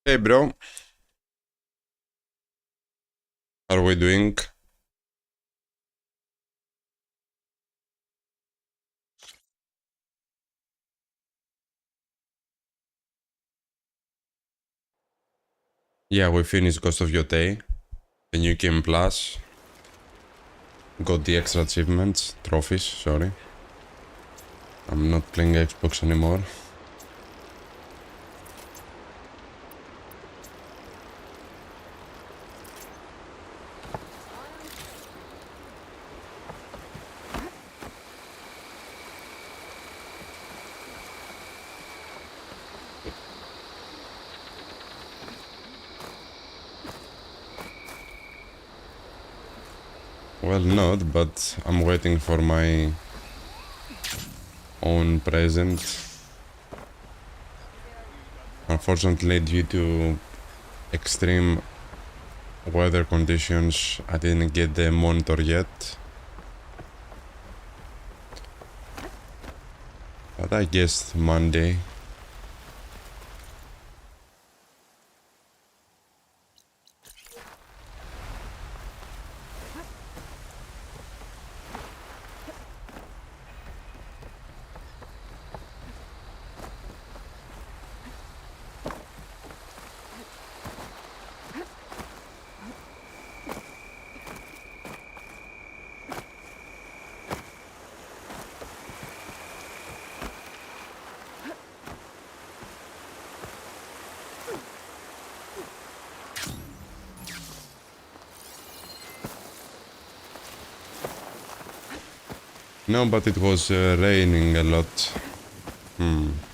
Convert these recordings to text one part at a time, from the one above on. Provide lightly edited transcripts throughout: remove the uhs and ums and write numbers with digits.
Hey bro, how are we doing? Yeah, we finished Ghost of Yotei, the new game plus. Got the extra achievements, trophies, sorry. I'm not playing Xbox anymore. Well, not, but I'm waiting for my own present. Unfortunately, due to extreme weather conditions, I didn't get the monitor yet. But I guess Monday. No, but it was raining a lot.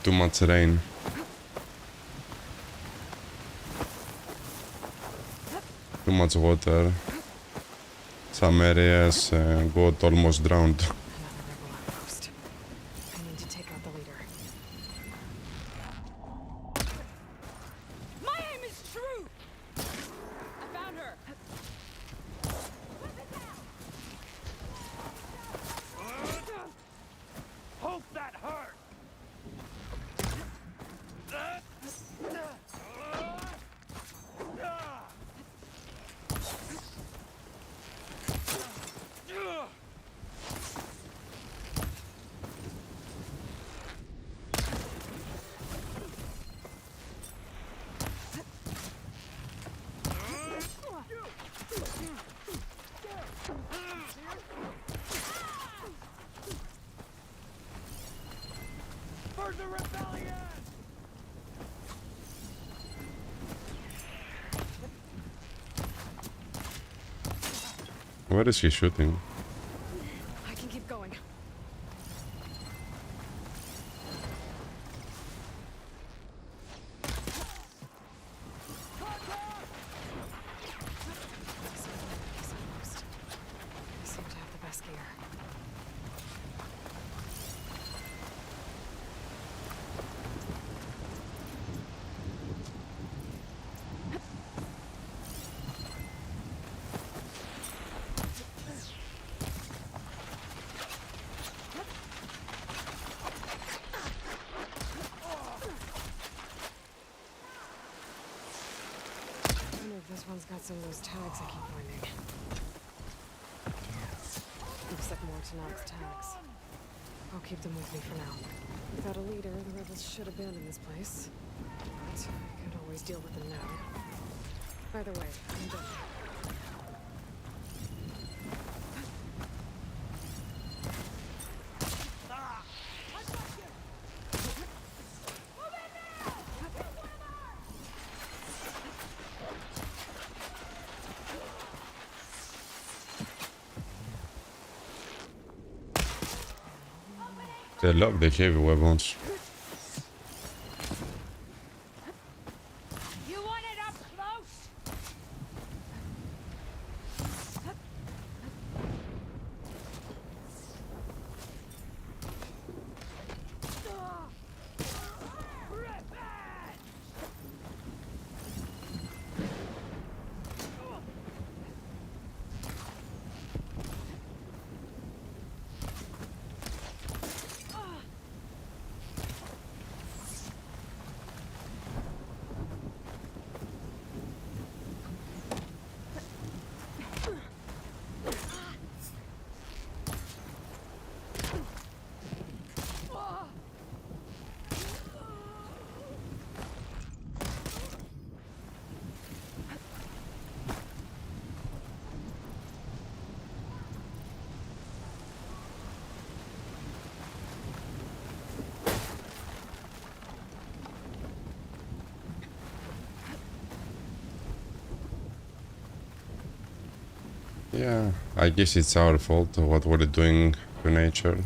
Too much rain. Too much water. Some areas got almost drowned. Another rebel outpost. I need to take out the leader. My aim is true! I found her! Hope that hurt! For the rebellion! Where is he shooting? I can keep going. He's almost. They seem to have the best gear. I wonder if this one's got some of those tags I keep finding. Looks like more Tanak's tags. I'll keep them with me for now. Without a leader, the rebels should abandon this place. But I could always deal with them now. Either way, I'm done. They love the heavy weapons. You want it up close? Yeah, I guess it's our fault what we're doing to nature.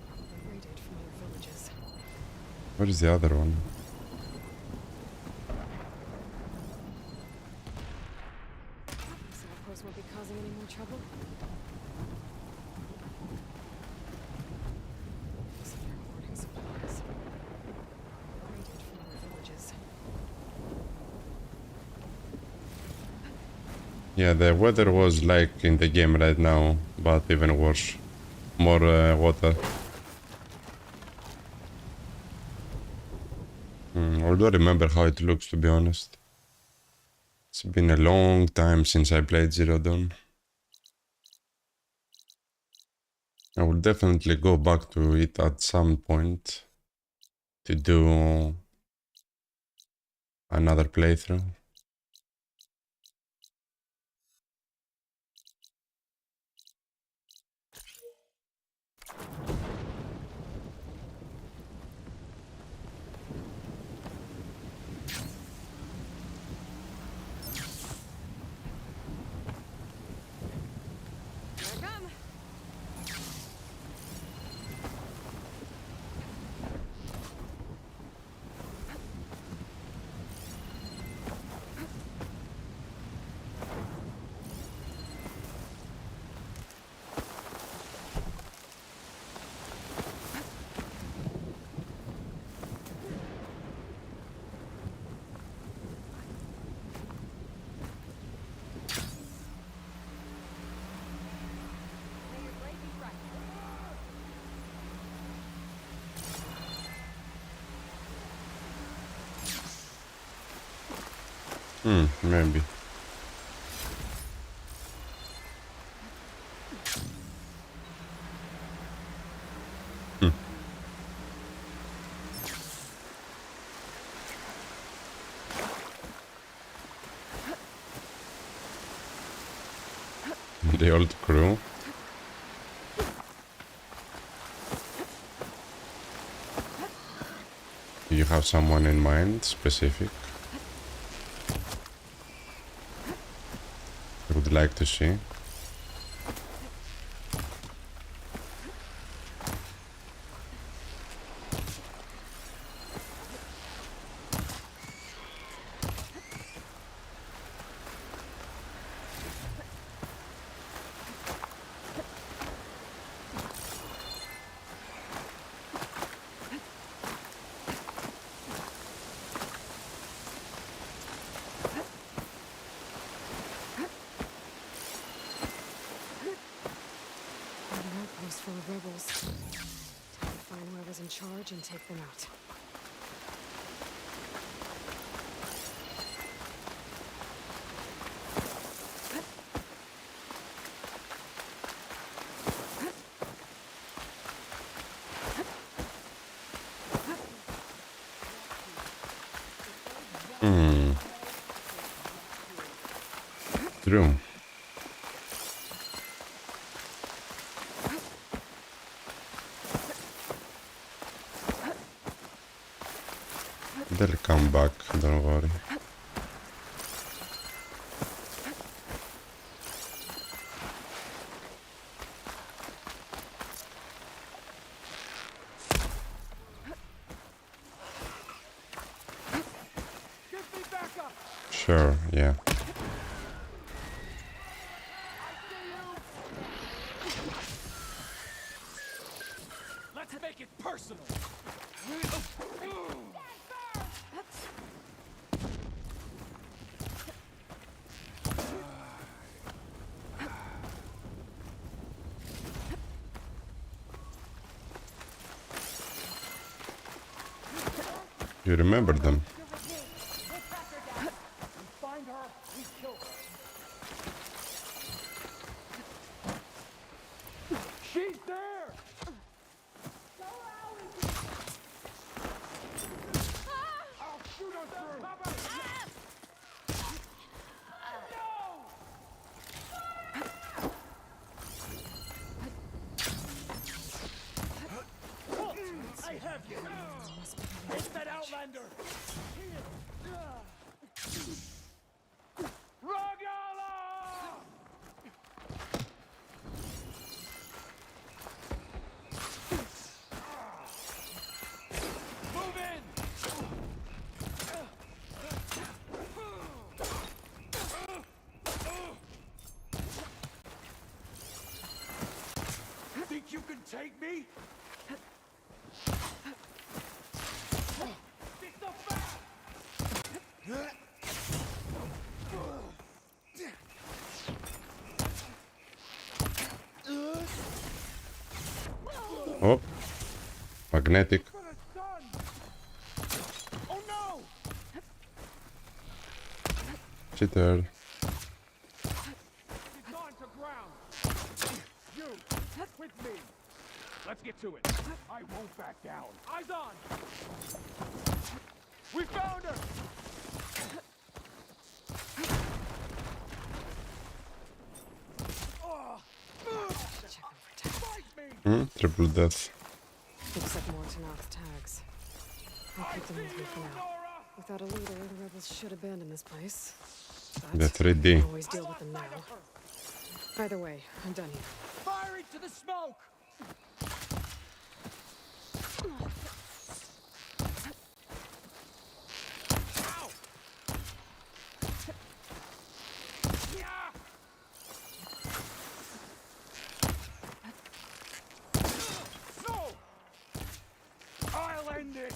Probably raided from near villages. Where is the other one? This outpost won't be causing any more trouble. So they're hoarding supplies. Raided from near villages. Yeah, the weather was like in the game right now, but even worse. More water. I don't remember how it looks, to be honest. It's been a long time since I played Zero Dawn. I will definitely go back to it at some point to do another playthrough. Here I come. Maybe. The old crew. Do you have someone in mind, specific? I would like to see. An outpost full of rebels. Time to find whoever's in charge and take them out. True. They'll come back, don't worry. Give me backup! Sure, yeah. Let's make it personal! You remember them? Find her, we kill her. She's there! I'll shoot her through! I have you! It's that Outlander! Ragala! Move in! Think you can take me? It's so fast! Oh. Magnetic. For the sun! Oh no! Cheater. It's on to ground! You, with me! Let's get to it. I won't back down. Eyes on! We found her! Check them for tags. Fight me! Triple death. Looks like more to Knox tags. I'll keep them with me for now. Nora! Without a leader, the rebels should abandon this place. The But 3D. I can always deal with them now. Either way, I'm done here. Fire into the smoke! Ow! Yeah! No! I'll end it!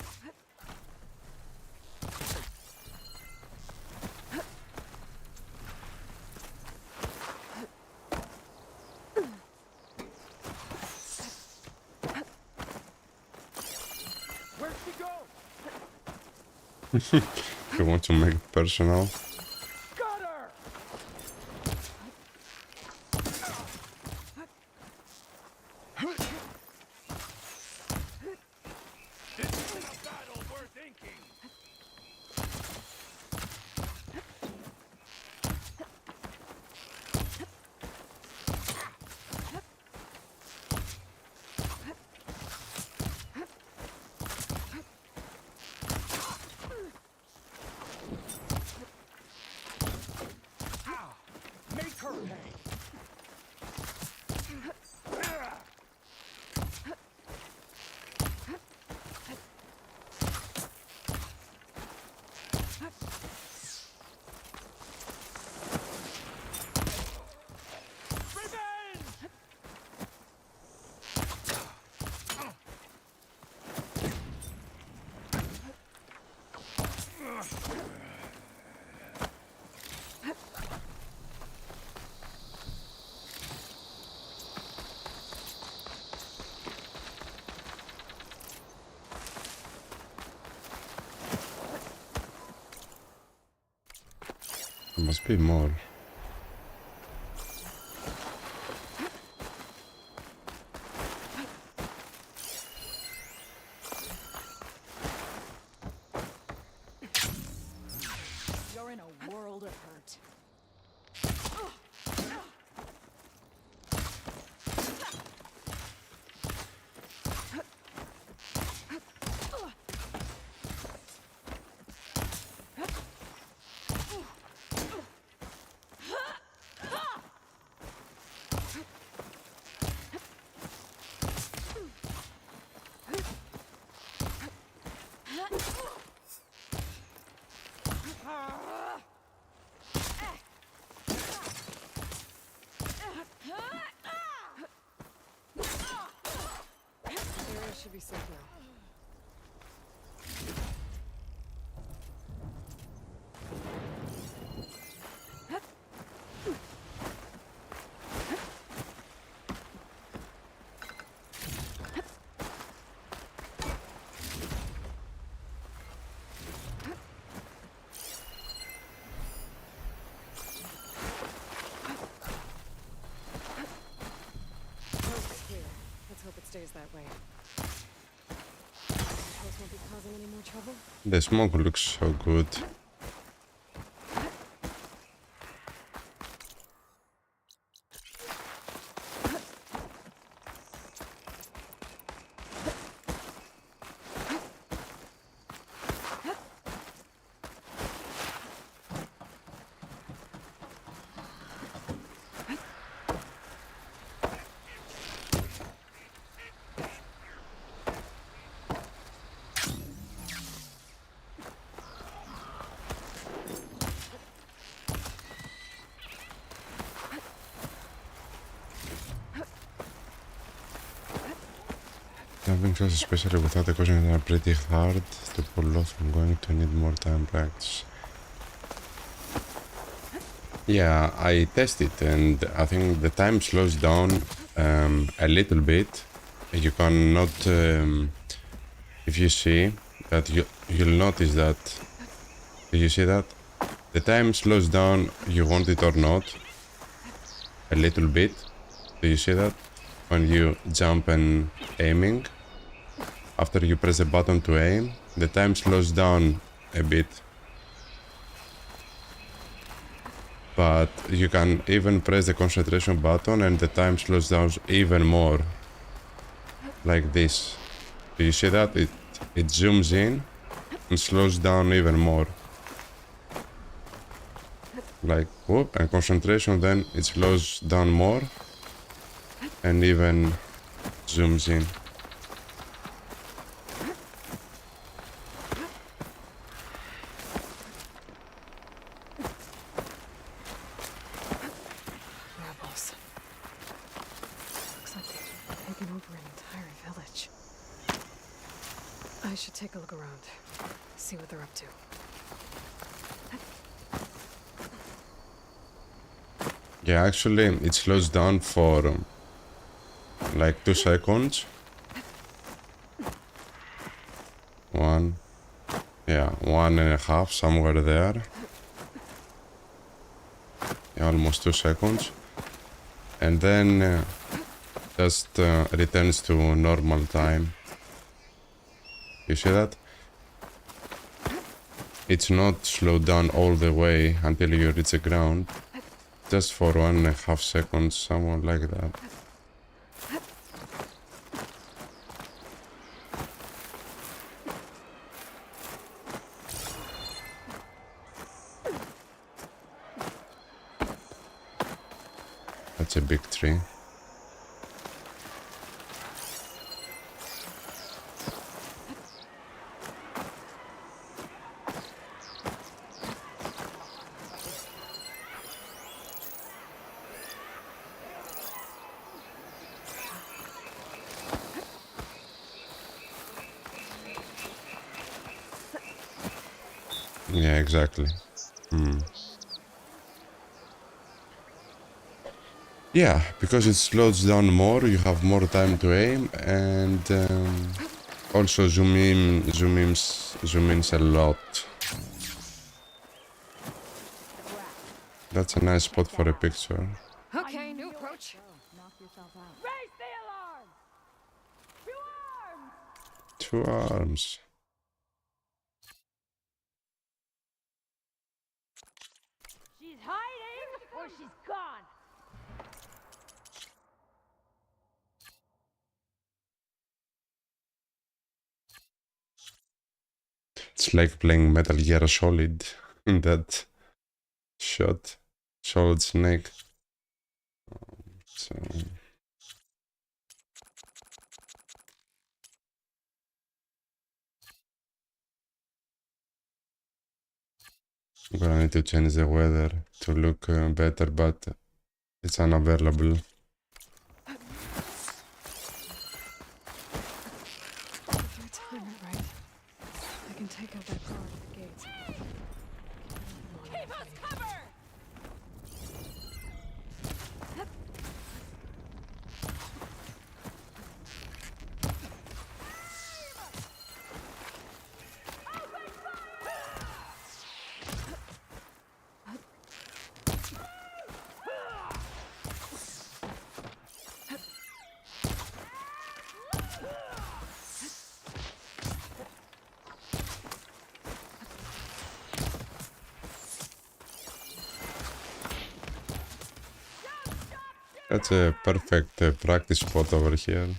Where'd she go? If you want to make it personal. Got her! This isn't a battle worth inking! Ow! Make her pay! Revenge! There must be more. You're in a world of hurt. Area should be safe now. Coast's clear. Let's hope it stays that way. Coast won't be causing any more trouble. The smoke looks so good. Having class, especially without the questions, are pretty hard to pull off. I'm going to need more time practice. Yeah, I tested and I think the time slows down a little bit. You cannot, if you see that, you'll notice that, do you see that? The time slows down, you want it or not, a little bit. Do you see that? When you jump and aiming, after you press the button to aim, the time slows down a bit. But you can even press the concentration button and the time slows down even more. Like this. Do you see that? It zooms in and slows down even more. Like, whoop, and concentration, then it slows down more and even zooms in. Rebels. Looks like they've taken over an entire village. I should take a look around. See what they're up to. Yeah, actually, it slows down for like 2 seconds. 1, yeah, 1.5, somewhere there. Yeah, almost 2 seconds. And then just returns to normal time. You see that? It's not slowed down all the way until you reach the ground. Just for 1.5 seconds, somewhere like that. That's a big tree. Yeah, exactly. Yeah, because it slows down more, you have more time to aim, and also zoom ins a lot. That's a nice spot for a picture. Okay, new approach. Knock yourself out. Raise the alarm! To arms! 2 arms. She's hiding or she's gone! It's like playing Metal Gear Solid in that shot. Solid Snake. So I'm gonna need to change the weather to look better, but it's unavailable. If I time it right, I can take out that guard at the gates. Keep us covered! That's a perfect practice spot over here.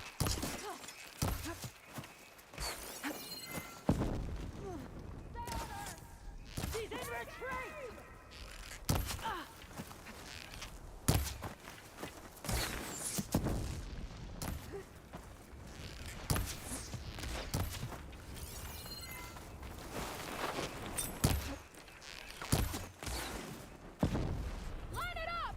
She's in retreat! Line it up!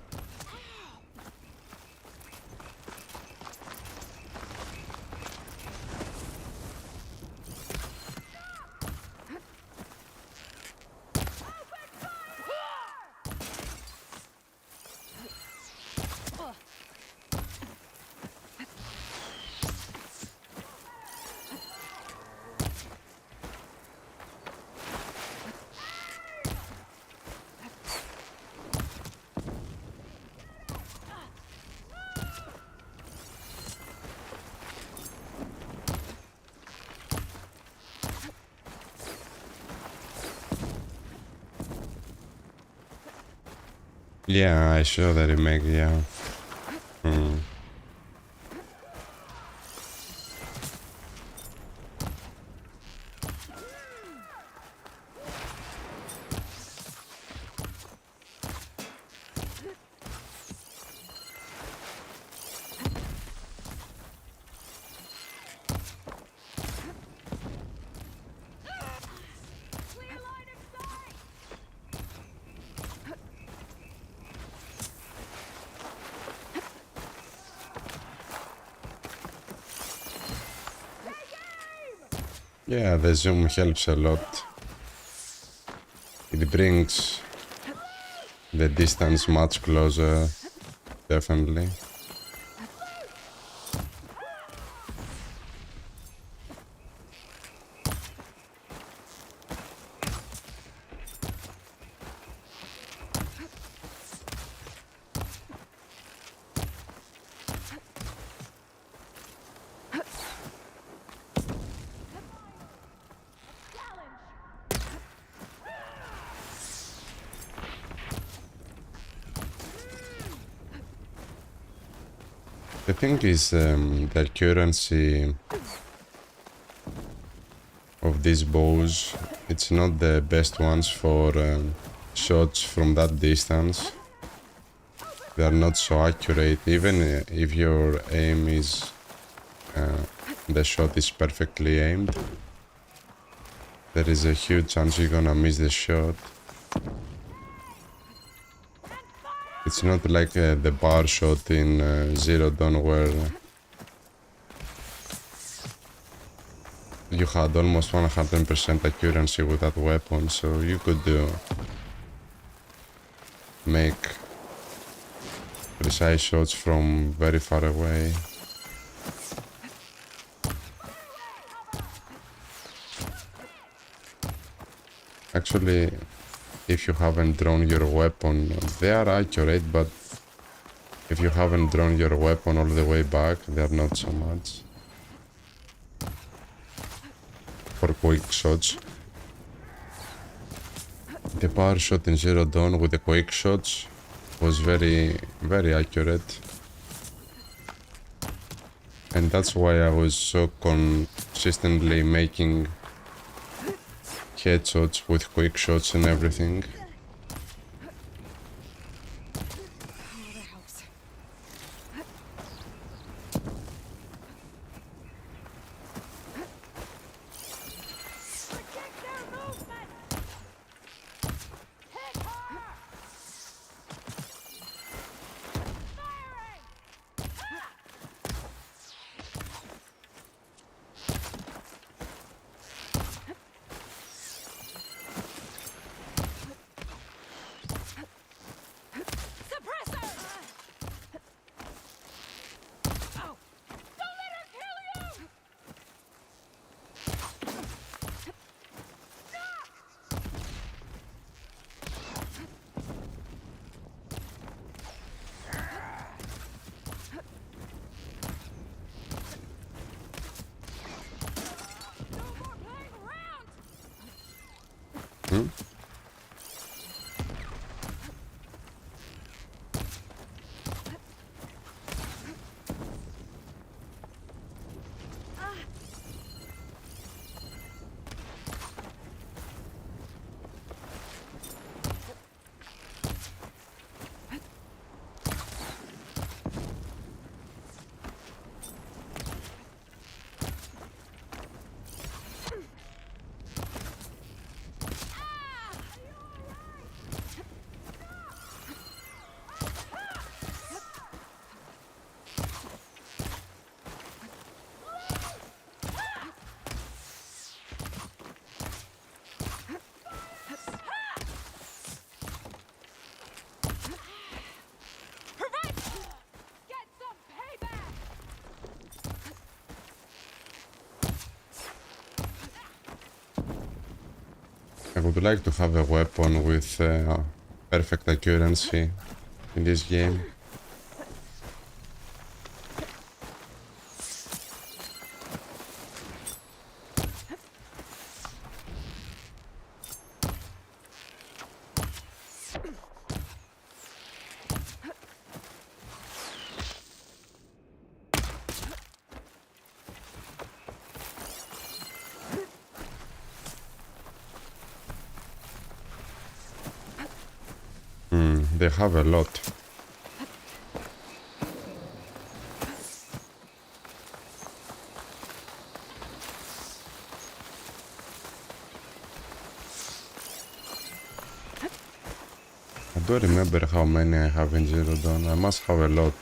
Yeah, I saw the remake, yeah. Hmm. Clear line of sight! Yeah, the zoom helps a lot. It brings the distance much closer, definitely. The thing is, the accuracy of these bows, it's not the best ones for shots from that distance. They are not so accurate, even if your aim is, the shot is perfectly aimed. There is a huge chance you're gonna miss the shot. It's not like the bar shot in Zero Dawn where you had almost 100% accuracy with that weapon, so you could make precise shots from very far away. Actually, if you haven't drawn your weapon, they are accurate, but if you haven't drawn your weapon all the way back, they are not so much. For quick shots. The power shot in Zero Dawn with the quick shots was very, very accurate. And that's why I was so consistently making headshots with quick shots and everything. Oh, that helps. Protect their movement! Hit her! Firing! Suppressor! Oh! Don't let her kill you! No more playing around! Hmm? Provide! Get some payback! I would like to have a weapon with perfect accuracy in this game. They have a lot. I don't remember how many I have in Zero Dawn. I must have a lot.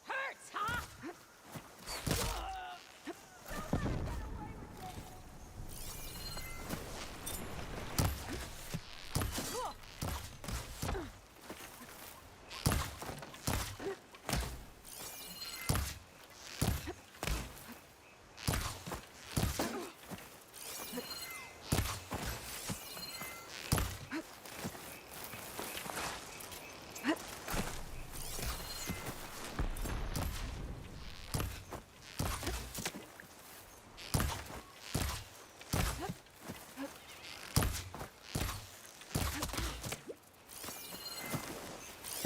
Hurts, huh?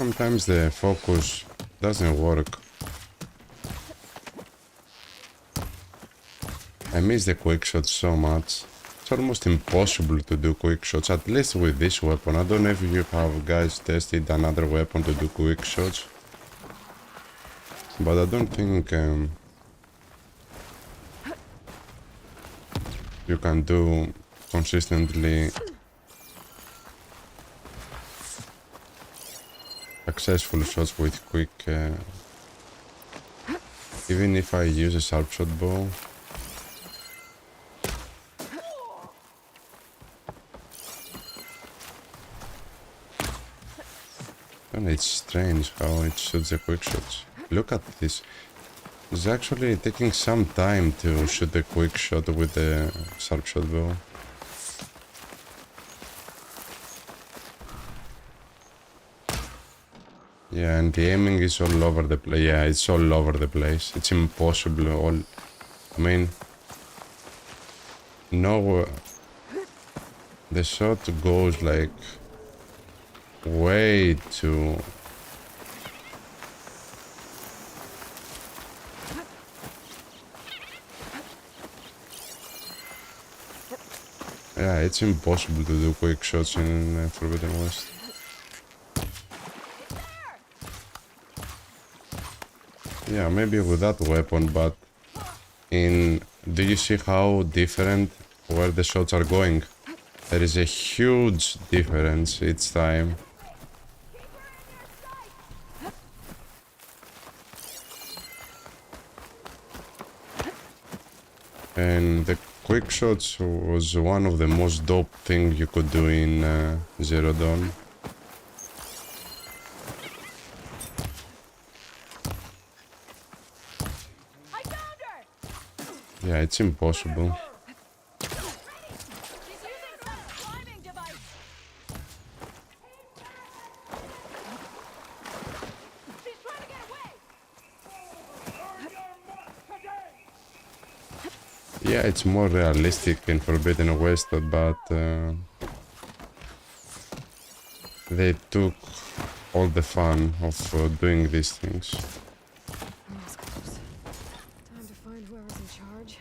Sometimes the focus doesn't work. I miss the quick shots so much. It's almost impossible to do quick shots, at least with this weapon. I don't know if you have guys tested another weapon to do quick shots, but I don't think you can do consistently successful shots with quick, even if I use a sharp shot bow. And it's strange how it shoots the quick shots. Look at this. It's actually taking some time to shoot a quick shot with the sharp shot bow. Yeah, and the aiming is all over the place. Yeah, it's all over the place. It's impossible. I mean, no, the shot goes like way too. Yeah, it's impossible to do quick shots in Forbidden West. Yeah, maybe with that weapon, but do you see how different where the shots are going? There is a huge difference each time. And the quick shots was one of the most dope things you could do in Zero Dawn. Yeah, it's impossible. She's using some climbing device. She's trying to get away. Yeah, it's more realistic in Forbidden West, but they took all the fun of doing these things. Almost close. Time to find whoever's in charge.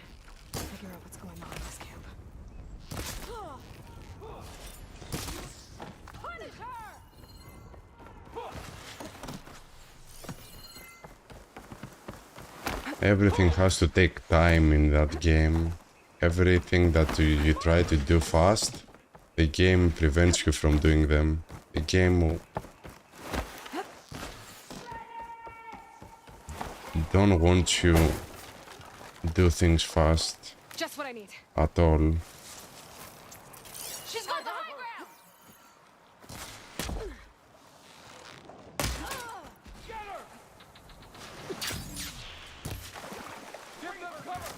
Figure out what's going on in this camp. Punish her! Everything has to take time in that game. Everything that you try to do fast, the game prevents you from doing them. The game don't want you do things fast Just what I need. at all. She's got the high ground! Get her! Give them cover!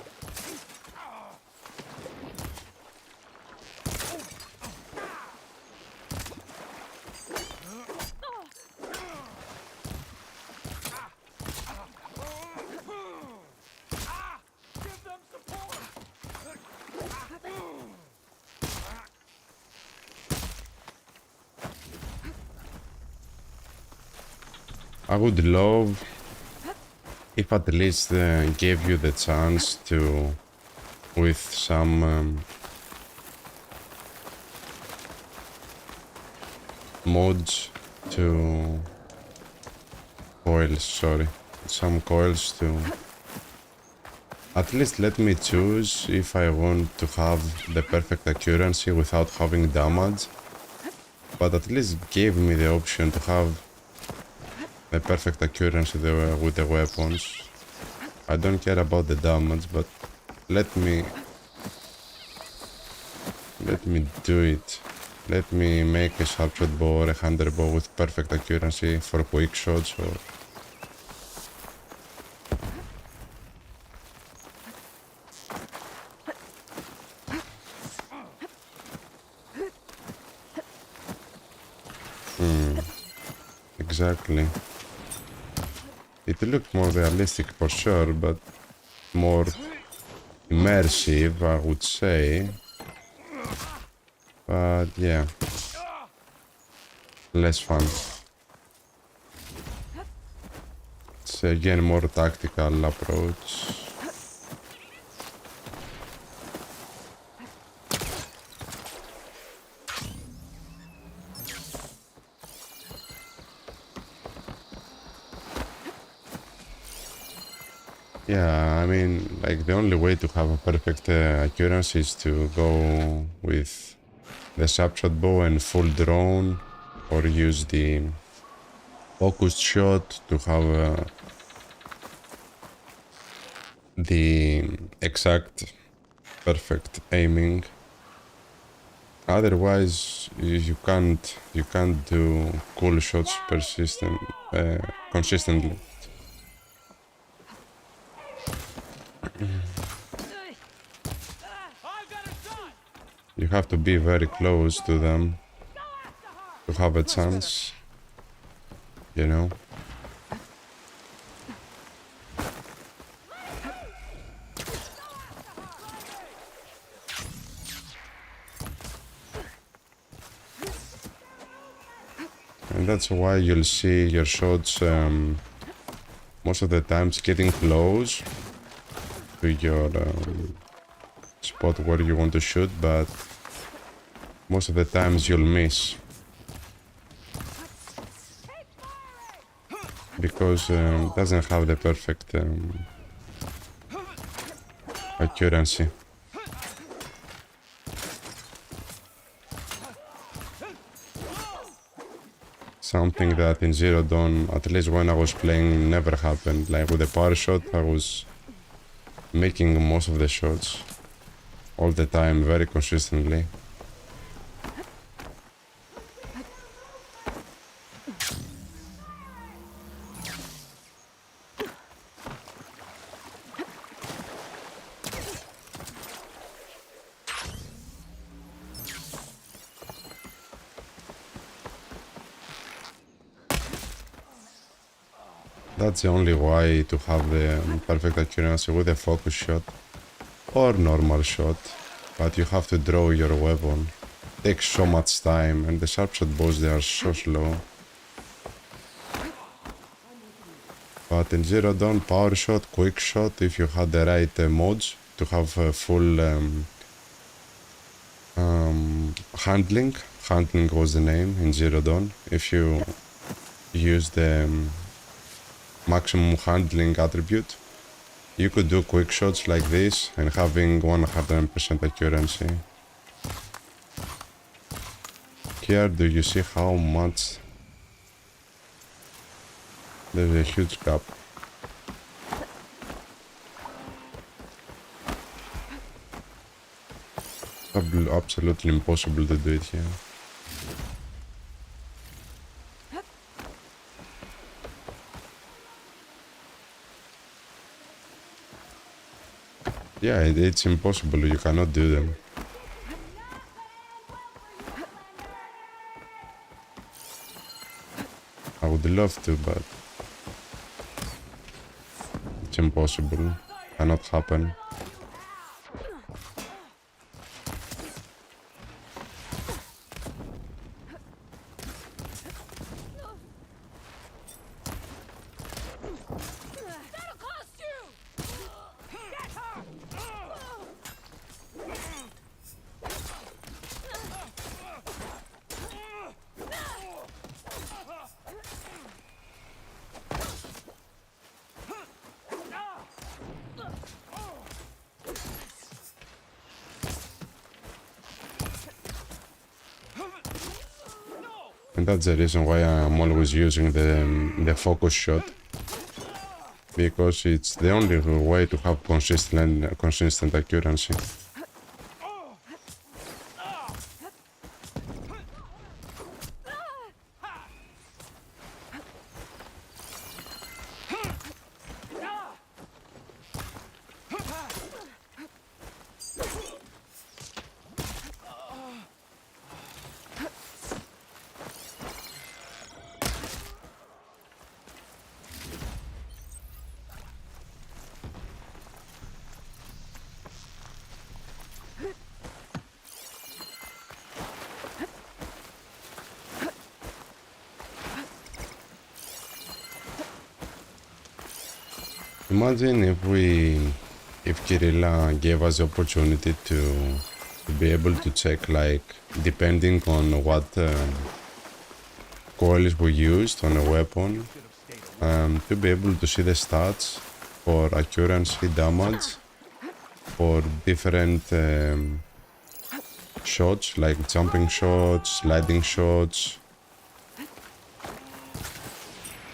I would love if at least gave you the chance to, with some mods to coils, sorry, some coils to at least let me choose if I want to have the perfect accuracy without having damage, but at least gave me the option to have the perfect accuracy with the weapons. I don't care about the damage, but let me do it. Let me make a sharpshot bow or a hunter bow with perfect accuracy for quick shots or... Exactly. It looked more realistic for sure, but more immersive, I would say. But yeah, less fun. It's again more tactical approach. Yeah, I mean, like the only way to have a perfect accuracy is to go with the snapshot bow and full drone, or use the focused shot to have the exact perfect aiming. Otherwise, you can't do cool shots consistently. You have to be very close to them to have a chance, you know? And that's why you'll see your shots most of the times getting close to your spot where you want to shoot, but most of the times you'll miss because it doesn't have the perfect accuracy. Something that in Zero Dawn, at least when I was playing, never happened. Like with the power shot, I was making most of the shots all the time, very consistently. That's the only way to have the perfect accuracy with a focus shot or normal shot, but you have to draw your weapon. It takes so much time, and the sharpshot bows, they are so slow. But in Zero Dawn, power shot, quick shot, if you had the right mods to have a full handling. Handling was the name in Zero Dawn. If you use the maximum handling attribute, you could do quick shots like this and having 100% accuracy. Here, do you see how much? There's a huge gap. Absolutely impossible to do it here. Yeah, it's impossible. You cannot do them. I would love to, but it's impossible. Cannot happen. And that's the reason why I'm always using the focus shot, because it's the only way to have consistent accuracy. Imagine if Kirilla gave us the opportunity to be able to check, like, depending on what coils we used on a weapon, to be able to see the stats for accuracy, damage, for different shots, like jumping shots, sliding shots.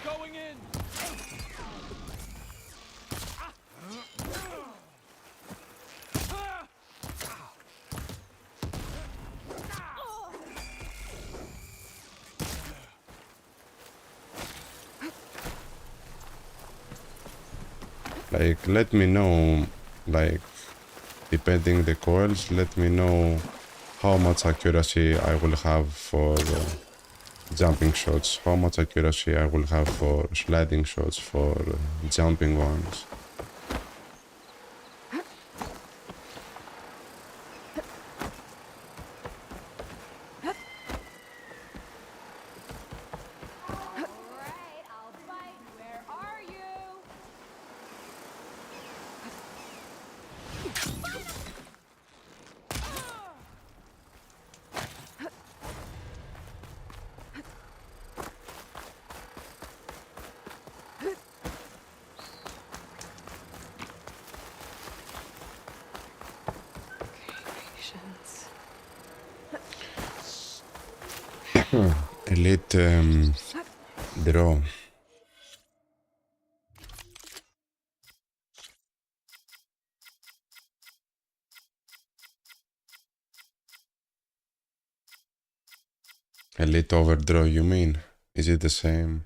Going in. Like, let me know, like, depending the coils, let me know how much accuracy I will have for jumping shots, how much accuracy I will have for sliding shots, for jumping ones. Alright, I'll bite. Where are you? Patience. Elite draw. Elite overdraw, you mean? Is it the same?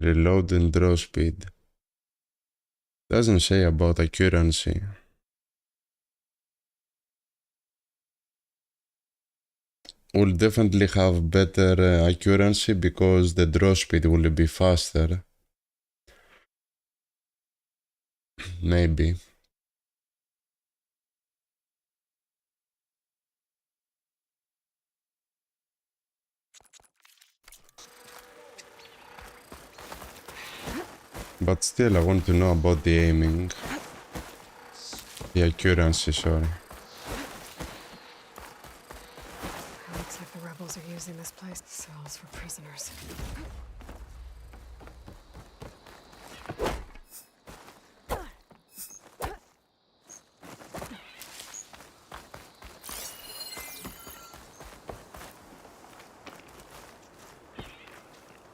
Reload and draw speed. Doesn't say about accuracy. Will definitely have better accuracy because the draw speed will be faster. Maybe. But still, I want to know about the aiming. The accuracy, sorry. Looks like the rebels are using this place as cells for prisoners.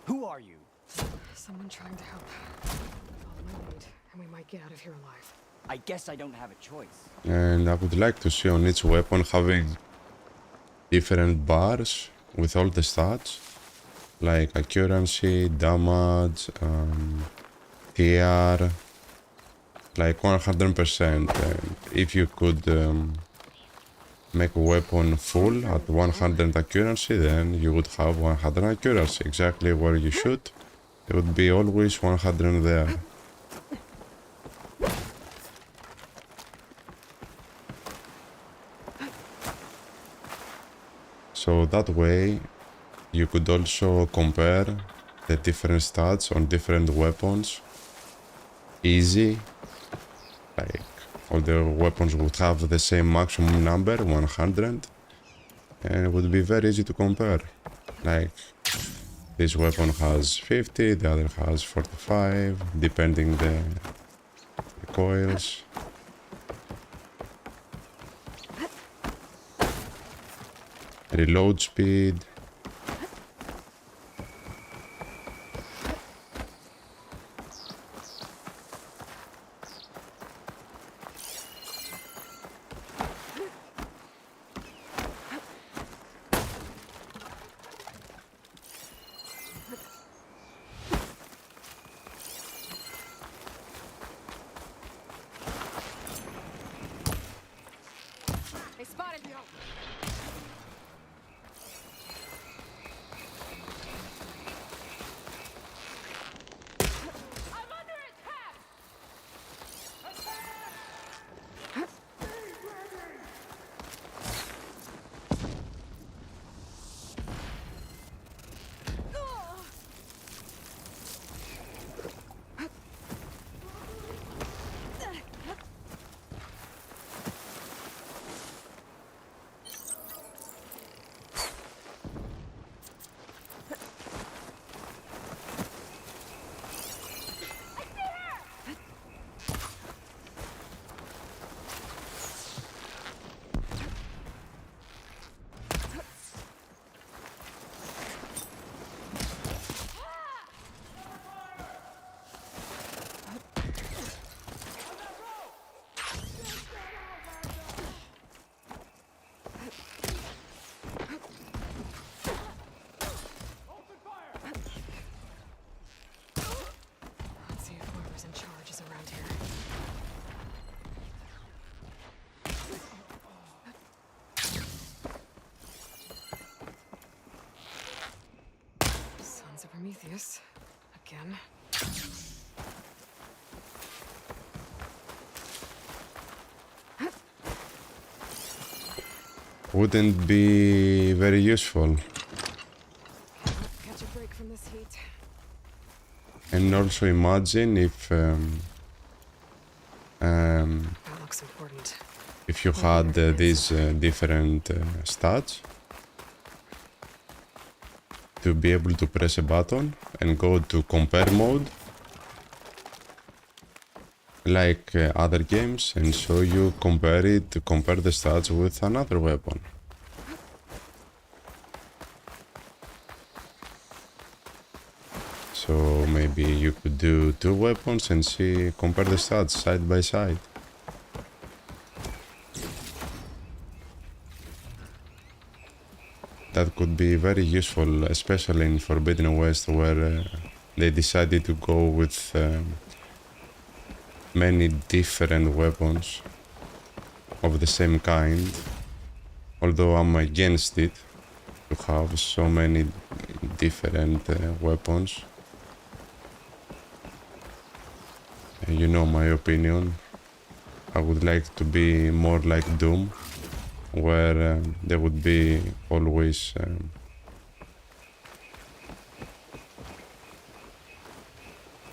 Who are you? Someone trying to help. Follow my lead, and we might get out of here alive. I guess I don't have a choice. And I would like to see on each weapon having different bars with all the stats, like accuracy, damage, TR, like 100%. If you could make a weapon full at 100 accuracy, then you would have 100 accuracy. Exactly where you shoot, it would be always 100 there. So that way you could also compare the different stats on different weapons easy. Like, all the weapons would have the same maximum number, 100, and it would be very easy to compare. Like, this weapon has 50, the other has 45, depending the coils. Reload speed. They spotted you. I'm under attack! Let's see if whoever's in charge is around here. Sons of Prometheus. Again. Wouldn't be very useful. Catch a break from this heat. And also imagine if That looks important. if you had these different stats, to be able to press a button and go to compare mode like other games, and so you compare the stats with another weapon. So maybe you could do two weapons and see, compare the stats side by side. That could be very useful, especially in Forbidden West, where they decided to go with many different weapons of the same kind. Although I'm against it, to have so many different weapons. You know my opinion. I would like to be more like Doom, where there would be always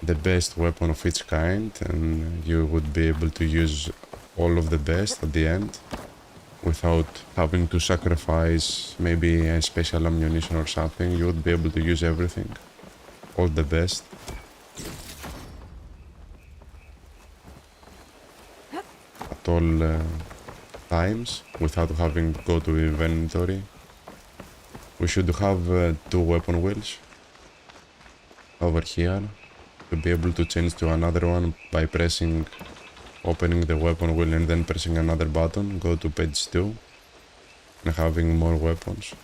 the best weapon of each kind, and you would be able to use all of the best at the end without having to sacrifice maybe a special ammunition or something. You would be able to use everything, all the best. At all times, without having to go to inventory. We should have two weapon wheels over here to be able to change to another one by opening the weapon wheel and then pressing another button, go to page 2 and having more weapons.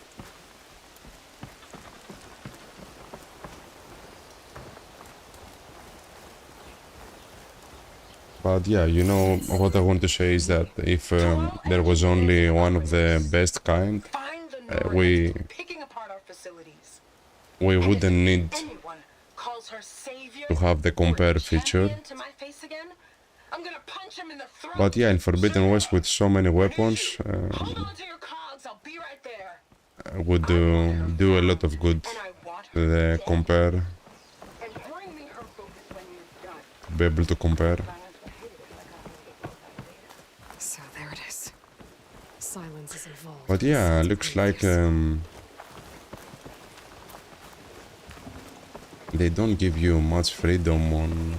But yeah, you know, what I want to say is that if there was only one of the best kind, we wouldn't need to have the compare feature. But yeah, in Forbidden West with so many weapons, would do a lot of good, the compare. to be able to compare. So there it is. Silence is involved. But yeah, looks like they don't give you much freedom on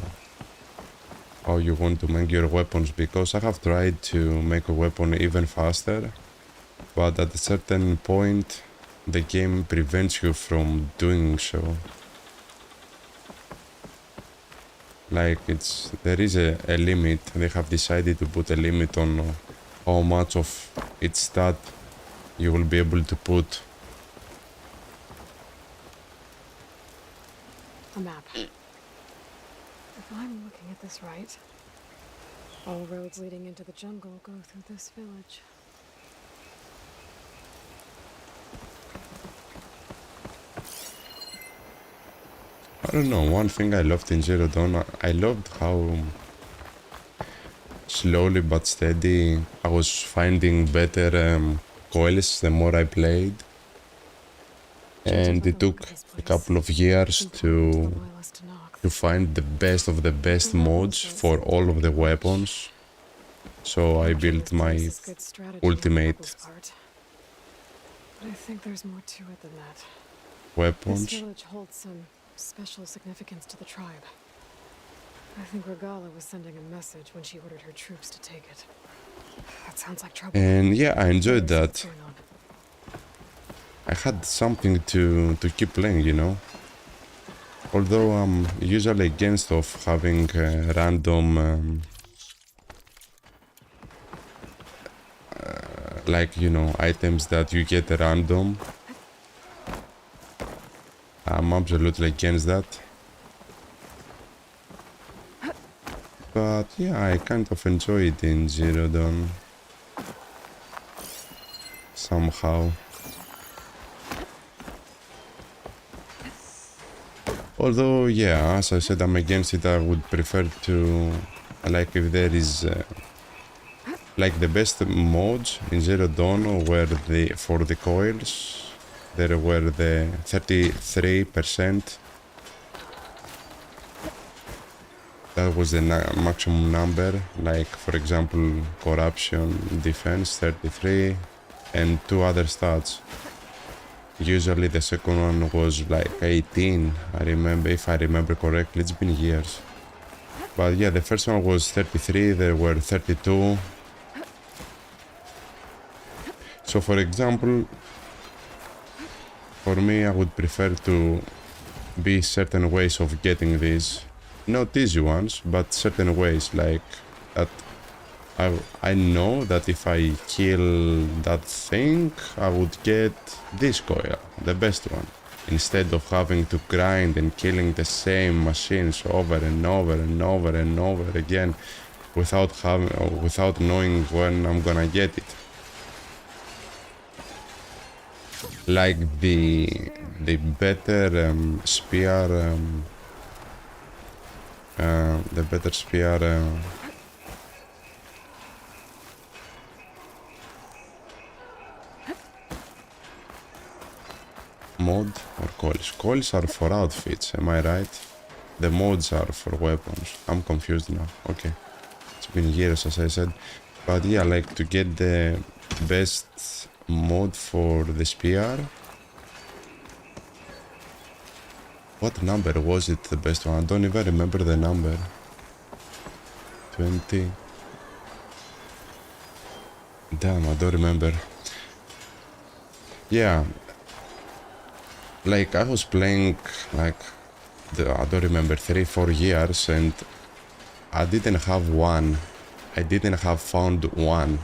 how you want to make your weapons, because I have tried to make a weapon even faster, but at a certain point the game prevents you from doing so. Like there is a limit. They have decided to put a limit on how much of each stat you will be able to put. A map. If I'm looking at this right, all roads leading into the jungle go through this village. I don't know, one thing I loved in Zero Dawn, I loved how slowly but steady I was finding better coils the more I played. And it took a couple of years to find the best of the best mods for all of the weapons. So I built my ultimate But I think there's more to it than that. weapons. This village holds some special significance to the tribe. I think Regala was sending a message when she ordered her troops to take it. That sounds like trouble. And yeah, I enjoyed that. What's going on? I had something to keep playing, you know. Although I'm usually against of having random like, you know, items that you get random. I'm absolutely against that. But yeah, I kind of enjoy it in Zero Dawn. Somehow. Although, yeah, as I said, I'm against it. I would prefer to, like, if there is, like, the best mods in Zero Dawn were for the coils. There were the 33%. That was the maximum number. Like, for example, corruption, defense, 33, and 2 other stats. Usually the second one was like 18, I remember, if I remember correctly. It's been years. But yeah, the first one was 33, there were 32. So for example, for me, I would prefer to be certain ways of getting these. Not easy ones, but certain ways, like that. I know that if I kill that thing, I would get this coil, the best one, instead of having to grind and killing the same machines over and over and over and over again without knowing when I'm gonna get it. Like the better spear, mod or coils. Coils are for outfits, am I right? The mods are for weapons. I'm confused now. Okay. It's been years, as I said. But yeah, like to get the best mod for the spear. What number was it, the best one? I don't even remember the number. 20. Damn, I don't remember. Yeah. Like, I was playing, like, I don't remember, 3-4 years, and I didn't have one. I didn't have found one.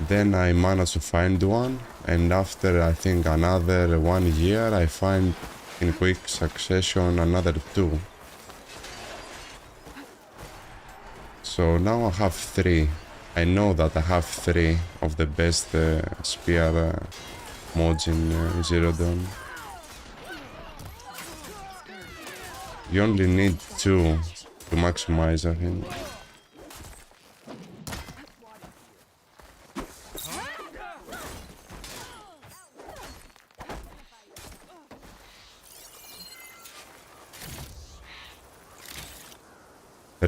Then I managed to find one, and after, I think, another 1 year, I find in quick succession another 2. So now I have 3. I know that I have 3 of the best spear mods in Zero Dawn. You only need 2 to maximize, I think.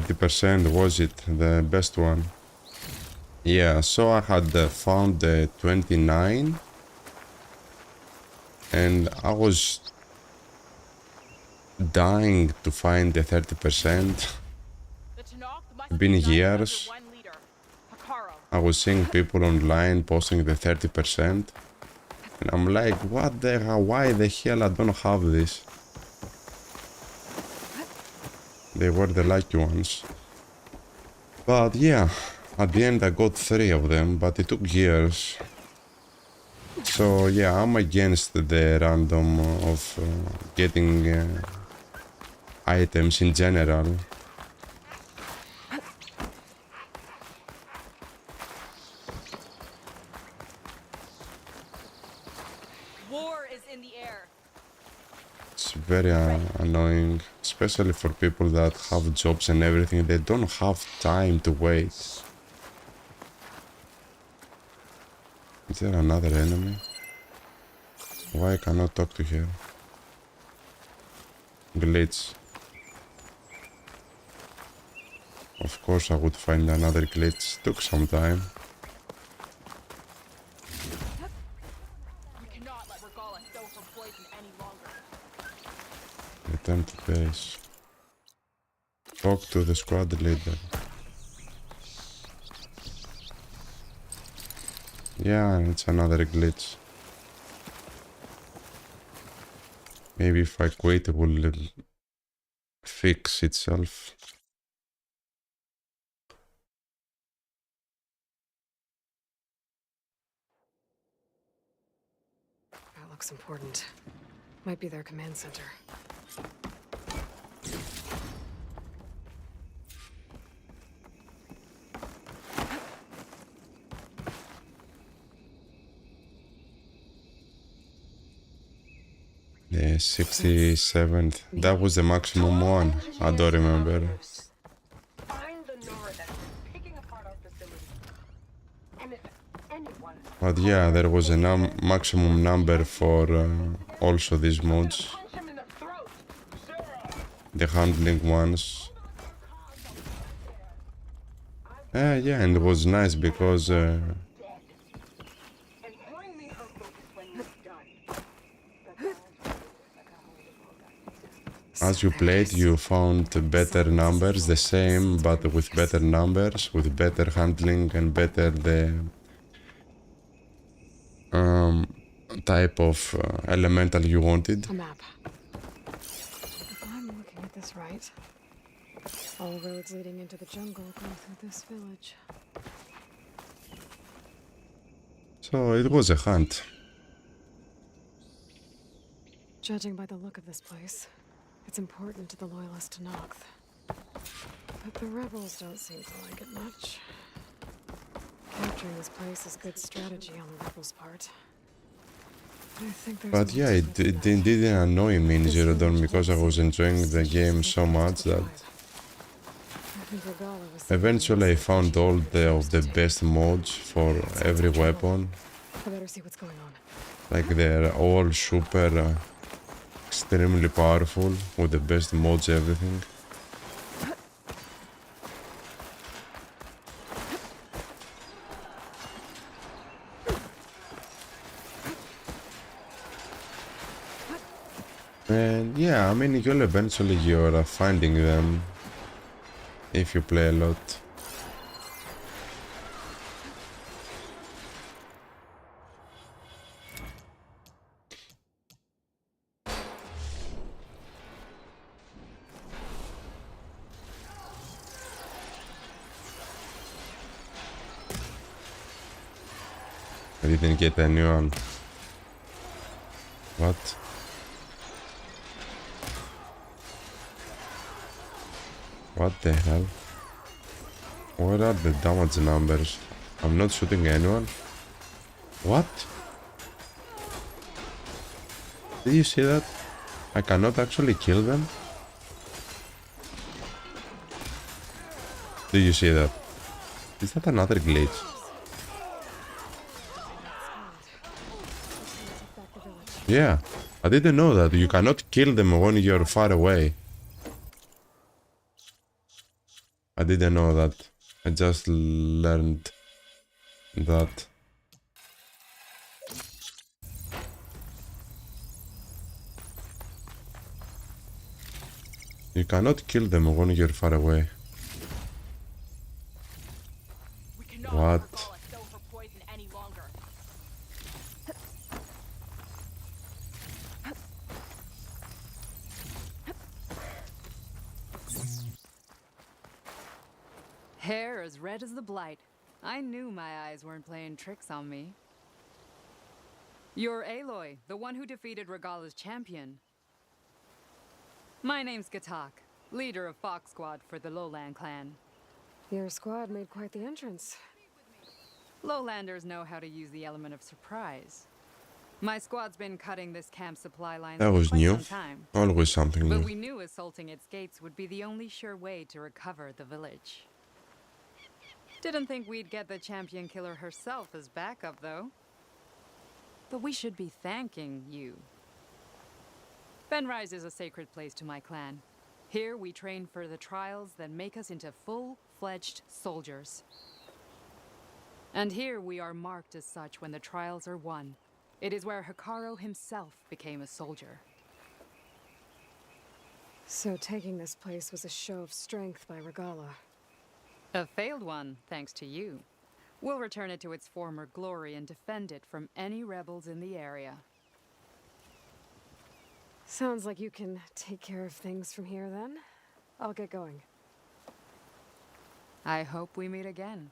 30% was it the best one? Yeah, so I had found the 29 and I was dying to find the 30%. Been years. I was seeing people online posting the 30% and I'm like, what the hell, why the hell I don't have this? They were the lucky ones. But yeah, at the end I got 3 of them, but it took years. So yeah, I'm against the random of getting items in general. War is in the air. It's very annoying, especially for people that have jobs and everything. They don't have time to wait. Is there another enemy? Why I cannot talk to her? Glitch. Of course I would find another glitch. Took some time. We cannot let Regala suffer poison any longer. Return to base. Talk to the squad leader. Yeah, it's another glitch. Maybe if I quit it will fix itself. That looks important. Might be their command center. The 67th. That was the maximum one. I don't remember. Find the Nora that's been picking apart our facility. And if anyone But yeah, there was a maximum number for also these mods. punch him in the throat, The handling ones. Yeah, and it was nice because and bring me her book when it's done. as you played, you found better numbers, the same, but with better numbers, with better handling and better the type of elemental you wanted. A map. If I'm looking at this right, all roads leading into the jungle go through this village. So it was a hunt. Judging by the look of this place, it's important to the loyalists to Noct. But the rebels don't seem to like it much. Capturing this place is good strategy on the rebels' part. I think there's But more yeah, to it than that. didn't annoy me in This Zero Dawn village because I holds was enjoying the secrets game that so will much that survive. I think Regala was something eventually I else that found she all would be of forced the to take. best mods for every weapon. I better see what's going on. Like they're all super extremely powerful with the best mods, everything. And yeah, I mean, you'll eventually you're finding them if you play a lot. I didn't get a new one. What? What the hell? What are the damage numbers? I'm not shooting anyone. What? Did you see that? I cannot actually kill them? Did you see that? Is that another glitch? Yeah, I didn't know that. You cannot kill them when you're far away. I didn't know that. I just learned that. You cannot kill them when you're far away. We cannot What? let Regala sulfur poison any longer. Hair as red as the blight. I knew my eyes weren't playing tricks on me. You're Aloy, the one who defeated Regala's champion. My name's Gatak, leader of Fox Squad for the Lowland clan. Your squad made quite the entrance. Lowlanders know how to use the element of surprise. My squad's been cutting this camp supply line That for was quite new. some time. Always something But new. we knew assaulting its gates would be the only sure way to recover the village. Didn't think we'd get the champion killer herself as backup, though. But we should be thanking you. Fenrise is a sacred place to my clan. Here we train for the trials that make us into full-fledged soldiers. And here we are marked as such when the trials are won. It is where Hikaru himself became a soldier. So taking this place was a show of strength by Regala. A failed one, thanks to you. We'll return it to its former glory and defend it from any rebels in the area. Sounds like you can take care of things from here then. I'll get going. I hope we meet again.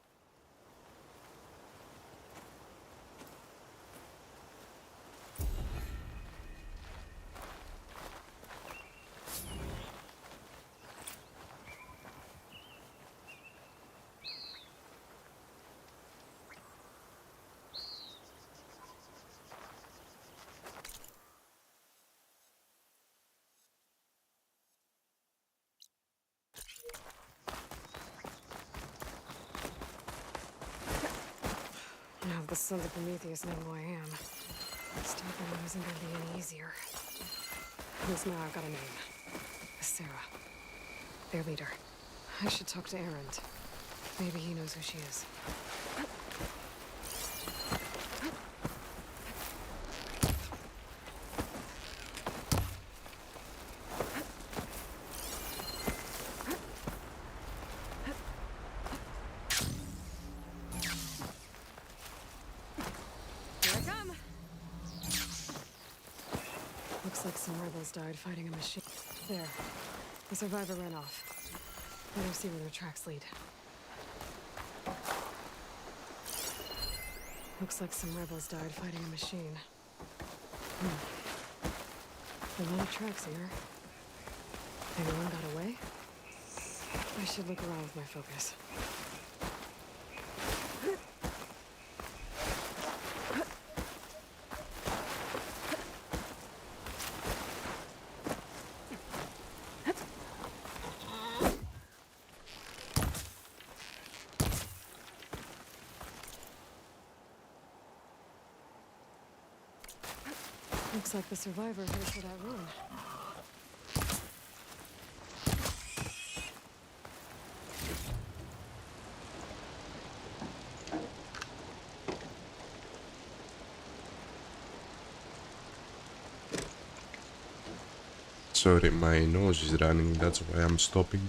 Now that the Sons of Prometheus know who I am, stopping them isn't gonna be any easier. At least now I've got a name. Sarah. Their leader. I should talk to Erend. Maybe he knows who she is. Here I come! Looks like some rebels died fighting a machine. There. The survivor ran off. Better see where their tracks lead. Looks like some rebels died fighting a machine. A lot of tracks here. Anyone got away? I should look around with my focus. Looks like the survivor headed for that ruin. Sorry, my nose is running, that's why I'm stopping.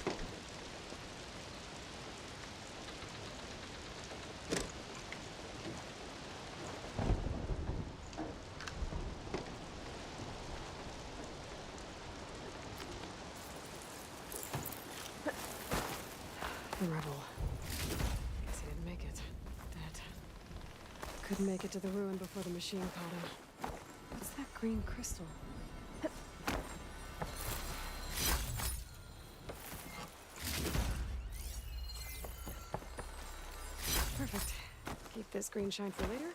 The rebel. Guess he didn't make it. Dead. Couldn't make it to the ruin before the machine caught him. What's that green crystal? Perfect. Keep this green shine for later.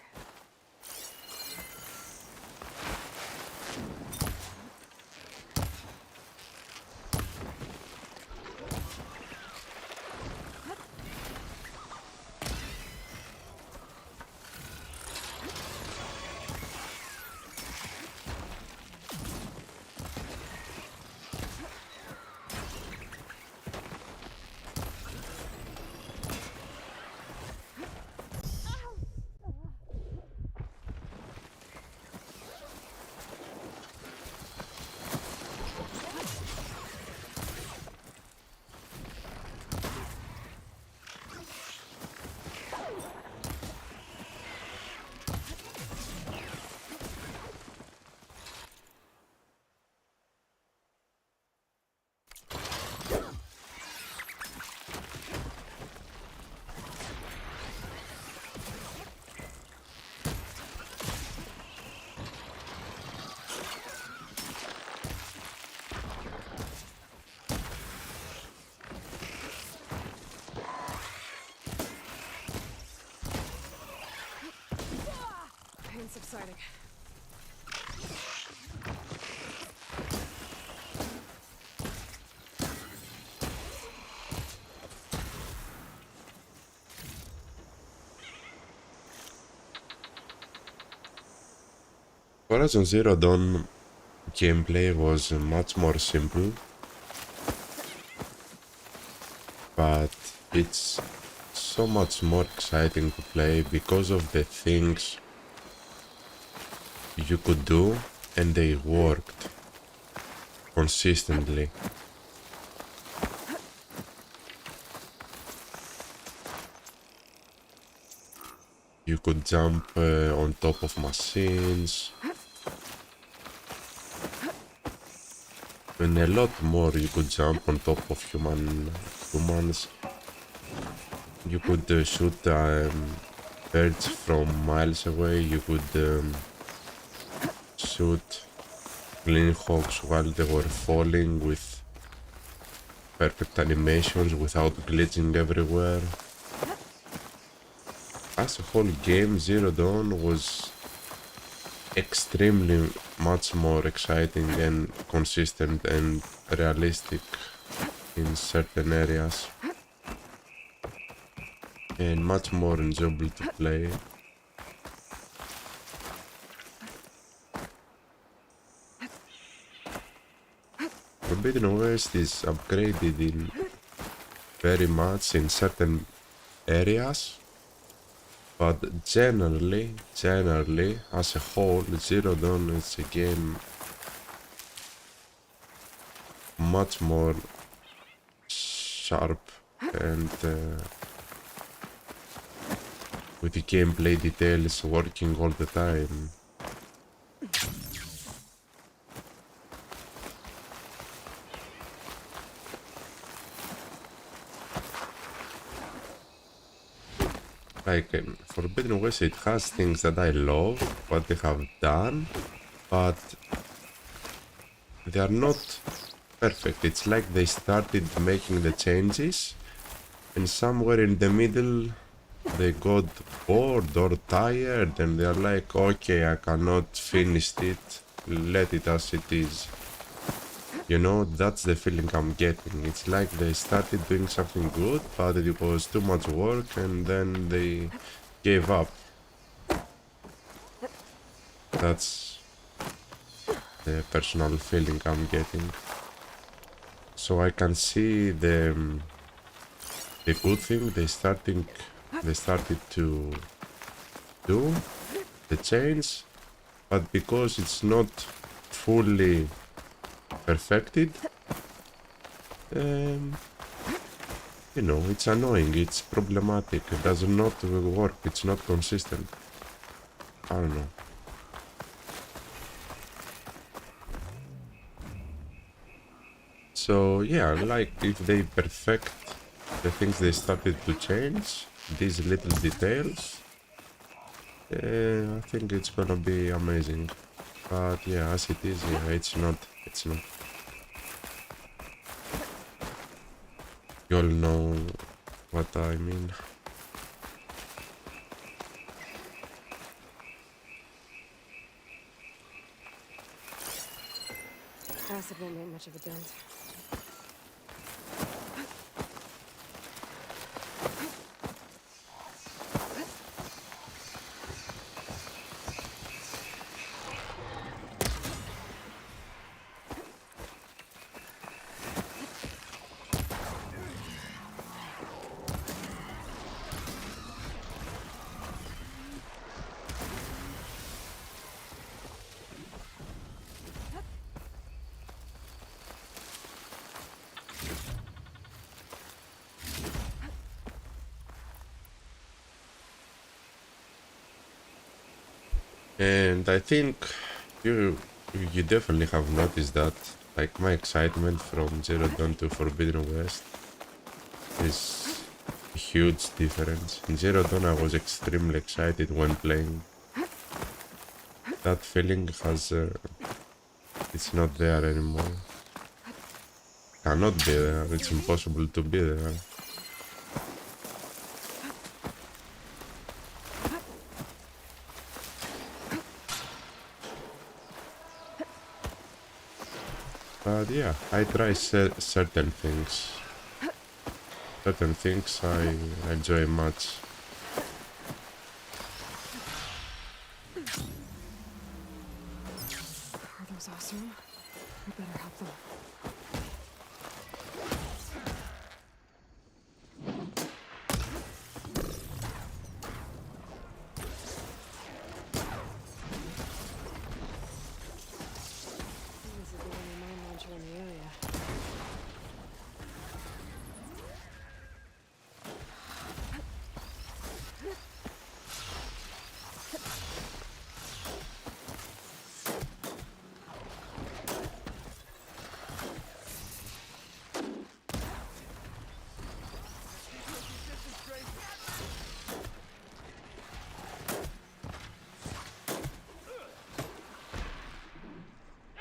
exciting. Horizon Zero Dawn gameplay was much more simple, but it's so much more exciting to play because of the things you could do, and they worked consistently. You could jump on top of machines, and a lot more. You could jump on top of humans. You could shoot birds from miles away. You could shoot green hawks while they were falling with perfect animations without glitching everywhere. As a whole game, Zero Dawn was extremely much more exciting and consistent and realistic in certain areas, and much more enjoyable to play. Forbidden West is upgraded in very much in certain areas, but generally, as a whole, Zero Dawn is a game much more sharp and with the gameplay details working all the time. Like Forbidden West, it has things that I love, what they have done, but they are not perfect. It's like they started making the changes, and somewhere in the middle they got bored or tired, and they're like, okay, I cannot finish it, let it as it is. You know, that's the feeling I'm getting. It's like they started doing something good, but it was too much work, and then they gave up. That's the personal feeling I'm getting. So I can see the good thing they started to do, the change, but because it's not fully perfected, you know, it's annoying, it's problematic, it does not work, it's not consistent. I don't know. So yeah, like if they perfect the things they started to change, these little details, I think it's gonna be amazing. But yeah, as it is, yeah, it's not. You all know what I mean. Acid won't make much of a dent. And I think you definitely have noticed that, like, my excitement from Zero Dawn to Forbidden West is a huge difference. In Zero Dawn I was extremely excited when playing. That feeling has it's not there anymore. Cannot be there, it's impossible to be there. But yeah, I try certain things. Certain things I enjoy much. Are those awesome? We better help them. This is the only mine launcher in the area.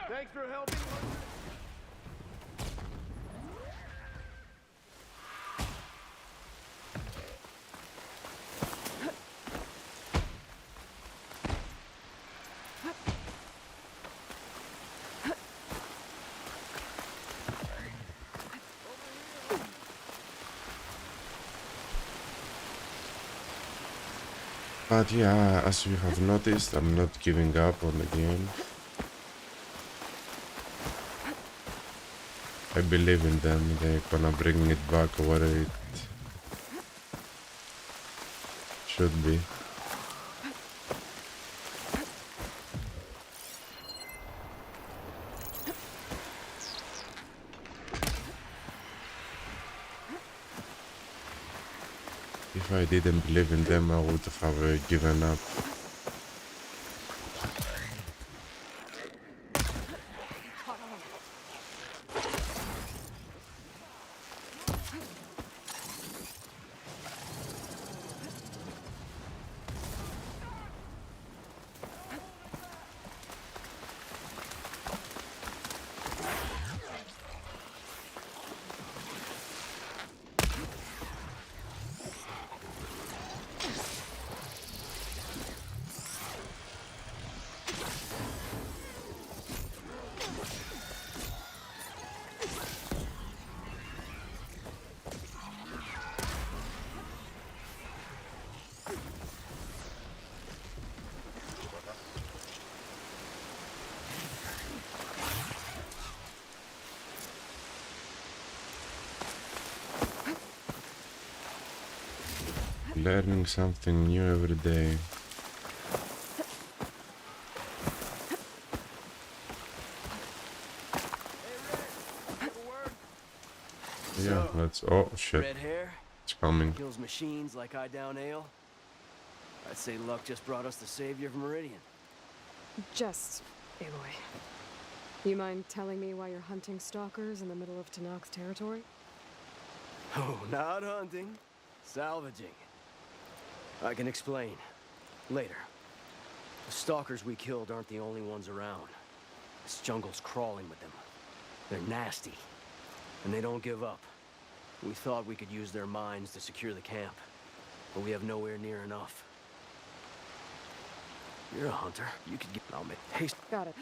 Thanks for helping. But yeah, as you have noticed, I'm not giving up on the game. I believe in them, they're gonna bring it back where it should be. If I didn't believe in them, I would have given up. Learning something new every day. Yeah, let's. Oh shit, Red hair, it's coming. kills machines like I down ale. I'd say luck just brought us the savior of Meridian. Just, Aloy. You mind telling me why you're hunting stalkers in the middle of Tanox's territory? Oh, not hunting, salvaging. I can explain. Later. The stalkers we killed aren't the only ones around. This jungle's crawling with them. They're nasty. And they don't give up. We thought we could use their mines to secure the camp. But we have nowhere near enough. You're a hunter. You could get... I'll make haste. Got it.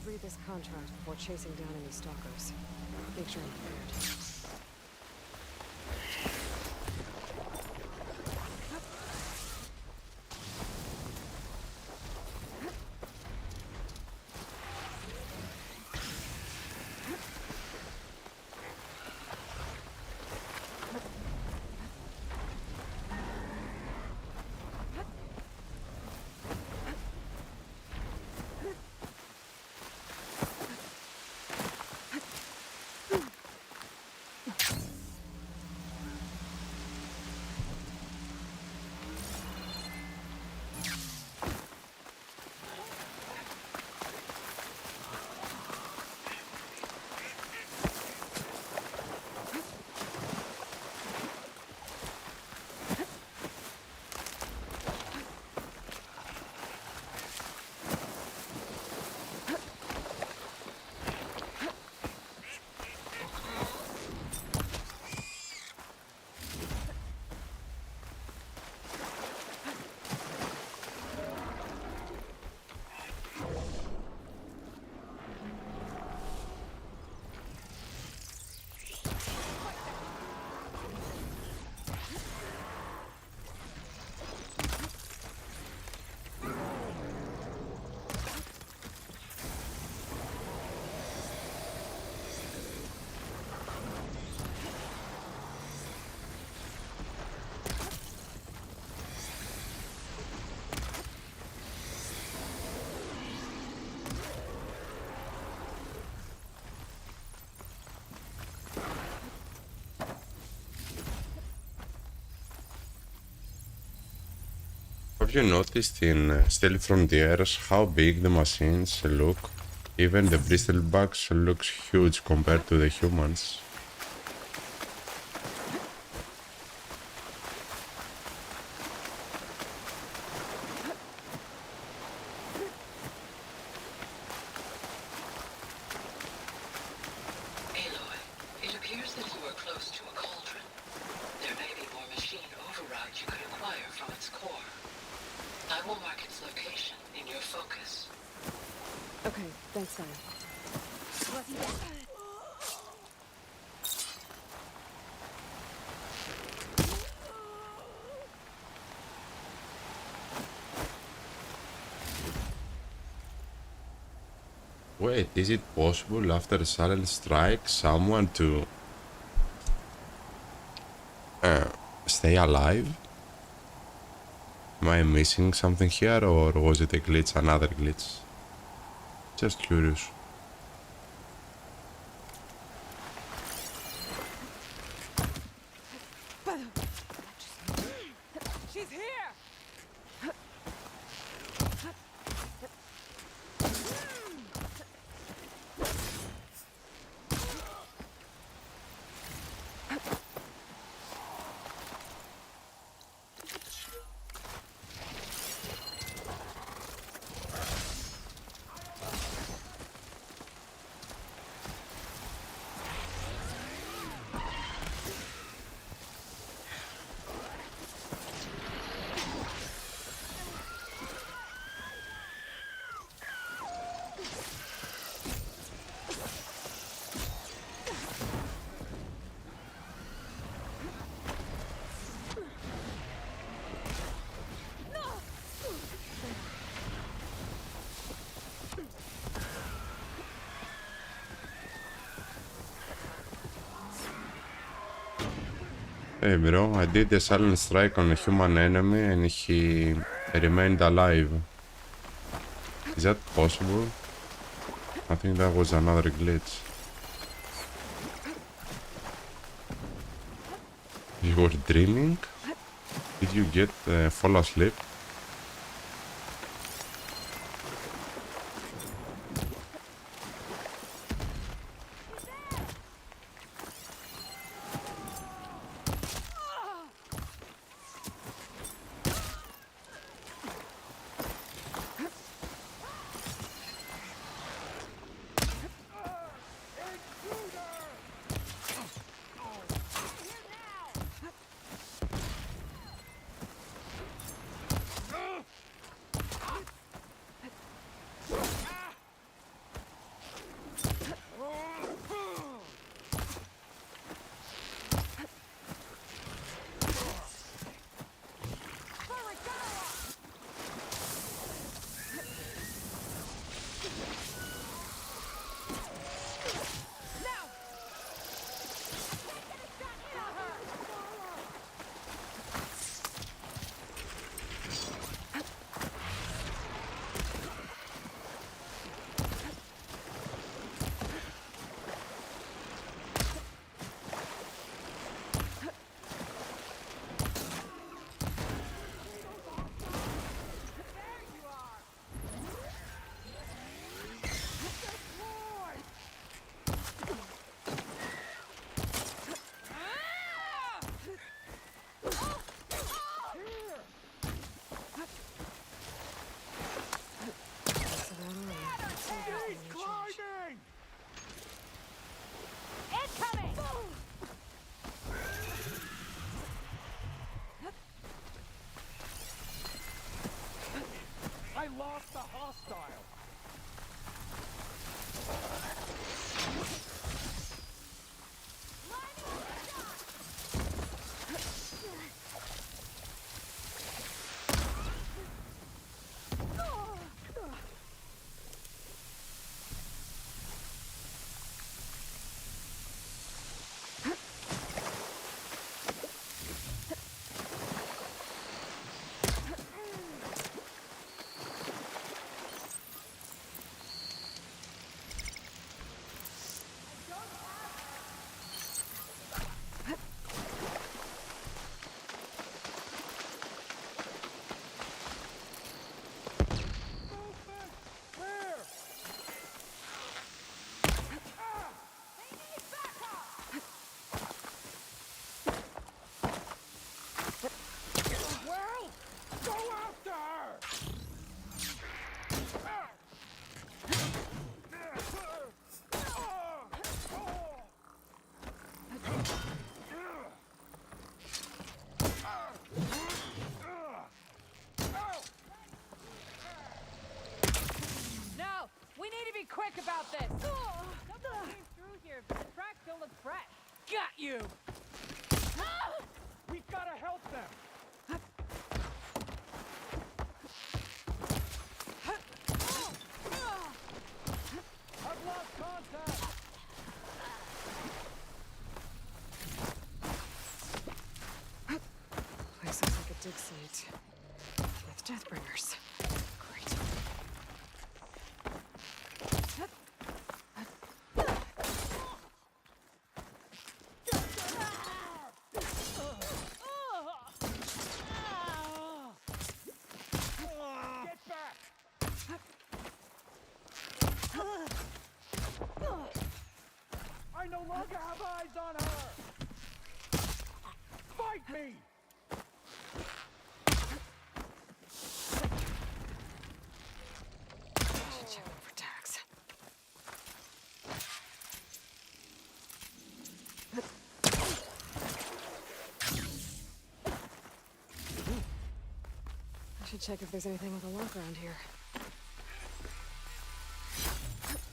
Read this contract before chasing down any stalkers. Make sure I'm prepared. Have you noticed in Still Frontiers how big the machines look? Even the bristlebugs looks huge compared to the humans. Aloy, it appears that you are close to a cauldron. There may be more machine overrides you could acquire from its core. I will mark its location in your focus. Okay, thanks, Sire. Wait, is it possible after a silent strike someone to stay alive? Am I missing something here, or was it a glitch, another glitch? Just curious. She's here! Hey bro, I did a silent strike on a human enemy and he remained alive. Is that possible? I think that was another glitch. You were dreaming? Did you get fall asleep? I lost the hostile. you! We've gotta help them! I've lost contact! Place looks like a dig site. With Deathbringers. Great. Get back! I no longer have eyes on her! Fight me! I should check them for tags. I should check if there's anything with a lock around here.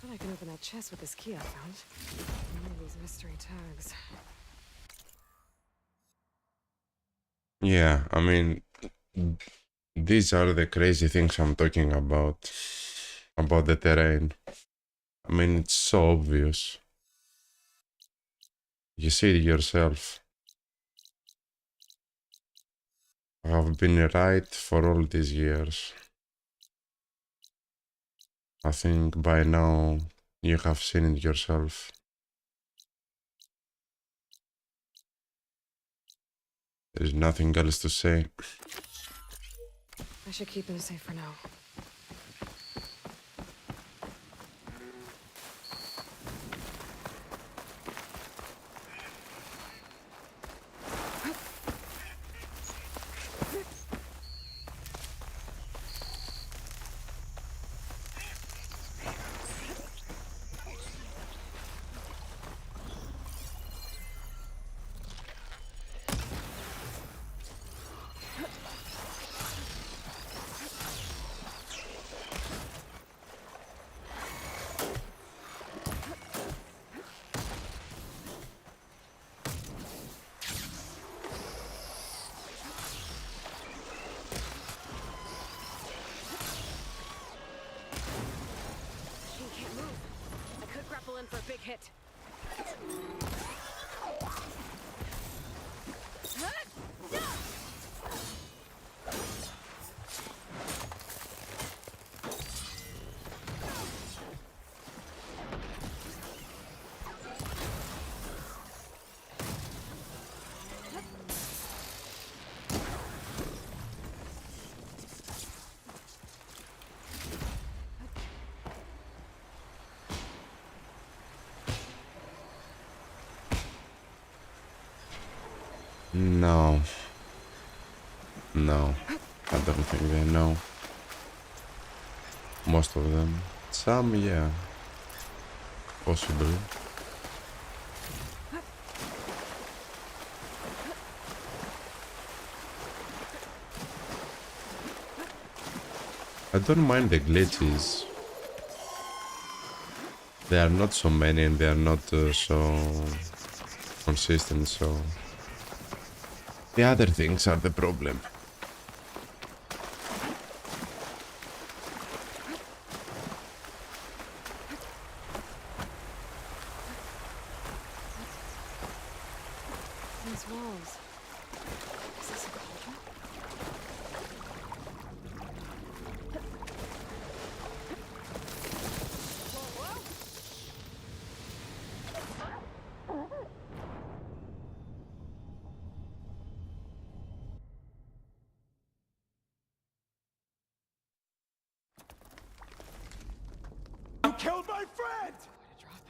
Bet I can open that chest with this key I found. And all these mystery tags. Yeah, I mean, these are the crazy things I'm talking about the terrain. I mean, it's so obvious. You see it yourself. I have been right for all these years. I think by now you have seen it yourself. There's nothing else to say. I should keep it safe for now. In for a big hit. No. No. I don't think they know. Most of them. Some, yeah. Possibly. I don't mind the glitches. They are not so many and they are not so consistent, so... The other things are the problem. These walls. Is this a cauldron? You killed my friend! Drop.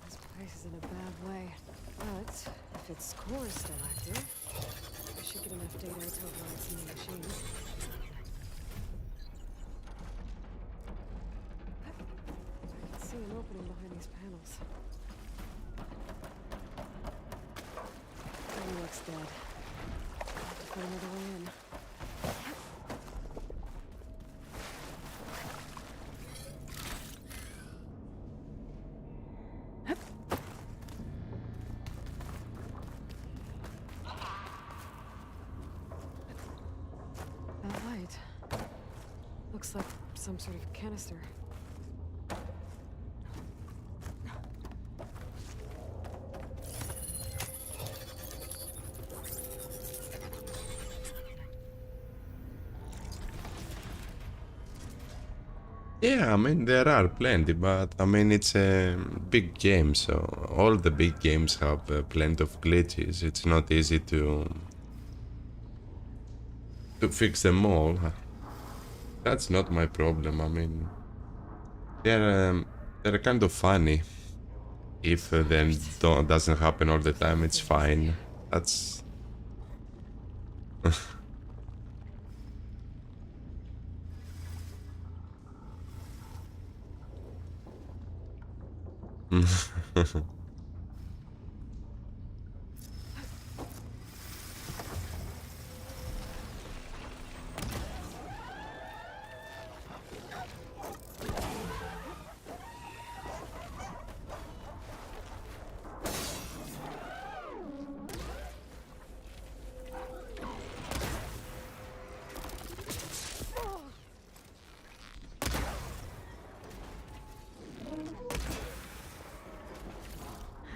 This place is in a bad way. But if its core is still active, I should get enough data to override some of the machines. I can see an opening behind these panels. He looks dead. I'll have to find another way in. some sort of canister. Yeah, I mean, there are plenty, but I mean, it's a big game, so all the big games have plenty of glitches. It's not easy to fix them all. That's not my problem. I mean, they're kind of funny. If then doesn't happen all the time, it's fine. That's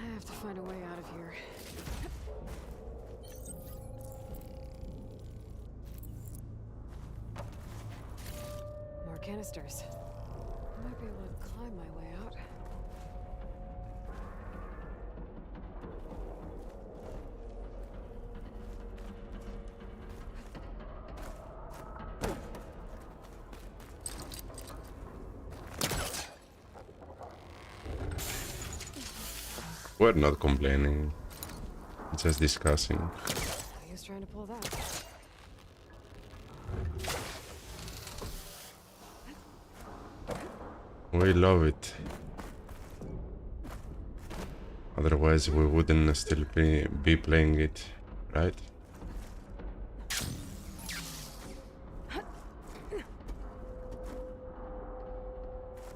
I have to find a way out of here. More canisters. I might be able to climb my way out. we're not complaining, just discussing. He was trying to pull that. We love it. Otherwise, we wouldn't still be playing it, right?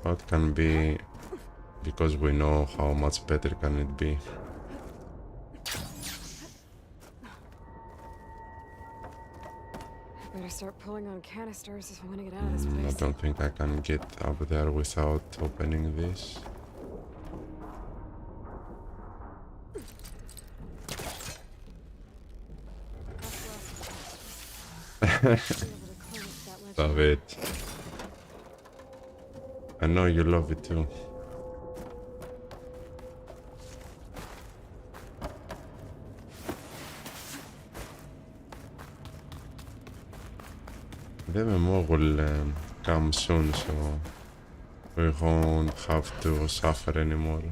What can be, because we know how much better can it be. I better start pulling on canisters if I'm gonna get out of this I place. don't think I can get up there without opening this. Love it. I know you love it too. The memo will come soon, so we won't have to suffer anymore.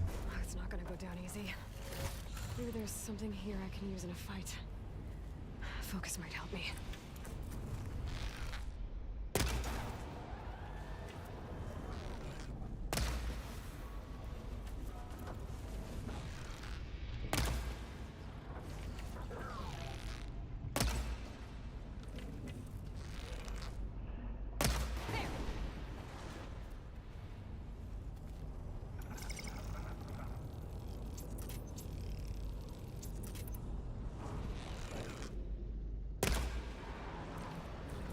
It's not gonna go down easy. Maybe there's something here I can use in a fight. Focus might help me.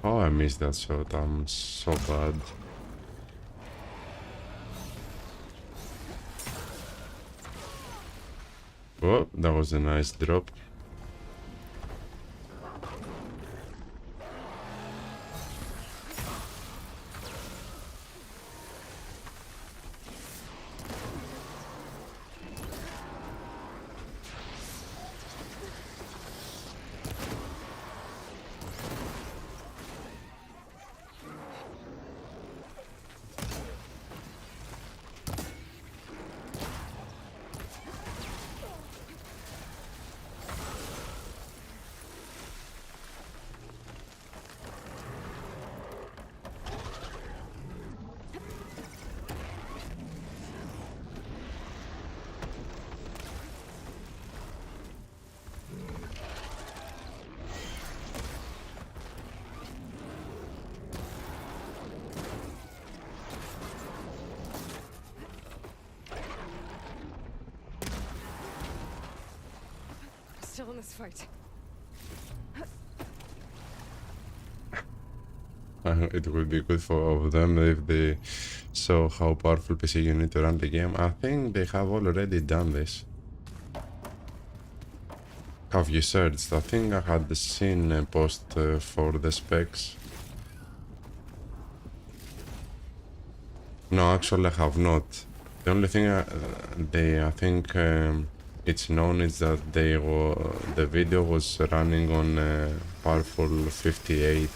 Oh, I missed that shot. I'm so bad. Oh, that was a nice drop. Still in this fight. It would be good for of them if they saw how powerful PC you need to run the game. I think they have already done this. Have you searched? I think I had seen a post for the specs. No, actually I have not. The only thing I think it's known is that the video was running on a powerful 58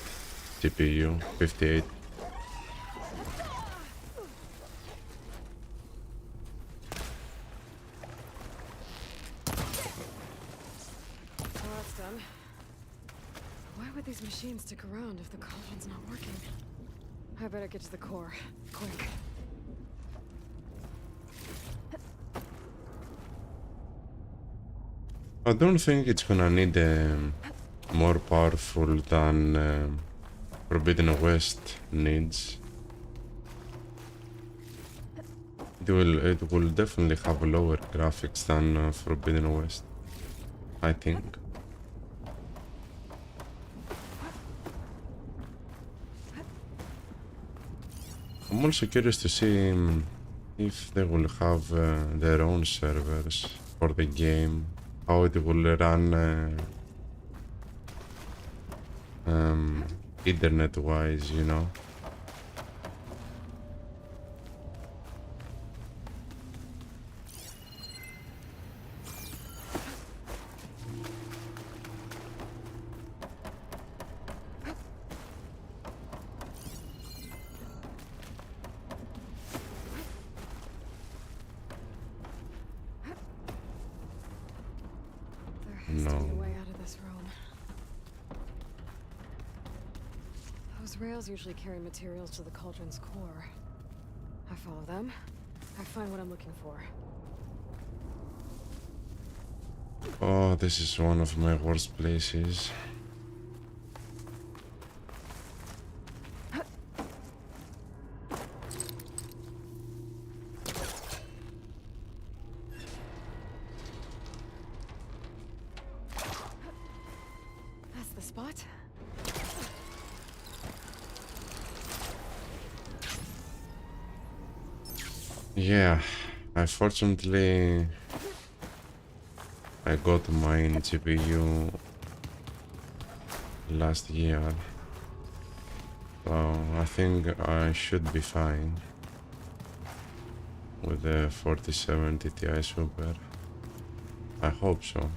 GPU, 58. Well, that's done. Why would these machines stick around if the cauldron's not working? I better get to the core, quick. I don't think it's gonna need more powerful than Forbidden West needs. It will definitely have lower graphics than Forbidden West, I think. I'm also curious to see if they will have their own servers for the game, how it will run internet-wise, you know. There has to be No. a way out of this room. Those rails usually carry materials to the cauldron's core. I follow them. I find what I'm looking for. Oh, this is one of my worst places. That's the spot. Yeah, unfortunately, I got my GPU last year, so I think I should be fine with the 4070 Ti Super. I hope so.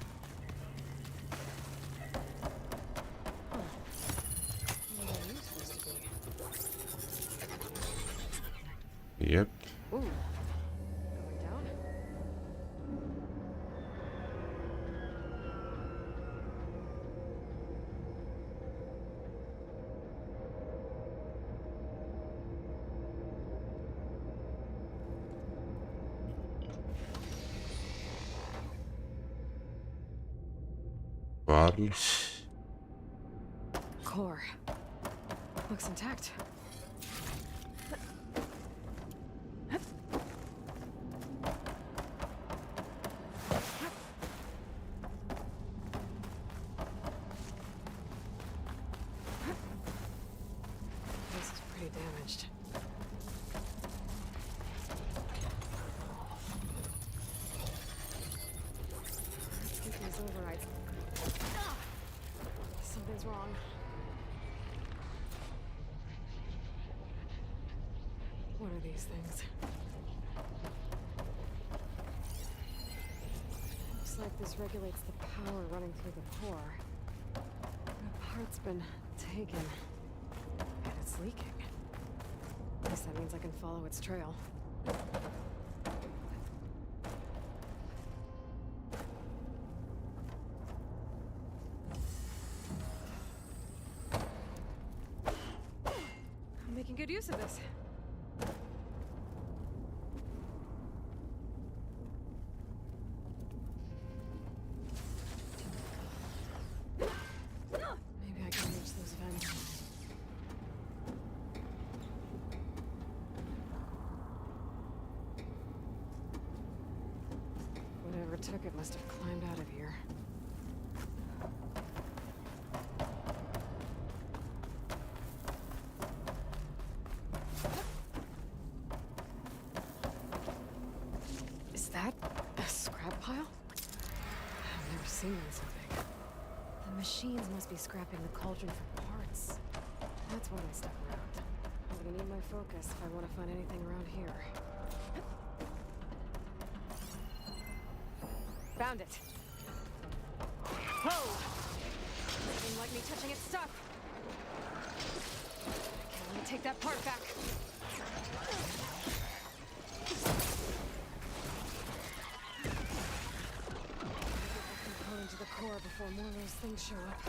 Where are you supposed to be? Yep. Ooh. Going down? Well, Core. Looks intact. This is pretty damaged. Let's get these overrides. Something's wrong. What are these things? Looks like this regulates the power running through the core. The part's been taken. And it's leaking. Guess that means I can follow its trail. I'm making good use of this. Maybe I can reach those vents. Whatever took it must have climbed out of here. seen one so big. The machines must be scrapping the cauldron for parts. That's why I stuck around. I'm gonna need my focus if I want to find anything around here. Found it. Whoa! Didn't like me touching its stuff. Okay, let me take that part back. Component to the core before more of those things show up.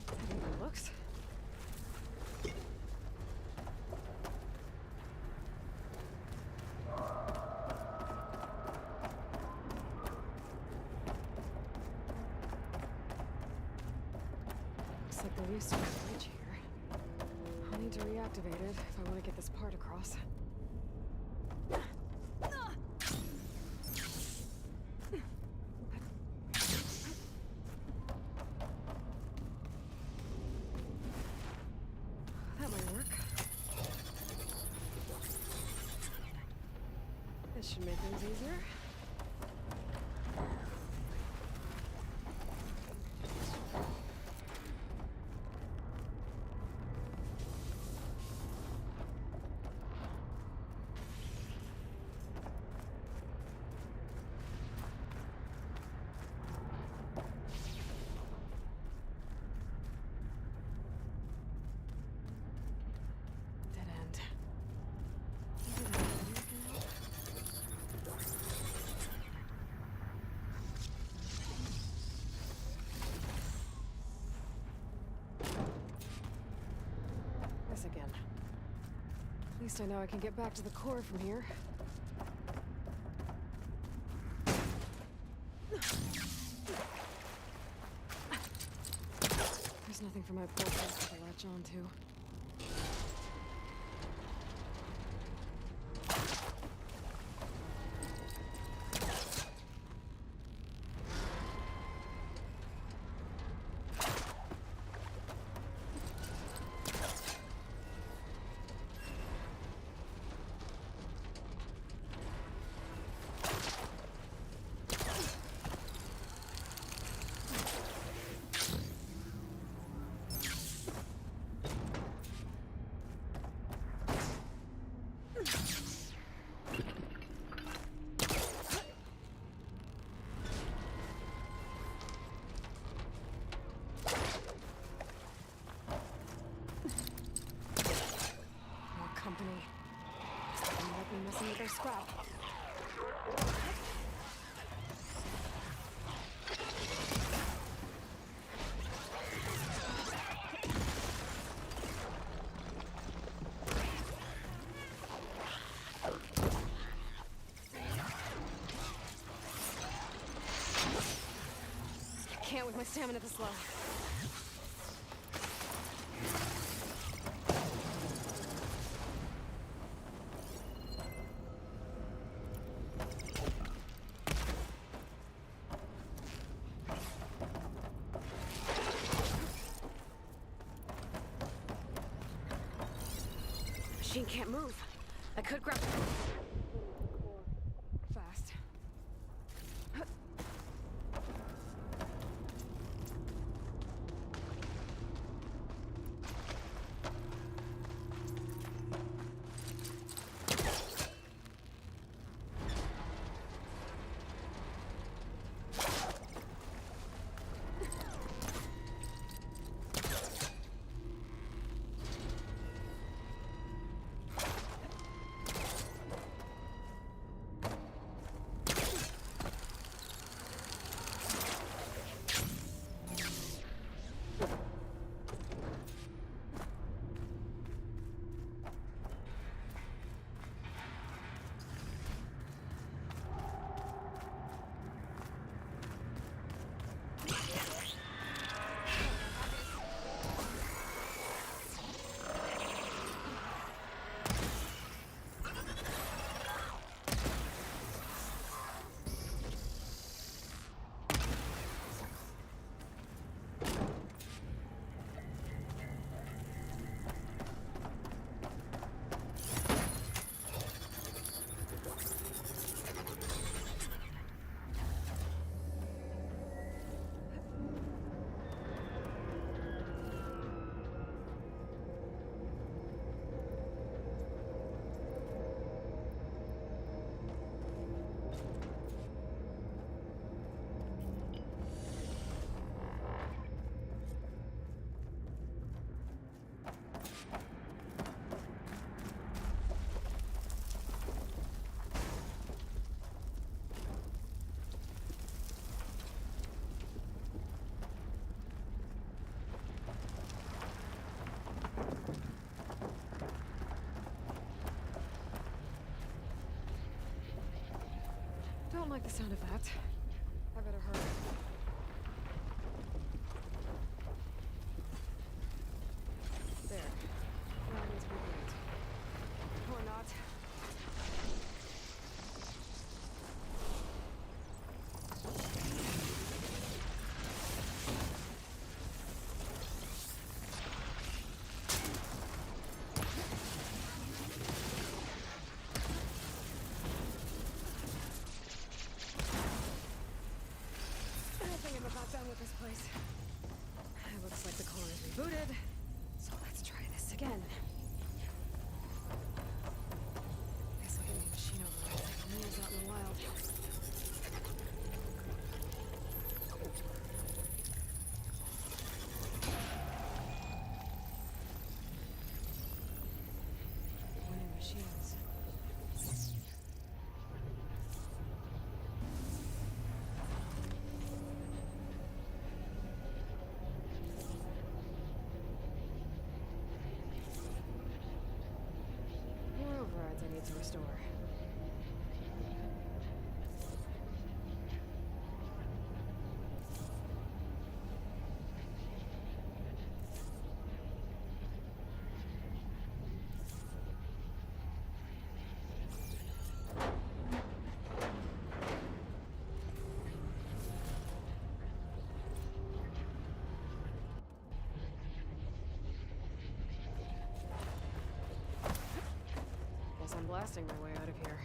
That even looks. Looks like there used to be a bridge here. I'll need to reactivate it if I want to get this part across. That might work. This should make things easier. Dead end. This again. At least I know I can get back to the core from here. There's nothing for my pulses to latch onto. More company. They might be messing with their scrap. Can't with my stamina this low. Machine can't move. I could grab fast. don't like the sound of that. I better hurry. There. Now it needs rebooted. Or not. I think I'm about done with this place. It looks like the core is rebooted, so let's try this again. Guess I'll get a machine override like wolves out in the wild. Winning machines. More overrides I need to restore. Guess I'm blasting my way out of here.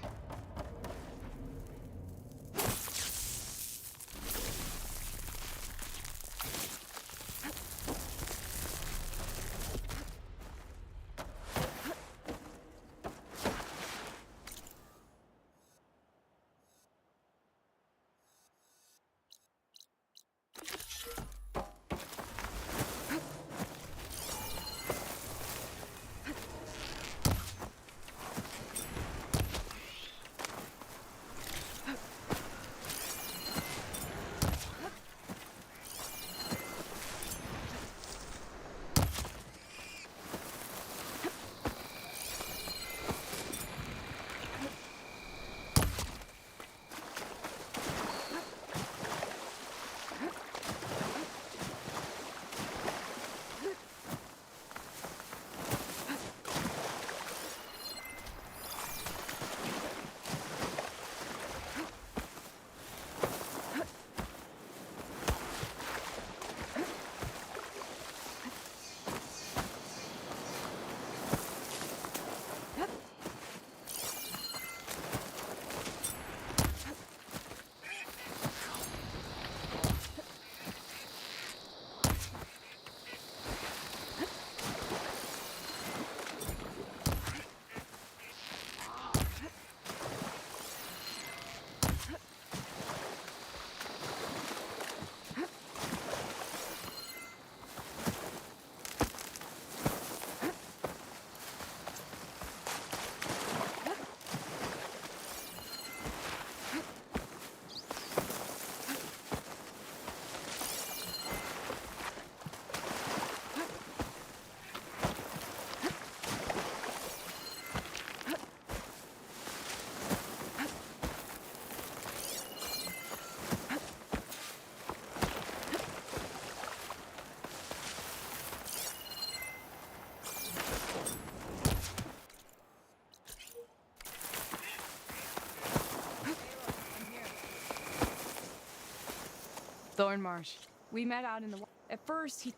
Thornmarsh. We met out in the... At first, he...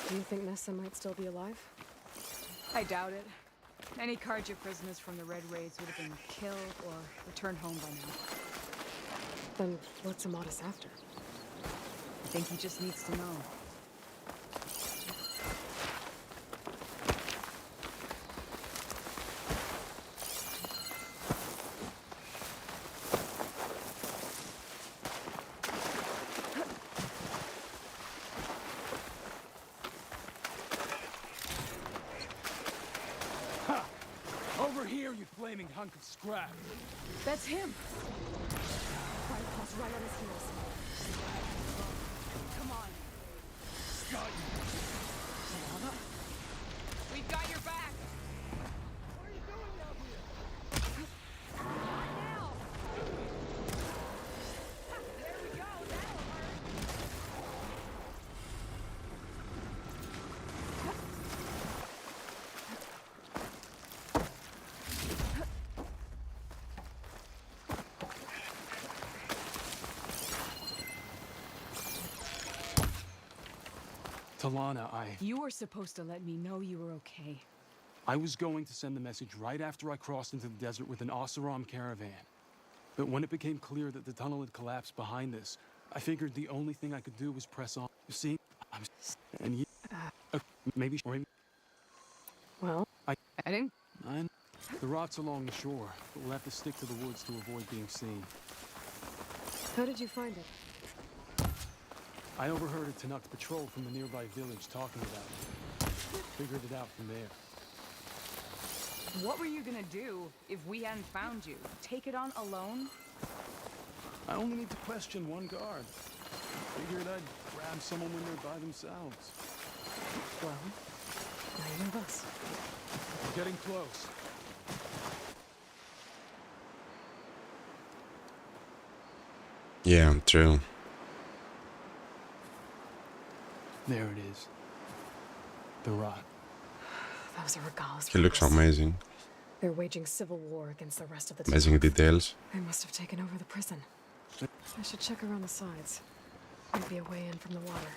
Do you think Nessa might still be alive? I doubt it. Any Carja prisoners from the Red Raids would have been killed or returned home by now. Then what's Amatis after? I think he just needs to know. Over here, you flaming hunk of scrap. That's him! Firepaws right on his heels. Come on. Got you. We've got your back! What are you doing out here? Talana, You were supposed to let me know you were okay. I was going to send the message right after I crossed into the desert with an Oseram caravan. But when it became clear that the tunnel had collapsed behind us, I figured the only thing I could do was press on. You see? And you... maybe... Well, I didn't... The rot's along the shore, but we'll have to stick to the woods to avoid being seen. how did you find it? I overheard a Tanux patrol from the nearby village talking about it. Figured it out from there. What were you gonna do if we hadn't found you? Take it on alone? I only need to question one guard. Figured I'd grab someone when they're by themselves. Well, now you have us. We're getting close. Yeah, true. There it is. The rot. Those are Regalla's He looks rebels. amazing. They're waging civil war against the rest of the Amazing town. details. They must have taken over the prison. I should check around the sides. Maybe a way in from the water.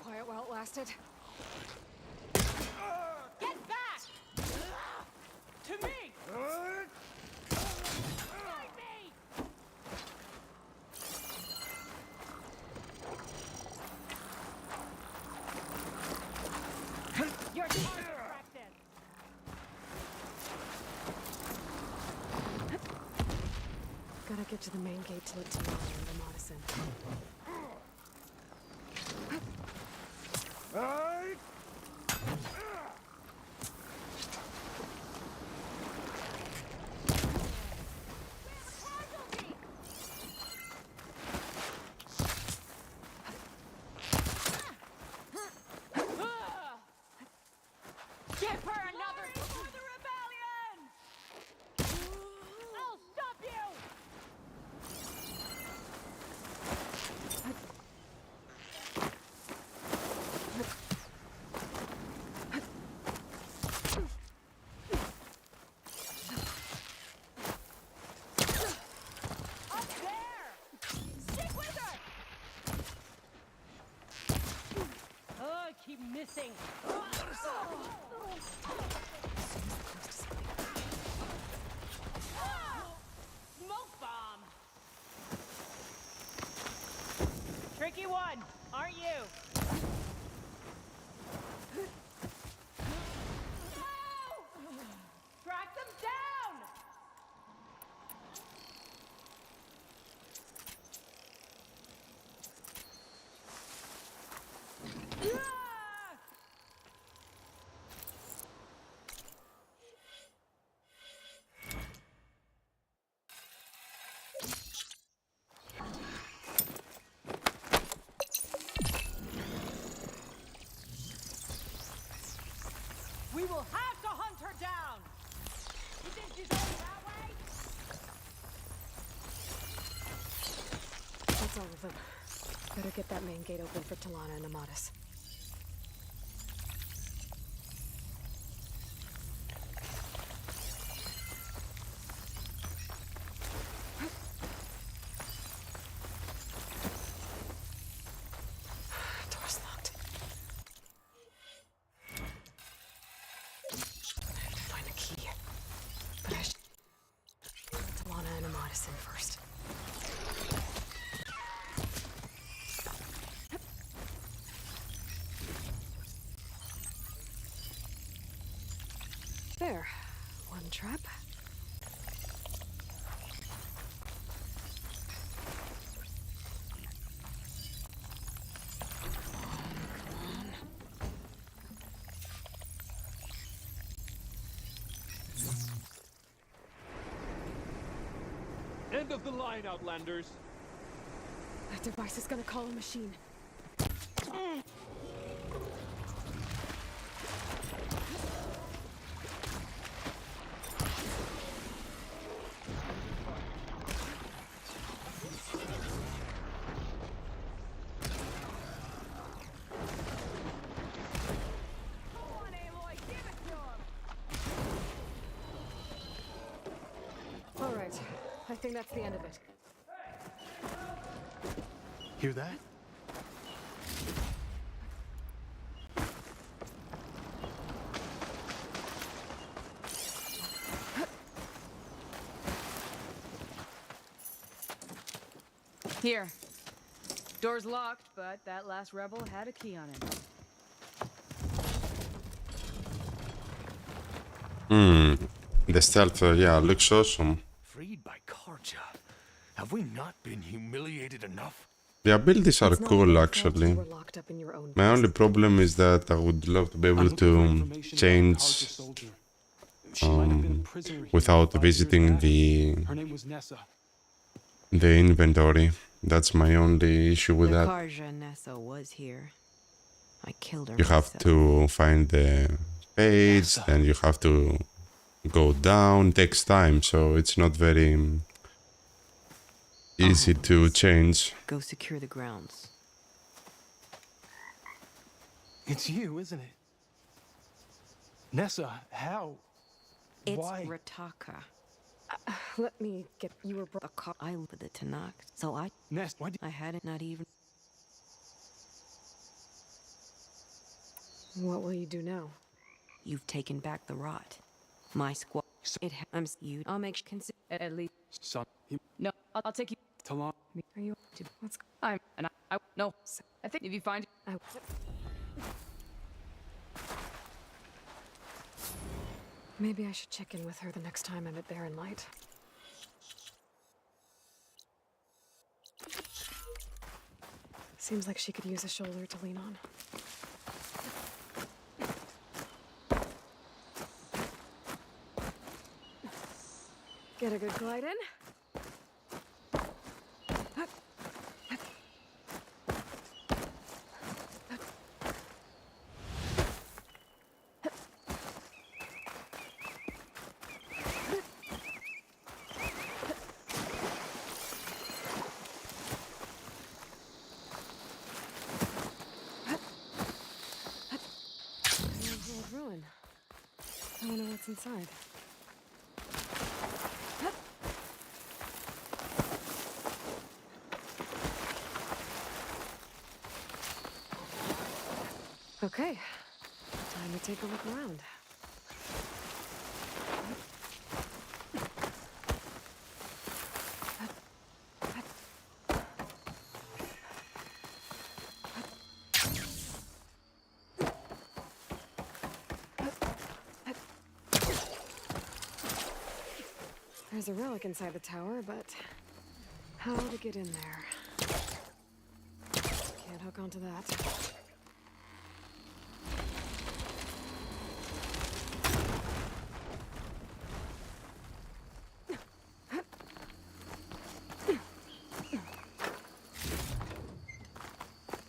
Quiet while it lasted. Get back! To me! Save me! You're distracted! Gotta get to the main gate to let Tamara and the Madison. Give her another for the rebellion! I'll stop you! Up there! Stick with her! Oh, I keep missing. Smoke bomb! Tricky one, aren't you? No! Track them down! Better get that main gate open for Talana and Amatis. Door's locked. I have to find the key. But I should... Talana and Amatis in first. There. One trap. End of the line, Outlanders. That device is gonna call a machine. All right. I think that's the end of it. Hear that? Here. Door's locked, but that last rebel had a key on it. The stealth, yeah, looks awesome. Freed by Karja. Have we not been humiliated enough? The abilities are It's not cool, your fault actually. you were locked up in your own My only prison. problem is that I would love to be able I'm looking for to information about change Karja's soldier. She might have been a prisoner here without 5 years visiting back. the Her name was Nessa. inventory. That's my only issue with that. Karja Nessa was here. I killed her You have myself. to find the page, then you have to go down. Takes time, so it's not very easy to change. Go secure the grounds. It's you, isn't it? Nessa, how? It's Why? Rataka. Let me get... You were... A car I with the Tanakh. So Ness, why did... I hadn't not even. What will you do now? You've taken back the rot. My squad. I'm you. I'll make consider At least. Son, No, I'll take you. Talon. Are you... Let's go. No. I think if you find. I... Maybe I should check in with her the next time I'm at Barren Light. Seems like she could use a shoulder to lean on. Get a good glide in. Old ruin. I wonder what's inside. Okay, time to take a look around. There's a relic inside the tower, but how to get in there? Can't hook onto that.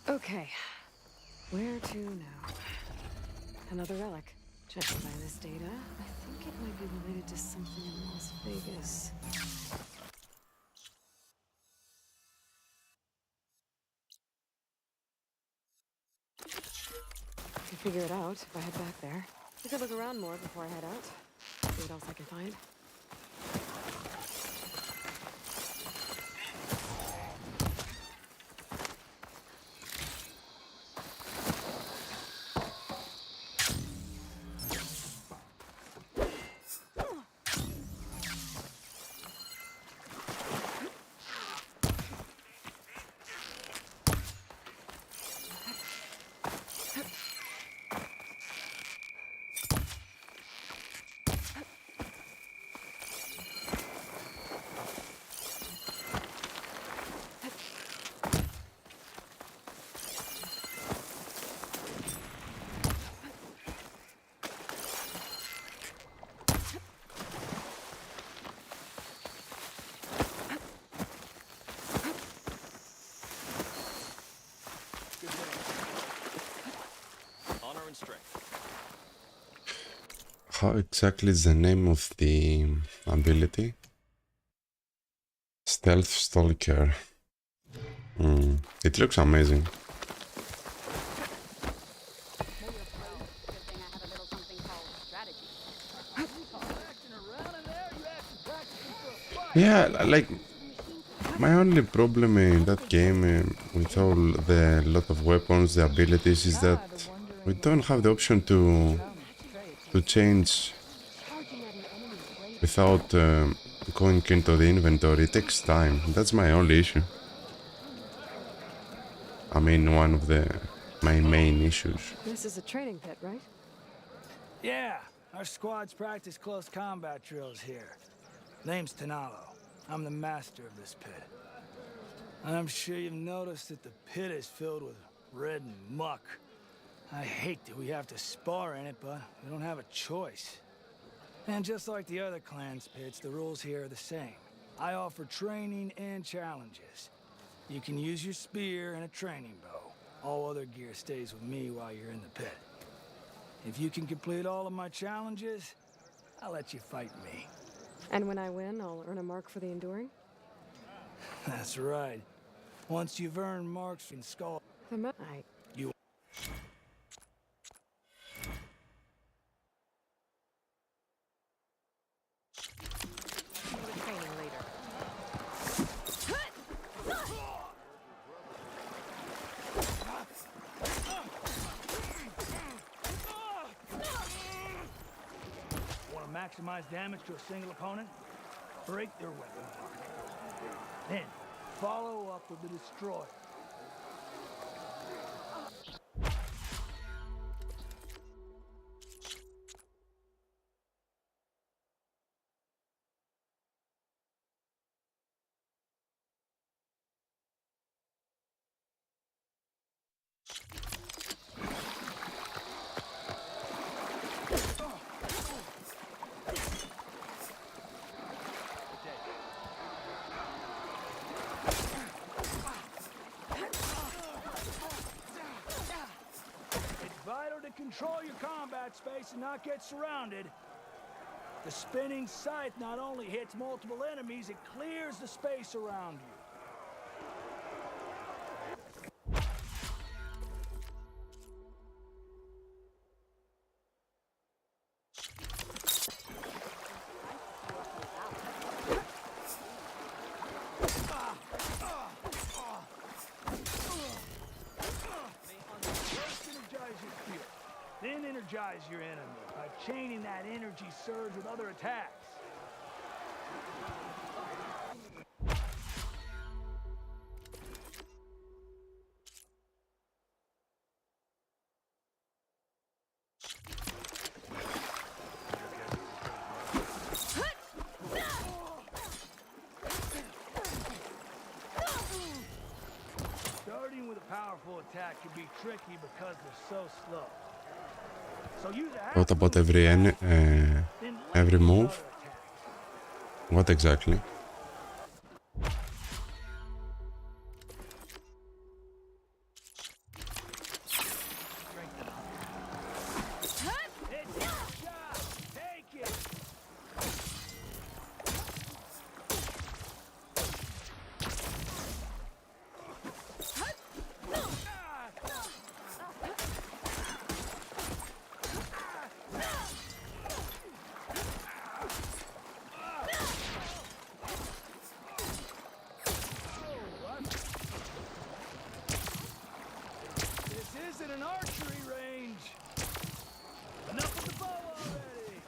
Okay, where to now? Another relic. Judging by this data, I think it might be related to something in Las Vegas. could figure it out if I head back there. I could look around more before I head out. See what else I can find. Honor and strength. How exactly is the name of the ability? Stealth Stalker. It looks amazing. Yeah, like my only problem in that game with all the lot of weapons, the abilities, is that we don't have the option to change without going into the inventory. It takes time. That's my only issue. I mean, one of my main issues. This is a training pit, right? Yeah, our squads practice close combat drills here. Name's Tanalo. I'm the master of this pit. I'm sure you've noticed that the pit is filled with red muck. I hate that we have to spar in it, but we don't have a choice. And just like the other clan's pits, the rules here are the same. I offer training and challenges. You can use your spear and a training bow. All other gear stays with me while you're in the pit. If you can complete all of my challenges, I'll let you fight me. And when I win, I'll earn a mark for the enduring? That's right. Once you've earned marks in skull... You... Maximize damage to a single opponent, break their weapon lock. Then, follow up with the destroyer. Control your combat space and not get surrounded. The spinning scythe not only hits multiple enemies, it clears the space around you. Then energize your enemy by chaining that energy surge with other attacks. Starting with a powerful attack can be tricky because they're so slow. What about every move? What exactly? isn't an archery range. Enough with the bow already.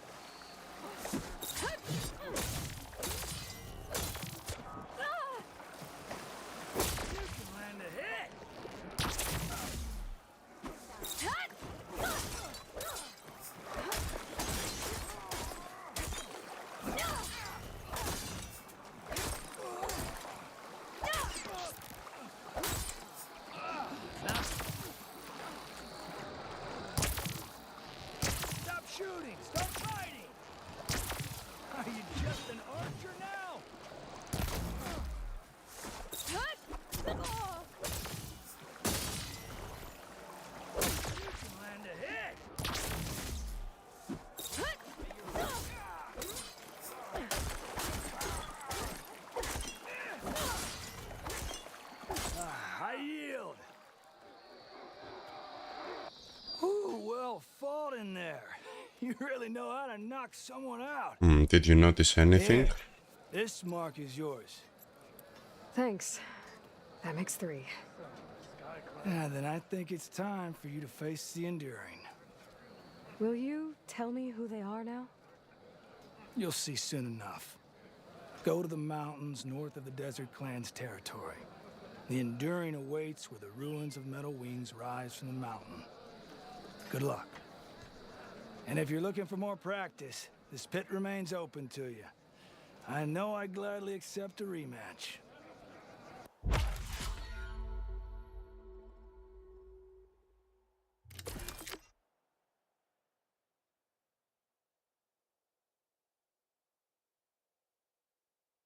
You can land a hit. Stop shooting! Start fighting! Are you just an archer now? You can land a hit! I yield. Ooh, well fought in there. You really know how to knock someone out. Did you notice anything? Here, this mark is yours. Thanks. That makes 3. Then I think it's time for you to face the Enduring. Will you tell me who they are now? You'll see soon enough. Go to the mountains north of the Desert Clan's territory. The Enduring awaits where the ruins of Metal Wings rise from the mountain. Good luck. And if you're looking for more practice, this pit remains open to you. I know I'd gladly accept a rematch.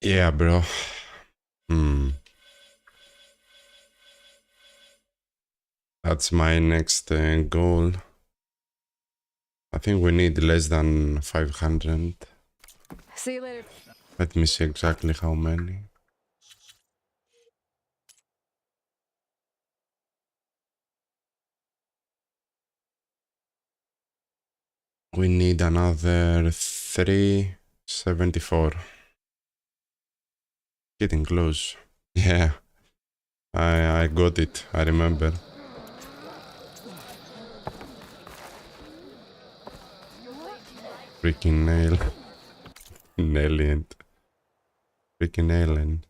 Yeah, bro. That's my next goal. I think we need less than 500. See you later. Let me see exactly how many. We need another 374. Getting close. Yeah. I got it. I remember. Freaking nail. Alien. Freaking alien.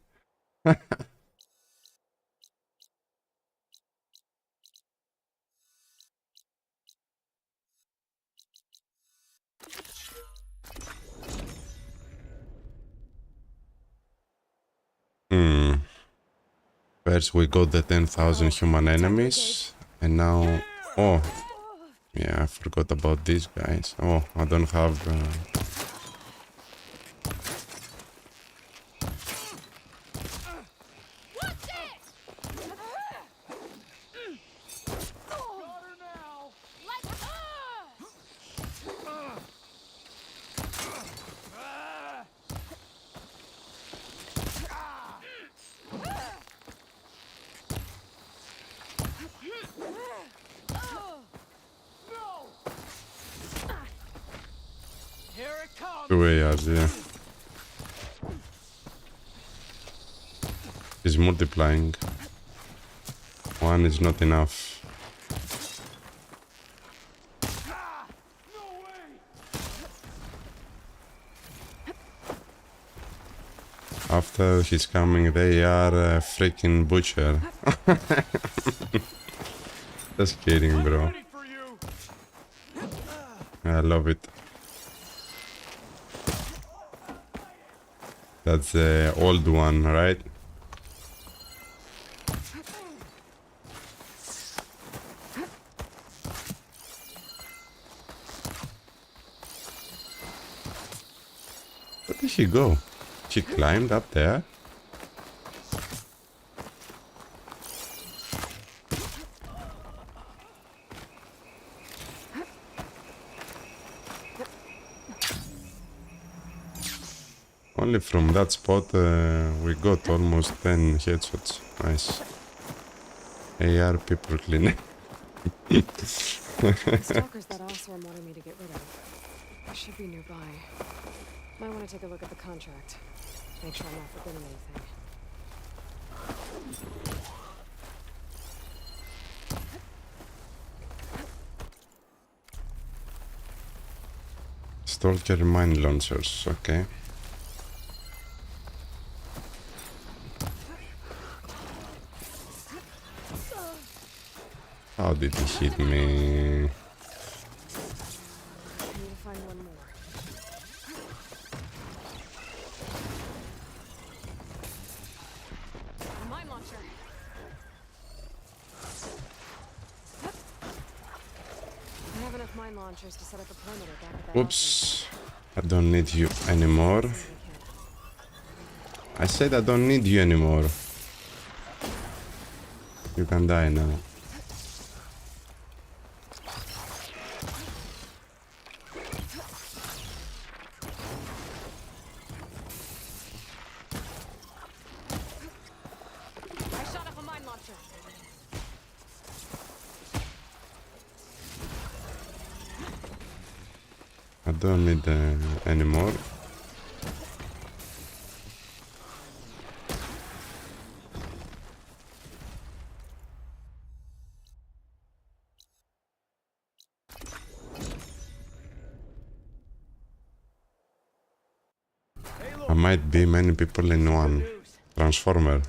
First we got the 10,000 human enemies, and now... Oh, yeah, I forgot about these guys. Oh, I don't have... yeah. He's multiplying. One is not enough. After he's coming, they are a freaking butcher. Just kidding, bro. I love it. That's the old one, right? Where did he go? She climbed up there? Only from that spot we got almost 10 headshots. Nice. AR people cleaning. Stalkers that Osram wanted me to get rid of. I should be nearby. Might want to take a look at the contract. Make sure I'm not forgetting anything. Stalker mine launchers, okay. How did he hit me? I need to find one more. Mine launcher. I have enough mine launchers to set up a perimeter back at that. Whoops. I don't need you anymore. I said I don't need you anymore. You can die now. I shot up a mine launcher. I don't need anymore. I might be many people in one transformer.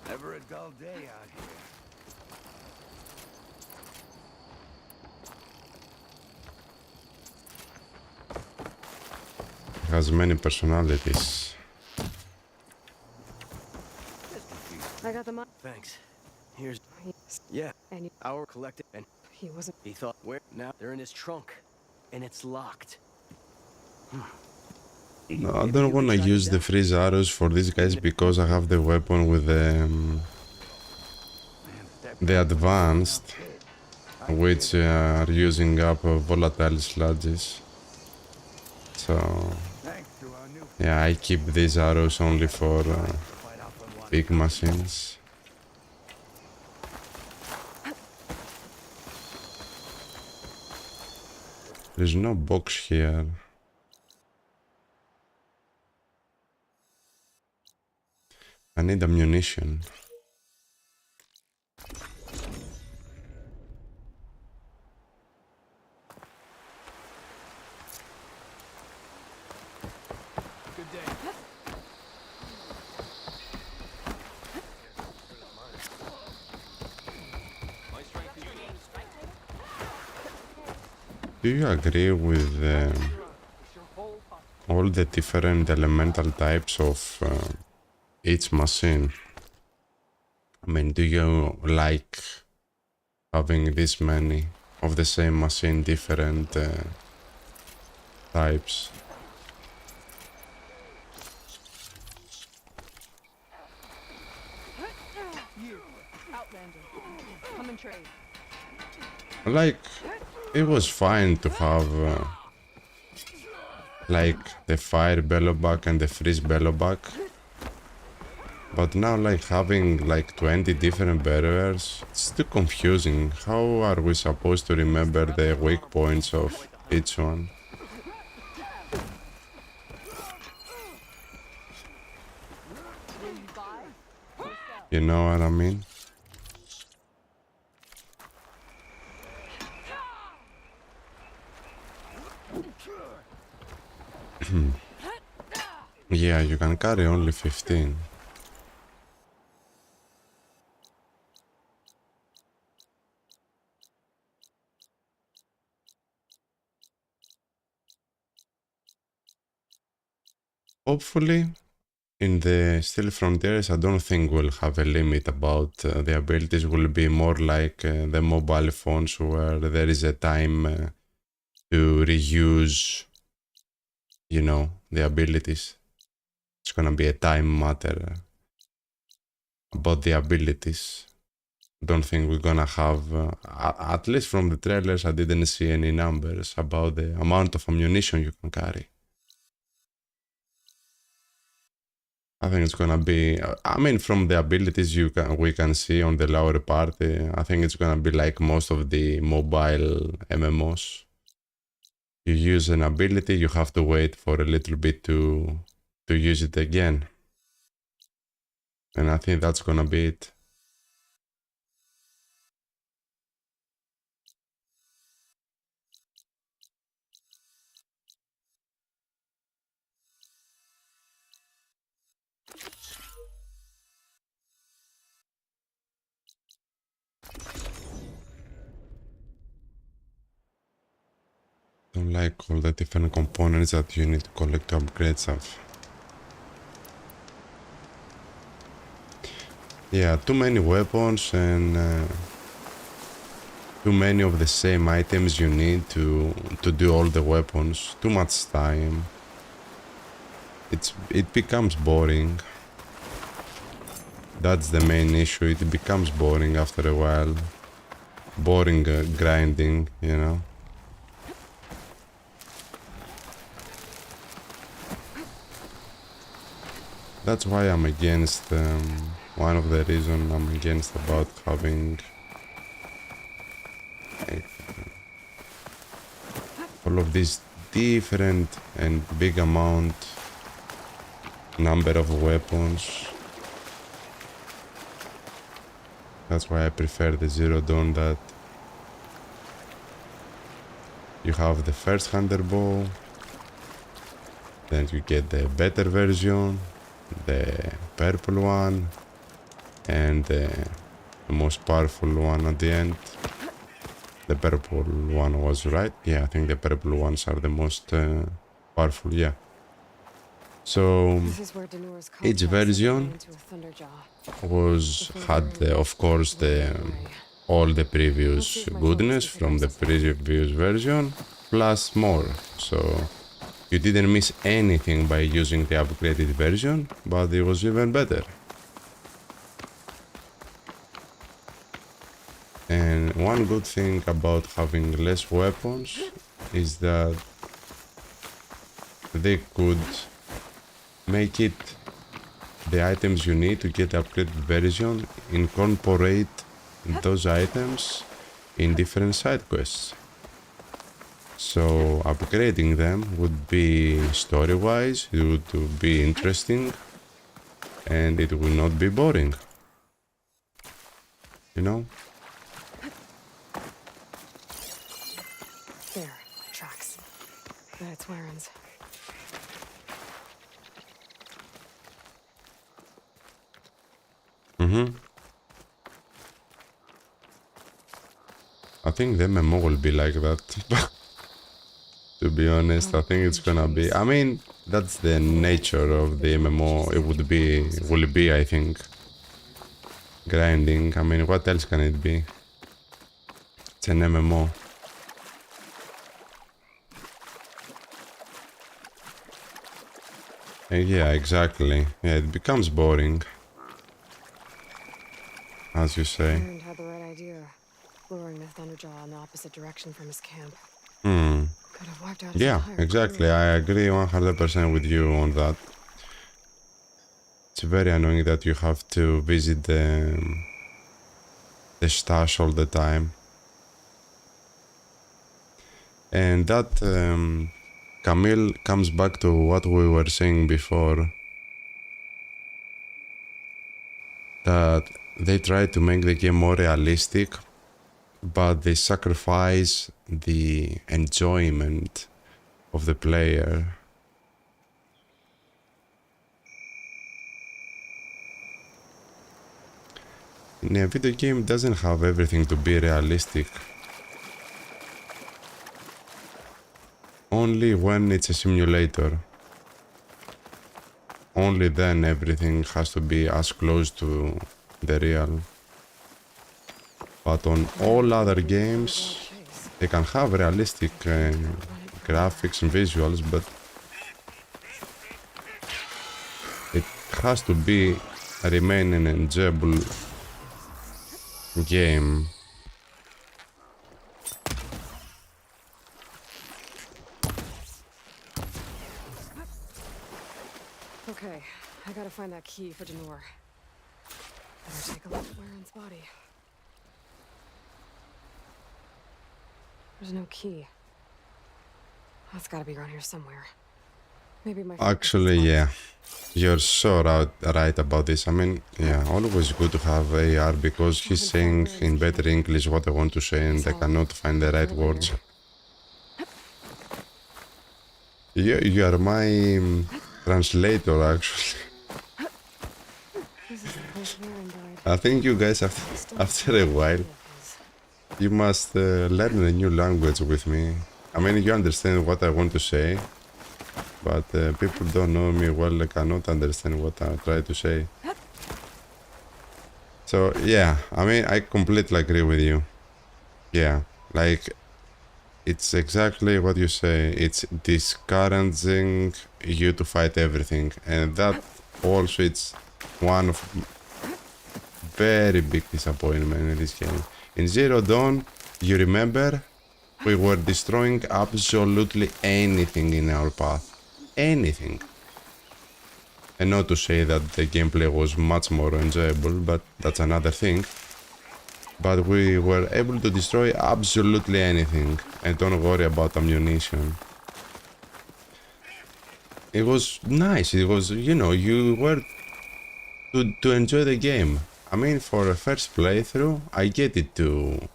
Never a dull day out here. Has many personalities. I got the mine. Thanks. Here's... Yeah. Yeah, And you, our collective... And he wasn't. he thought, where? Now they're in his trunk. And it's locked. No, I don't want to use the freeze arrows for these guys because I have the weapon with the advanced, which are using up volatile sludges. So yeah, I keep these arrows only for big machines. There's no box here. I need ammunition. Good day. Do you agree with all the different elemental types of each machine? I mean, do you like having this many of the same machine, different types? You, Outlander, come and trade. Like, it was fine to have like the fire bellowback and the freeze bellowback, but now like having like 20 different barriers, it's too confusing. How are we supposed to remember the weak points of each one? You know what I mean? Yeah, you can carry only 15. Hopefully, in the Still Frontiers, I don't think we'll have a limit about the abilities. Will be more like the mobile phones where there is a time to reuse, you know, the abilities. It's gonna be a time matter about the abilities. Don't think we're gonna have, at least from the trailers, I didn't see any numbers about the amount of ammunition you can carry. I think it's gonna be, I mean, from the abilities we can see on the lower part, I think it's gonna be like most of the mobile MMOs. You use an ability, you have to wait for a little bit to use it again. And I think that's gonna be it. don't like all the different components that you need to collect to upgrade stuff. Yeah, too many weapons and too many of the same items you need to do all the weapons. Too much time. It becomes boring. That's the main issue. It becomes boring after a while. Boring grinding, you know. That's why I'm against, one of the reasons I'm against about having all of these different and big number of weapons. That's why I prefer the Zero Dawn, that you have the first Hunter Bow, then you get the better version, the purple one, and the most powerful one at the end. The purple one was right. Yeah, I think the purple ones are the most powerful, yeah. So each version had of course all the previous goodness from the previous version plus more. So you didn't miss anything by using the upgraded version, but it was even better. And one good thing about having less weapons is that they could make it the items you need to get the upgraded version, incorporate those items in different side quests. So upgrading them would be story-wise, it would be interesting, and it will not be boring. You know? There, tracks. That's Warren's. I think the MMO will be like that. To be honest, I think it's gonna be. I mean, that's the nature of the MMO. It will be, I think, grinding. I mean, what else can it be? It's an MMO. Yeah, exactly. Yeah, it becomes boring, as you say. Warren had the right idea, luring the Thunderjaw in the opposite direction from his camp. Could have wiped out his entire exactly. crew. I agree 100% with you on that. It's very annoying that you have to visit the stash all the time. And that Camille comes back to what we were saying before, that they try to make the game more realistic, but they sacrifice the enjoyment of the player. In a video game, it doesn't have everything to be realistic. Only when it's a simulator. Only then everything has to be as close to the real. But on all other games, they can have realistic graphics and visuals, but it has to remain an enjoyable game. Okay, I gotta find that key for Denor. Better take a look at Warren's body. There's no key. That's gotta be around here somewhere. Maybe my Actually, yeah. You're so right about this. I mean, yeah, always good to have AR because he's saying in better English what I want to say and I cannot find the right words. You are my translator, actually. I think you guys, after a while, you must learn a new language with me. I mean, you understand what I want to say, but people don't know me well, cannot understand what I try to say. So yeah, I mean, I completely agree with you. Yeah, like, it's exactly what you say. It's discouraging you to fight everything, and that also it's one of very big disappointment in this game. In Zero Dawn, you remember, we were destroying absolutely anything in our path. Anything. And not to say that the gameplay was much more enjoyable, but that's another thing. But we were able to destroy absolutely anything, and don't worry about ammunition. It was nice. It was, you know, you were to enjoy the game. I mean, for a first playthrough, I get it to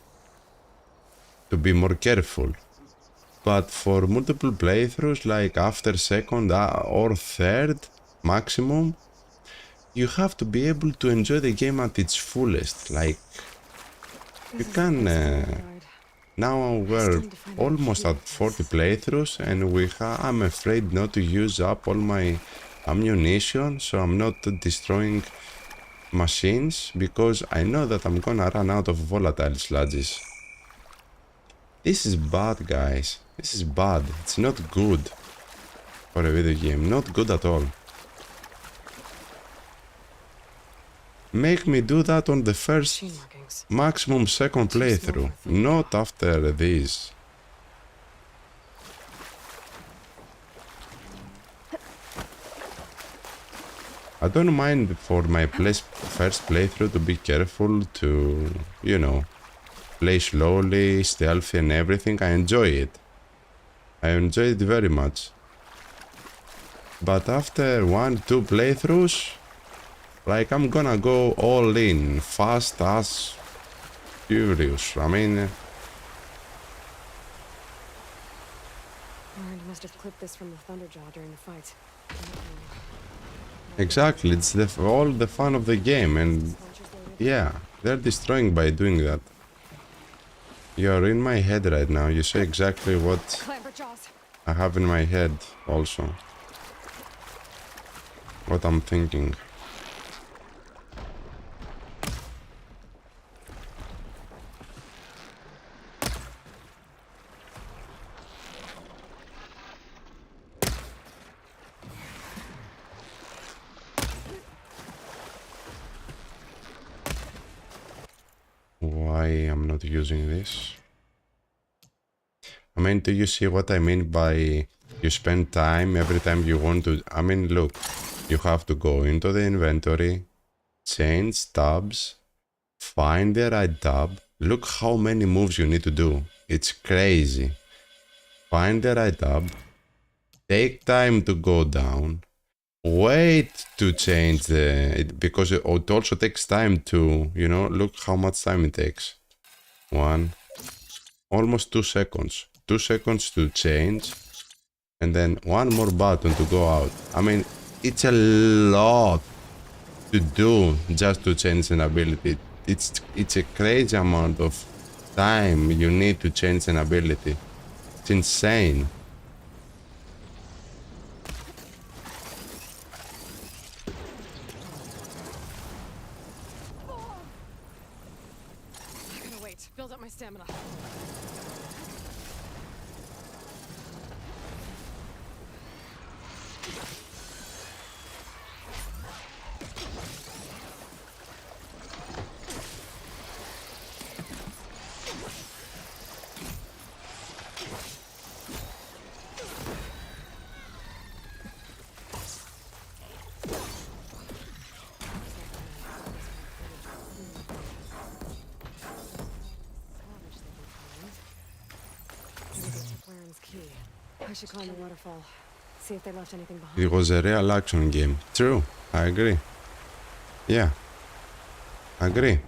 be more careful. But for multiple playthroughs, like after second or third maximum, you have to be able to enjoy the game at its fullest. Like, you can... now we're almost at 40 playthroughs, and I'm afraid not to use up all my ammunition, so I'm not destroying machines, because I know that I'm gonna run out of volatile sludges. This is bad, guys. This is bad. It's not good for a video game. Not good at all. Make me do that on the first maximum second playthrough, not after this. I don't mind for my first playthrough to be careful, to, you know, play slowly, stealthy and everything. I enjoy it. I enjoy it very much. But after 1-2 playthroughs, like, I'm gonna go all in, fast as furious. I mean... Warren must have clipped this from the Thunderjaw during the fight. Exactly, it's all the fun of the game, and yeah, they're destroying by doing that. You're in my head right now. You say exactly what I have in my head also. What I'm thinking. Why I'm not using this? I mean, do you see what I mean by you spend time every time you want to? I mean, look, you have to go into the inventory, change tabs, find the right tab. Look how many moves you need to do. It's crazy. Find the right tab, take time to go down, wait to change because it also takes time to, you know, look how much time it takes. Almost 2 seconds. 2 seconds to change, and then one more button to go out. I mean, it's a lot to do just to change an ability. It's a crazy amount of time you need to change an ability. It's insane. I gotta wait. Build up my stamina. I should climb the waterfall. See if they left anything behind. It was a real action game. True, I agree. Yeah, I agree.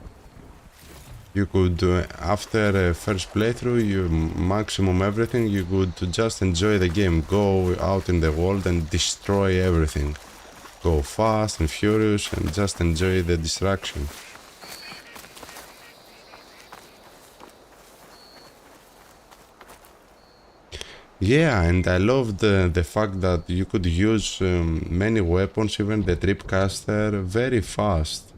You could, after a first playthrough, you maximum everything, you could just enjoy the game. Go out in the world and destroy everything. Go fast and furious and just enjoy the distraction. Yeah, and I loved the fact that you could use many weapons, even the tripcaster, very fast.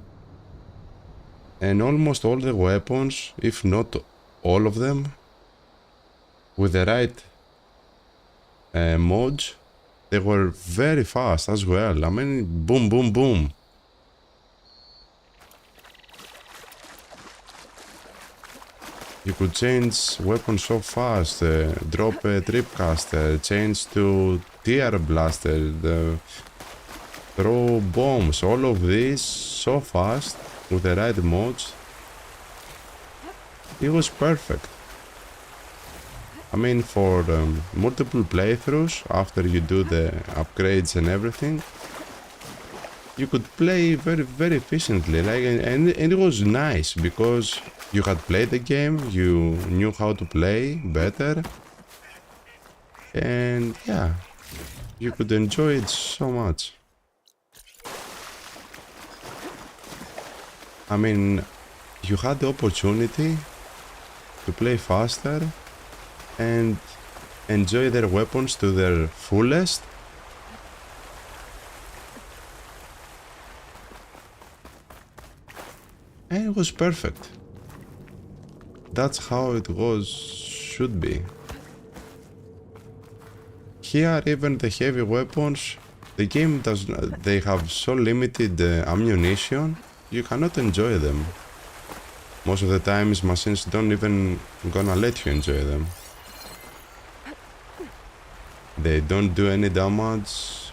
And almost all the weapons, if not all of them, with the right mods, they were very fast as well. I mean, boom, boom, boom. You could change weapons so fast, drop a tripcaster, change to tear blaster, throw bombs, all of this so fast with the right mods. It was perfect. I mean, for multiple playthroughs, after you do the upgrades and everything, you could play very, very efficiently. Like, and it was nice because you had played the game, you knew how to play better, and yeah, you could enjoy it so much. I mean, you had the opportunity to play faster and enjoy their weapons to their fullest. And it was perfect. That's how it should be. Here, even the heavy weapons, the game does not, they have so limited ammunition, you cannot enjoy them. Most of the times machines don't even gonna let you enjoy them. They don't do any damage.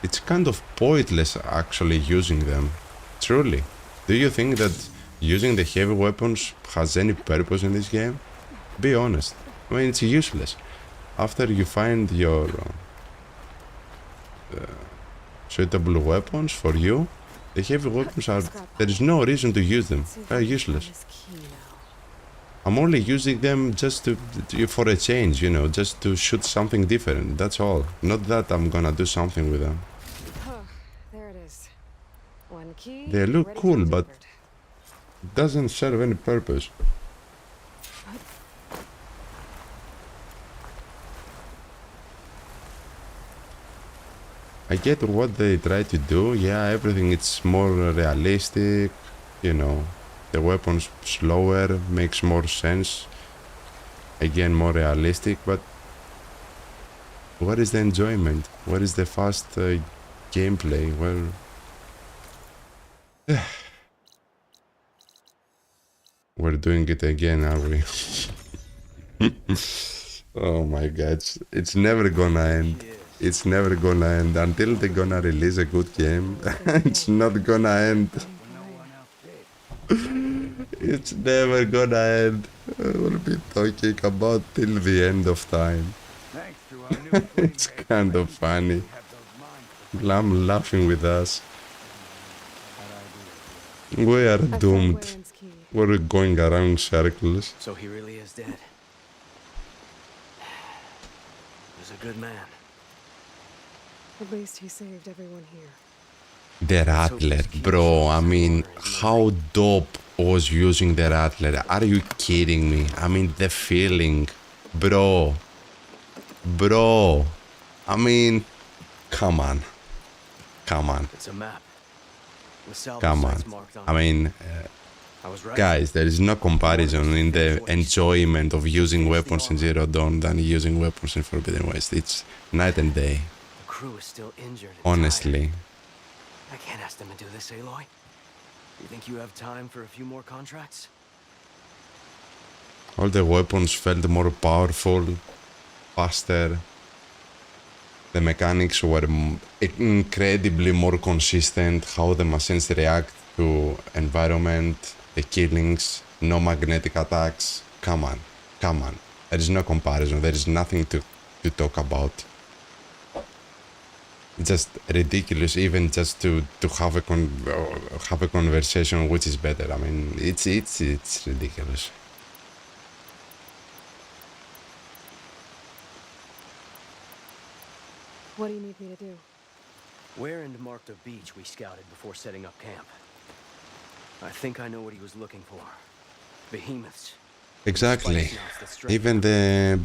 It's kind of pointless actually using them. Truly. Do you think that using the heavy weapons has any purpose in this game? Be honest. I mean, it's useless. After you find your suitable weapons for you, the heavy weapons are... there is no reason to use them. They're useless. I'm only using them just for a change, you know, just to shoot something different. That's all. Not that I'm gonna do something with them. There it is. One key. They look cool, but it doesn't serve any purpose. I get what they try to do. Yeah, everything is more realistic, you know. The weapons slower, makes more sense. Again, more realistic, but what is the enjoyment? What is the fast gameplay? Well, we're doing it again, are we? Oh my god, it's never gonna end. It's never gonna end. Until they're gonna release a good game, it's not gonna end. It's never gonna end. We'll be talking about till the end of time. It's kind of funny. I'm laughing with us. We are doomed. We're going around circles. So he really is dead. He was a good man. At least he saved everyone here. The Rattler, bro. I mean, how dope was using the Rattler? Are you kidding me? I mean, the feeling, bro. Bro. I mean, come on. Come on. It's a map. Come on. I mean, guys, there is no comparison in the enjoyment of using weapons in Zero Dawn than using weapons in Forbidden West. It's night and day. The crew is still injured. Honestly. I can't ask them to do this, Aloy. You think you have time for a few more contracts? All the weapons felt more powerful, faster. The mechanics were incredibly more consistent. How the machines react to environment, the killings, no magnetic attacks. Come on, come on. There is no comparison. There is nothing to talk about. Just ridiculous, even just to have a conversation which is better. I mean, it's ridiculous. What do you need me to do? Where and marked a beach we scouted before setting up camp. I think I know what he was looking for. Behemoths. Exactly. Spikes knots that strengthen Even our- the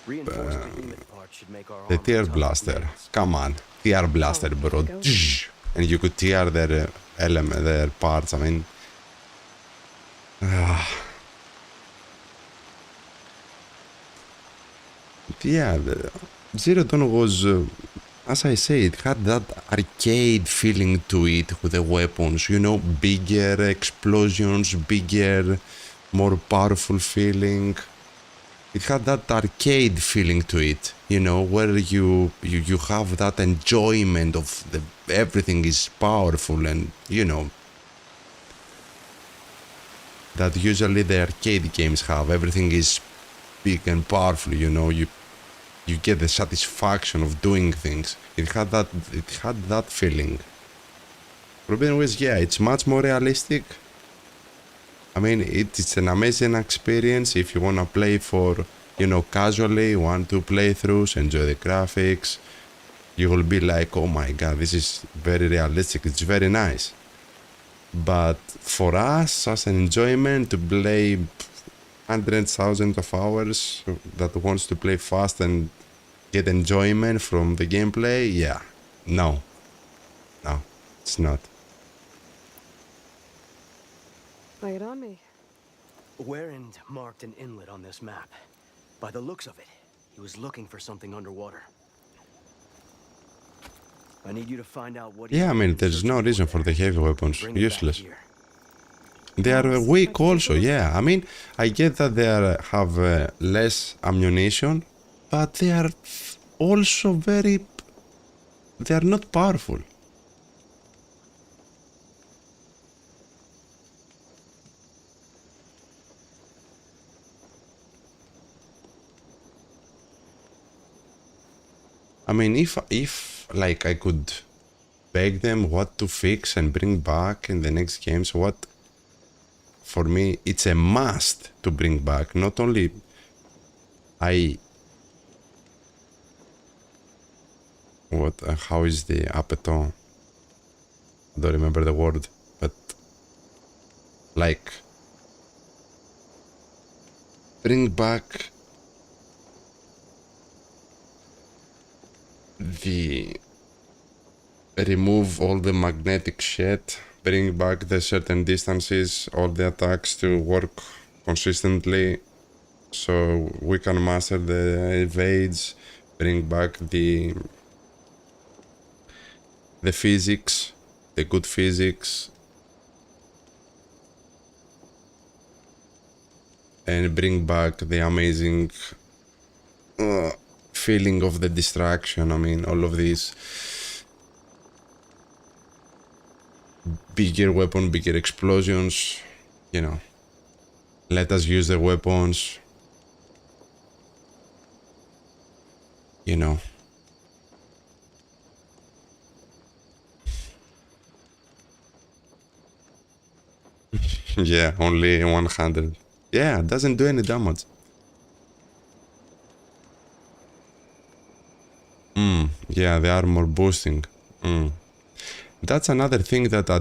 Reinforced behemoth part should make our the armor tear tough as blaster. nails. Come on, tear blaster, bro. And you could tear their element, their parts. I mean, yeah. Zero Dawn was, as I say, it had that arcade feeling to it with the weapons. You know, bigger explosions, bigger, more powerful feeling. It had that arcade feeling to it, you know, where you have that enjoyment of the everything is powerful, and you know that usually the arcade games have. Everything is big and powerful, you know, you get the satisfaction of doing things. It had that feeling. Problem was, yeah, it's much more realistic. I mean, it's an amazing experience if you want to play for, you know, casually, 1-2 playthroughs, enjoy the graphics. You will be like, oh my god, this is very realistic, it's very nice. But for us, as an enjoyment, to play hundreds, thousands of hours, that wants to play fast and get enjoyment from the gameplay, yeah, no, it's not. Lay it on me. Warren marked an inlet on this map. By the looks of it, he was looking for something underwater. I need you to find out what. Yeah, I mean, there's no reason for the heavy weapons. Useless. They are weak also, yeah. I mean, I get that they have less ammunition, but they are also they are not powerful. I mean, if like I could beg them what to fix and bring back in the next games, what for me it's a must to bring back. Not only how is the apeton? I don't remember the word, but like bring back remove all the magnetic shit, bring back the certain distances, all the attacks to work consistently so we can master the evades, bring back the physics, the good physics, and bring back the amazing feeling of the distraction. I mean, all of these bigger weapon, bigger explosions, you know, let us use the weapons, you know. Yeah, only 100. Yeah, doesn't do any damage. Yeah, the armor boosting. That's another thing that I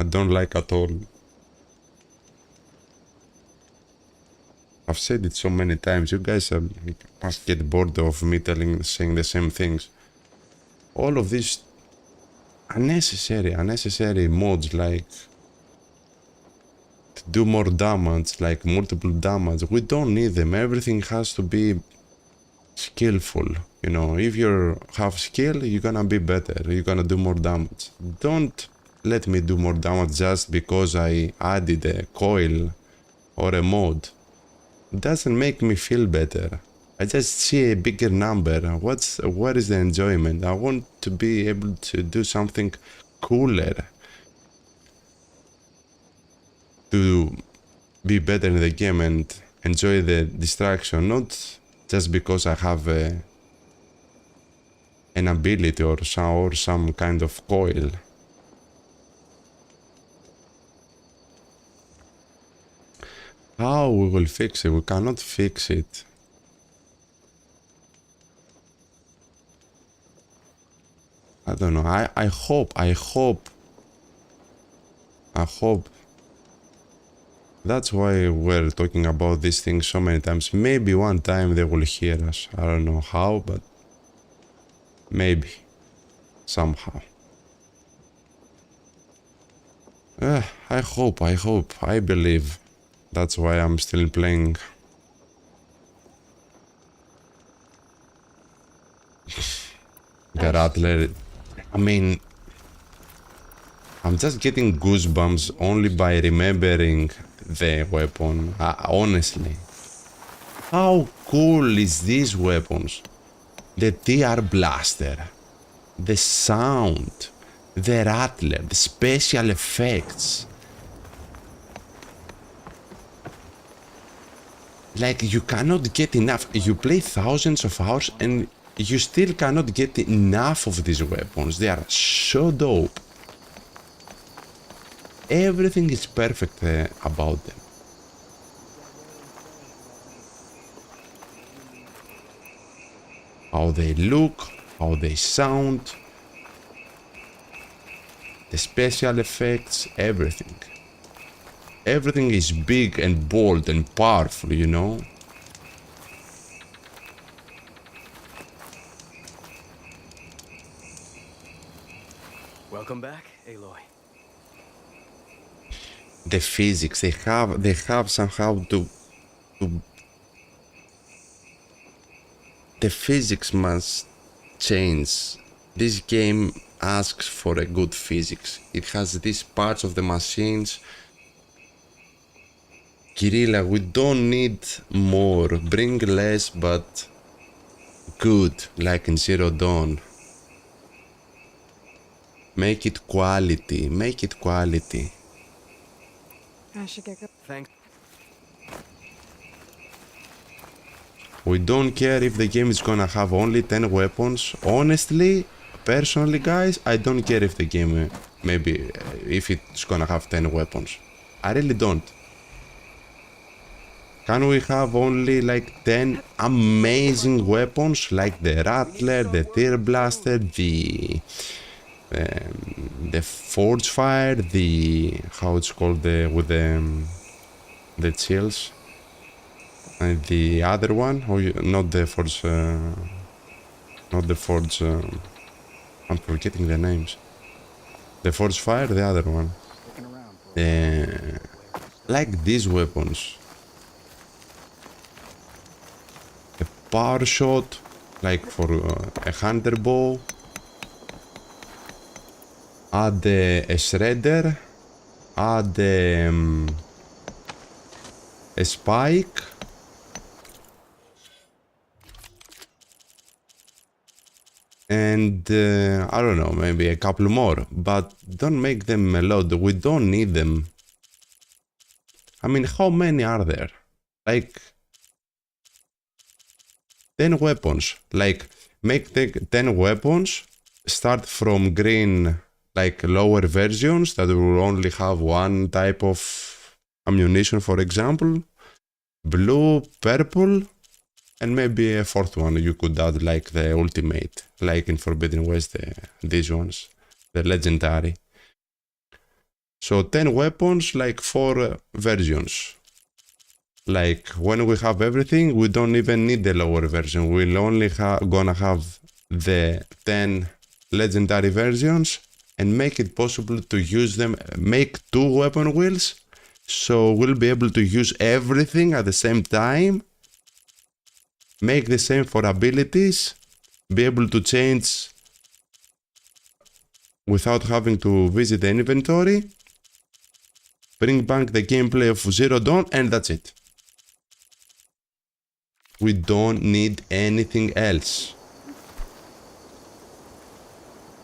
don't like at all. I've said it so many times. You guys must get bored of me saying the same things. All of these unnecessary mods, like to do more damage, like multiple damage. We don't need them. Everything has to be skillful. You know, if you have skill, you're gonna be better. You're gonna do more damage. Don't let me do more damage just because I added a coil or a mod. It doesn't make me feel better. I just see a bigger number. What is the enjoyment? I want to be able to do something cooler, to be better in the game and enjoy the distraction, not just because I have an ability or some kind of coil. How we will fix it? We cannot fix it. I don't know. I hope That's why we're talking about these things so many times. Maybe one time they will hear us. I don't know how, but maybe. Somehow. I hope, I believe. That's why I'm still playing. The Rattler. I mean, I'm just getting goosebumps only by remembering the weapon. Honestly. How cool is these weapons? The TR blaster, the sound, the Rattler, the special effects. Like, you cannot get enough. You play thousands of hours and you still cannot get enough of these weapons. They are so dope. Everything is perfect about them. How they look, how they sound, the special effects, everything. Everything is big and bold and powerful, you know? Welcome back, Aloy. The physics, they have somehow to the physics must change. This game asks for a good physics. It has these parts of the machines. Kirilla, we don't need more. Bring less, but good, like in Zero Dawn. Make it quality. Make it quality. I should get go. Thanks. We don't care if the game is gonna have only 10 weapons. Honestly, personally, guys, I don't care if the game, maybe, if it's gonna have 10 weapons. I really don't. Can we have only like 10 amazing weapons like the Rattler, the Tear Blaster, the Forge Fire, the, how it's called, with the chills, and the other one, or not the Forge, not the Forge, I'm forgetting the names. The Forge Fire, the other one. Like these weapons. A power shot, like for a hunter bow. Add a shredder. Add a spike. And I don't know, maybe a couple more, but don't make them a lot. We don't need them. I mean, how many are there? Like 10 weapons. Like, make the 10 weapons, start from green, like lower versions that will only have one type of ammunition, for example. Blue, purple, and maybe a fourth one you could add, like the ultimate, like in Forbidden West, these ones, the legendary. So 10 weapons, like 4 versions. Like when we have everything, we don't even need the lower version. We'll only gonna have the 10 legendary versions and make it possible to use them, make 2 weapon wheels. So we'll be able to use everything at the same time. Make the same for abilities, be able to change without having to visit the inventory, bring back the gameplay of Zero Dawn, and that's it. We don't need anything else.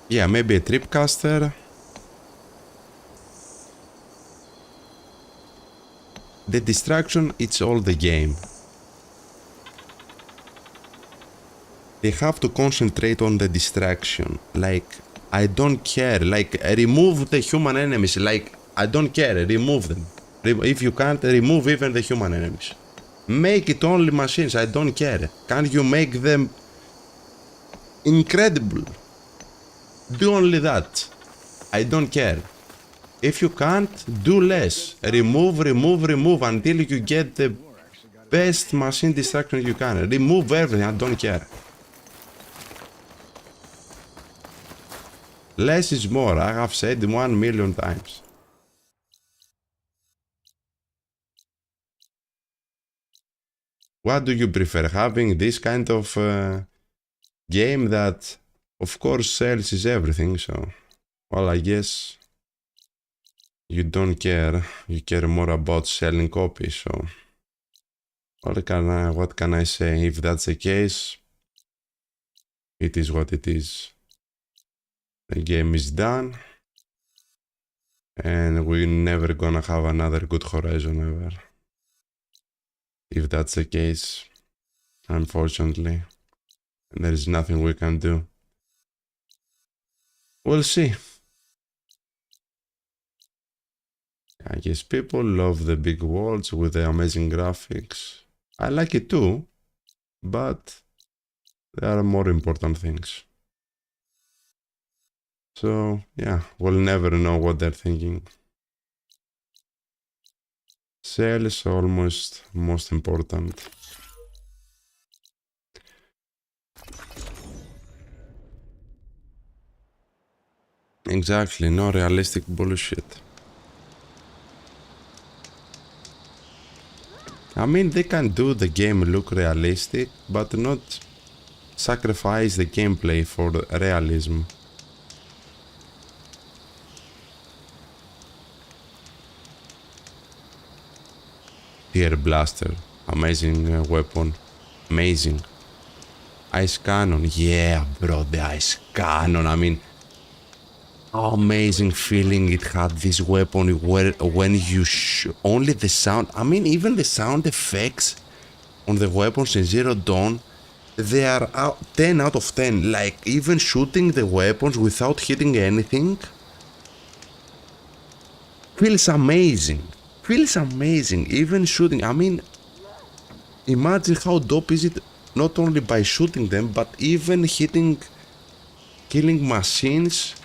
Yeah, maybe a tripcaster. The distraction, it's all the game. They have to concentrate on the distraction. Like, I don't care. Like, remove the human enemies. Like, I don't care. Remove them. If you can't, remove even the human enemies. Make it only machines. I don't care. Can't you make them incredible? Do only that. I don't care. If you can't, do less. Remove until you get the best machine distraction you can. Remove everything, I don't care. Less is more, I have said 1,000,000 times. What do you prefer? Having this kind of game that, of course, sales is everything, so... Well, I guess... You don't care. You care more about selling copies, so... What can I say? If that's the case... It is what it is. The game is done. And we're never gonna have another good Horizon ever. If that's the case, unfortunately, there is nothing we can do. We'll see. I guess people love the big worlds with the amazing graphics. I like it too, but there are more important things. So, yeah, we'll never know what they're thinking. Sales almost most important. Exactly, no realistic bullshit. I mean, they can do the game look realistic, but not sacrifice the gameplay for the realism. Tear Blaster, amazing weapon, amazing. Ice Cannon, yeah bro, the Ice Cannon, I mean, how amazing feeling it had, this weapon, where when you only the sound, I mean, even the sound effects on the weapons in Zero Dawn, they are 10 out of 10, like even shooting the weapons without hitting anything feels amazing. Feels amazing, even shooting. I mean, imagine how dope is it, not only by shooting them, but even hitting, killing machines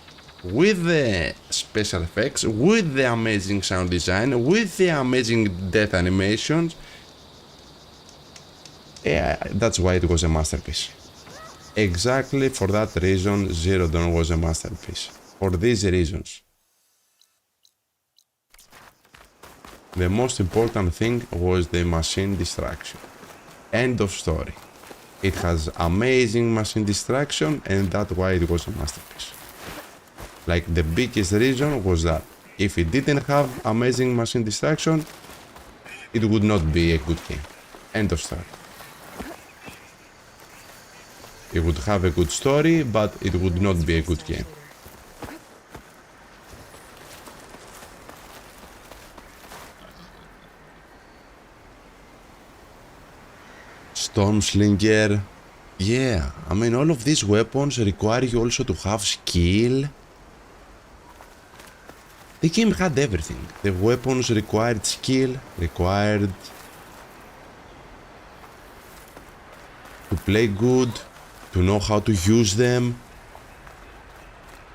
with the special effects, with the amazing sound design, with the amazing death animations. Yeah, that's why it was a masterpiece. Exactly for that reason, Zero Dawn was a masterpiece. For these reasons. The most important thing was the machine distraction. End of story. It has amazing machine distraction, and that's why it was a masterpiece. Like, the biggest reason was that if it didn't have amazing machine distraction, it would not be a good game. End of story. It would have a good story, but it would not be a good game. Stormslinger, yeah, I mean, all of these weapons require you also to have skill. The game had everything. The weapons required skill, required to play good, to know how to use them.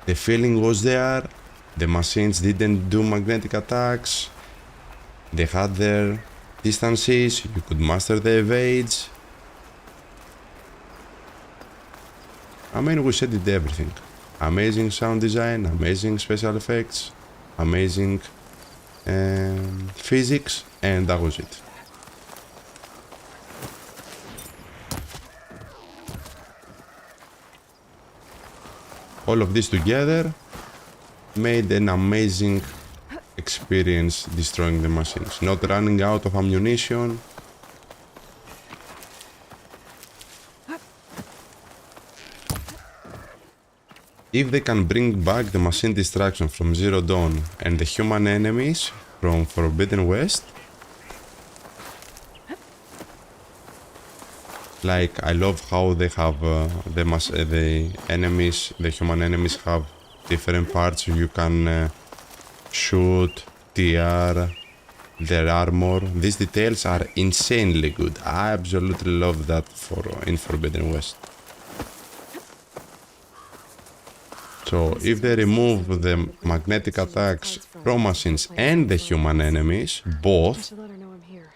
The feeling was there. The machines didn't do magnetic attacks. They had their distances. You could master the evades. I mean, we said it everything. Amazing sound design, amazing special effects, amazing physics, and that was it. All of this together made an amazing experience destroying the machines. Not running out of ammunition. If they can bring back the machine distraction from Zero Dawn and the human enemies from Forbidden West, like, I love how they have the enemies, the human enemies have different parts you can shoot, tear, their armor. These details are insanely good. I absolutely love that in Forbidden West. So if they remove the magnetic attacks from machines and the human enemies, both, I should let her know I'm here.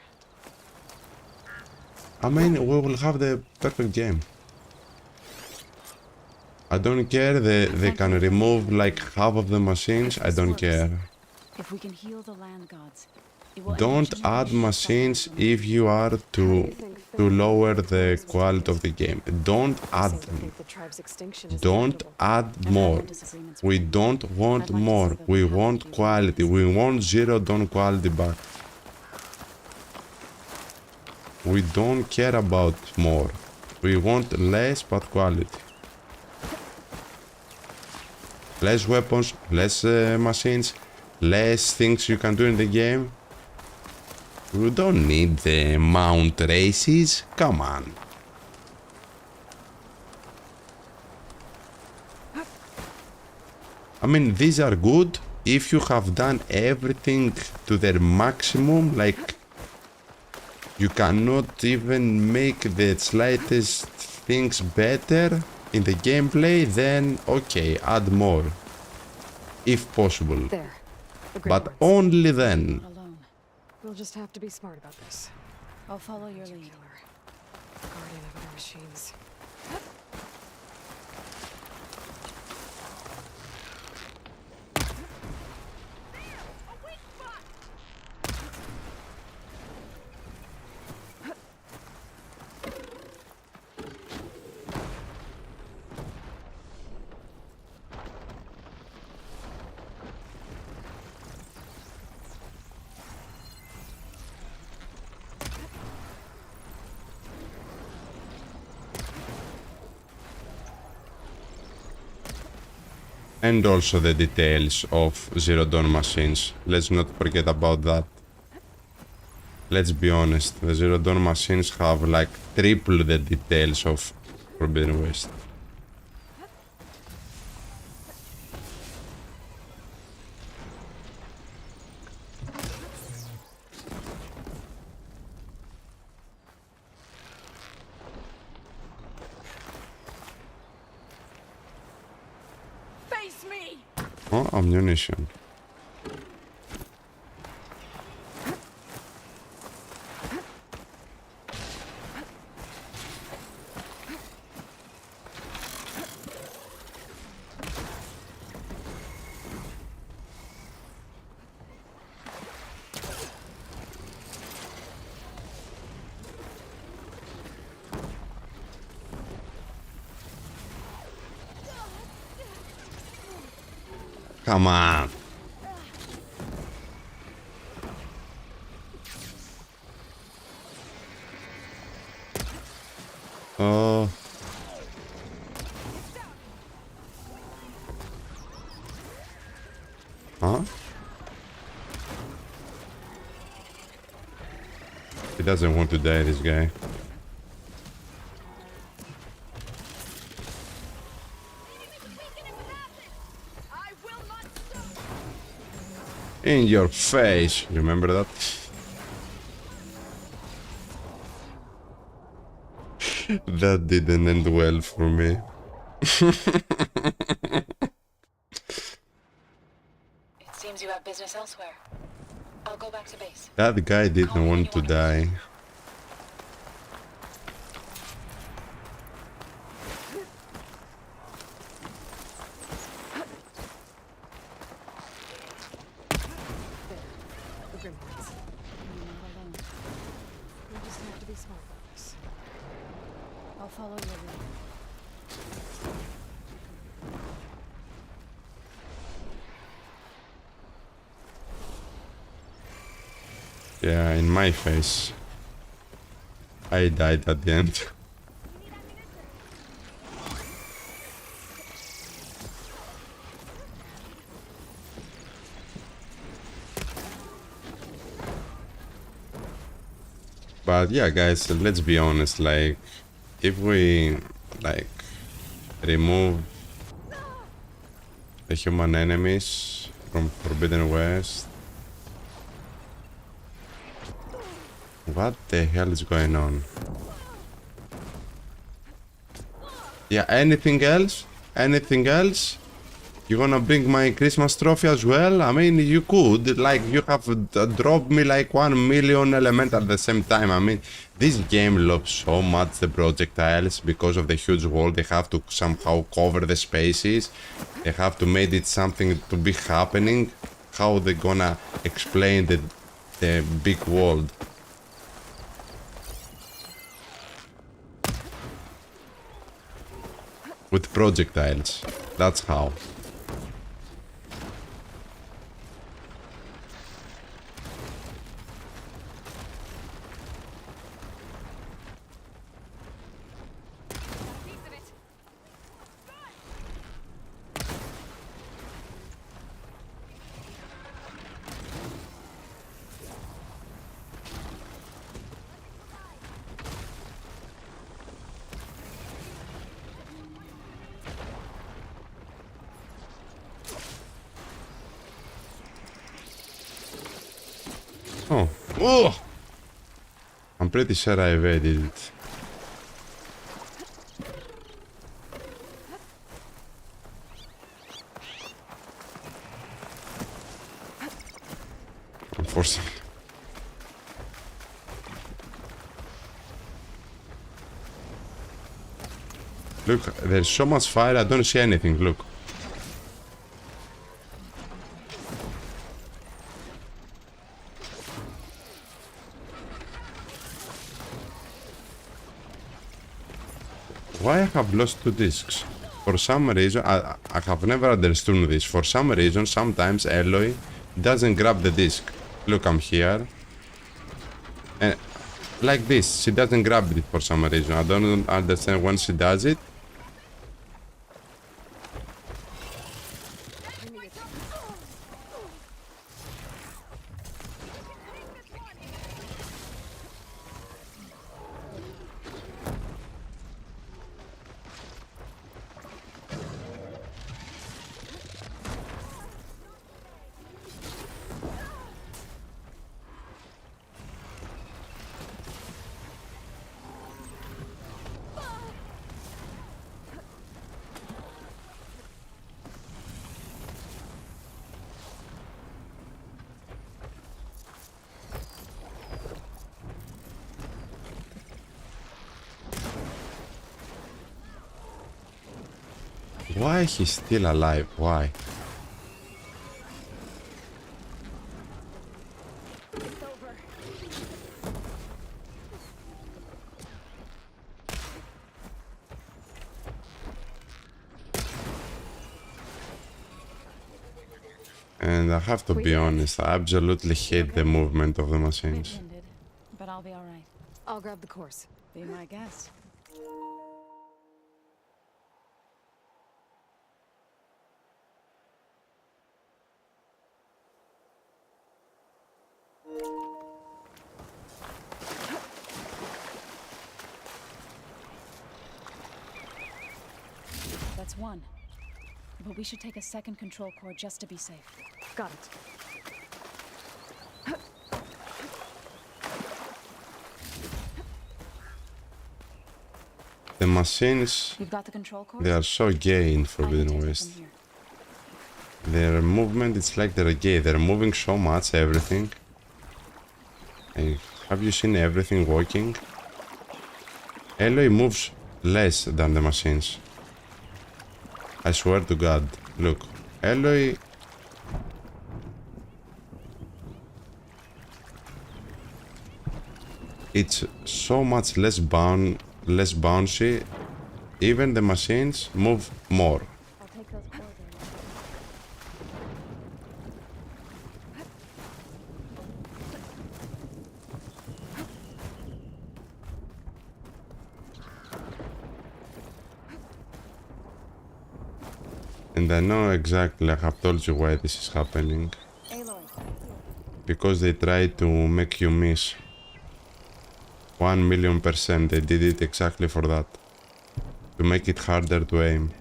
I mean, we will have the perfect game. I don't care they can remove like half of the machines, I don't care. If we can heal the land gods, it will Don't add machines if you are to lower the quality of the game. Don't add them. The tribe's extinction is Don't inevitable. add more. We don't want more. We want quality. We want Zero Dawn quality back. We don't care about more. We want less but quality. Less weapons, less machines, less things you can do in the game. We don't need the mount races. Come on. I mean, these are good if you have done everything to their maximum, like you cannot even make the slightest things better in the gameplay, then okay, add more. If possible. There. The But Grimoires. only then. alone. We'll just have to be smart about this. I'll follow your lead. Killer. Guardian of other machines. And also the details of Zero Dawn machines. Let's not forget about that. Let's be honest, the Zero Dawn machines have like triple the details of Forbidden West. Face me! Oh, ammunition. Come on. Oh. Huh? He doesn't want to die, this guy. In your face. Remember that? That didn't end well for me. It seems you have business elsewhere. I'll go back to base. That guy didn't want to die. The Grimoires. We'll just have to be smart about this. I'll follow your lead. Yeah, in my face. I died at the end. But yeah, guys, let's be honest, like, if we, like, remove the human enemies from Forbidden West, what the hell is going on? Yeah, anything else? Anything else? You gonna bring my Christmas trophy as well? I mean, you could. Like, you have dropped me like 1 million element at the same time. I mean, this game loves so much the projectiles because of the huge wall. They have to somehow cover the spaces. They have to make it something to be happening. How they gonna explain the big world? With projectiles. That's how. Oh. Oh! I'm pretty sure I evaded it. Unfortunately. Look, there's so much fire, I don't see anything, look. Why I have lost 2 discs? For some reason, I have never understood this. For some reason, sometimes Aloy doesn't grab the disc. Look, I'm here. And like this, she doesn't grab it for some reason. I don't understand when she does it. Why he's still alive? Why? And I have to be honest, I absolutely hate the movement of the machines. But I'll be all right. I'll grab the course. Be my guest. That's one. But we should take a second control core just to be safe. Got it. The machines, You've got the control core? they are so gay in Forbidden West. Their movement, it's like they're gay. They're moving so much, everything. Have you seen everything working? Aloy moves less than the machines. I swear to God. Look, Aloy... It's so much less bouncy. Even the machines move more. I'll take those cores. And I know exactly, I have told you why this is happening. Because they try to make you miss. 1,000,000%, they did it exactly for that. To make it harder to aim.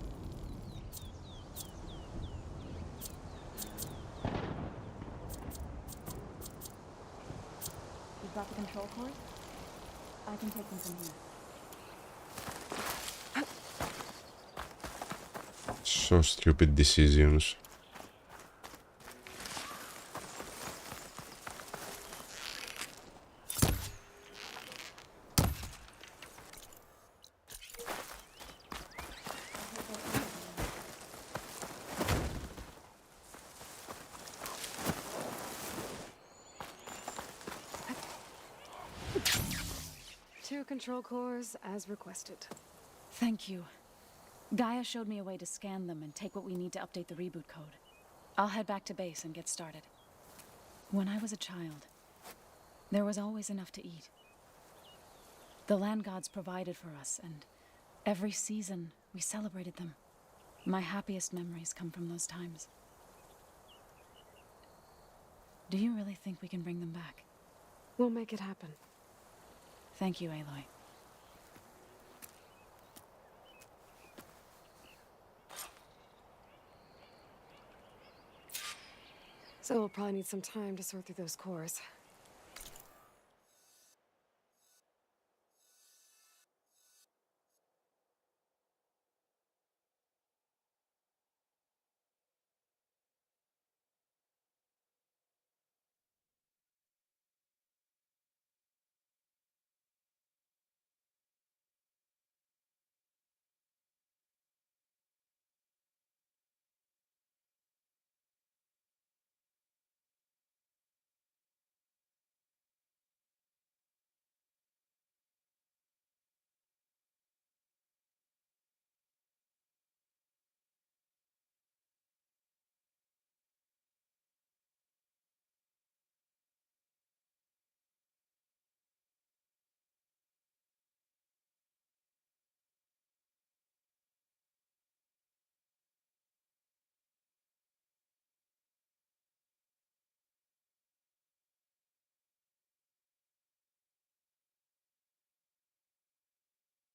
You've got the control cord? I can take them from here. So stupid decisions. Two control cores as requested. Thank you. Gaia showed me a way to scan them and take what we need to update the reboot code. I'll head back to base and get started. When I was a child, there was always enough to eat. The land gods provided for us, and every season we celebrated them. My happiest memories come from those times. Do you really think we can bring them back? We'll make it happen. Thank you, Aloy. So we'll probably need some time to sort through those cores.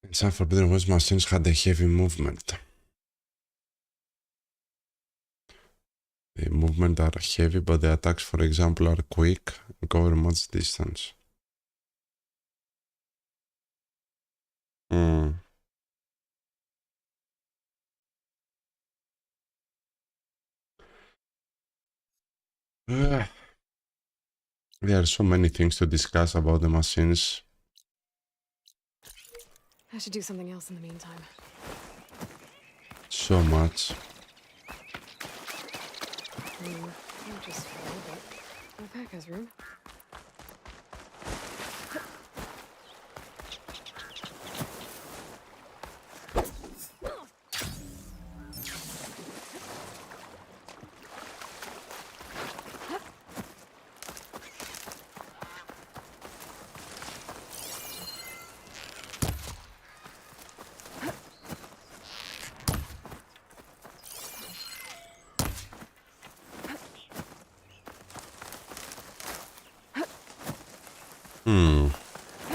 In some Forbidden West, machines had a heavy movement. The movement are heavy, but the attacks, for example, are quick and cover much distance. There are so many things to discuss about the machines. I should do something else in the meantime. So much. Not just full, but my pack has room.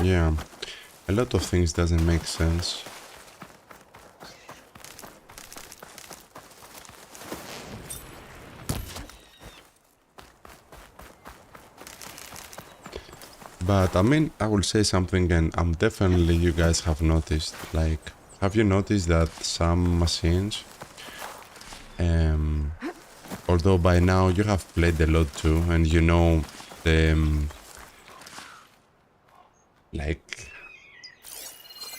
Yeah, a lot of things doesn't make sense. But I mean, I will say something, and I'm definitely you guys have noticed. Like, have you noticed that some machines, although by now you have played a lot too, and you know the like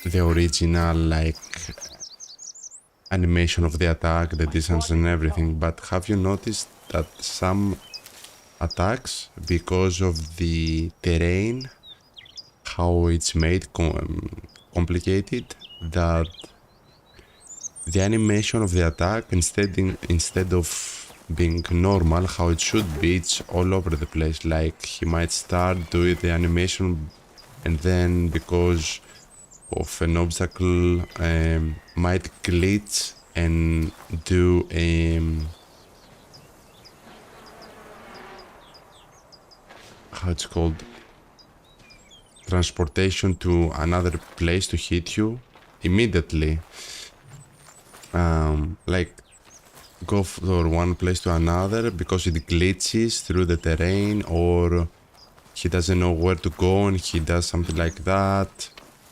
the original like animation of the attack, the distance and everything, but have you noticed that some attacks, because of the terrain, how it's made complicated, that the animation of the attack instead of being normal, how it should be, it's all over the place. Like, he might start doing the animation and then because of an obstacle might glitch and do how it's called, transportation to another place to hit you immediately. Like, go from one place to another because it glitches through the terrain, or he doesn't know where to go and he does something like that,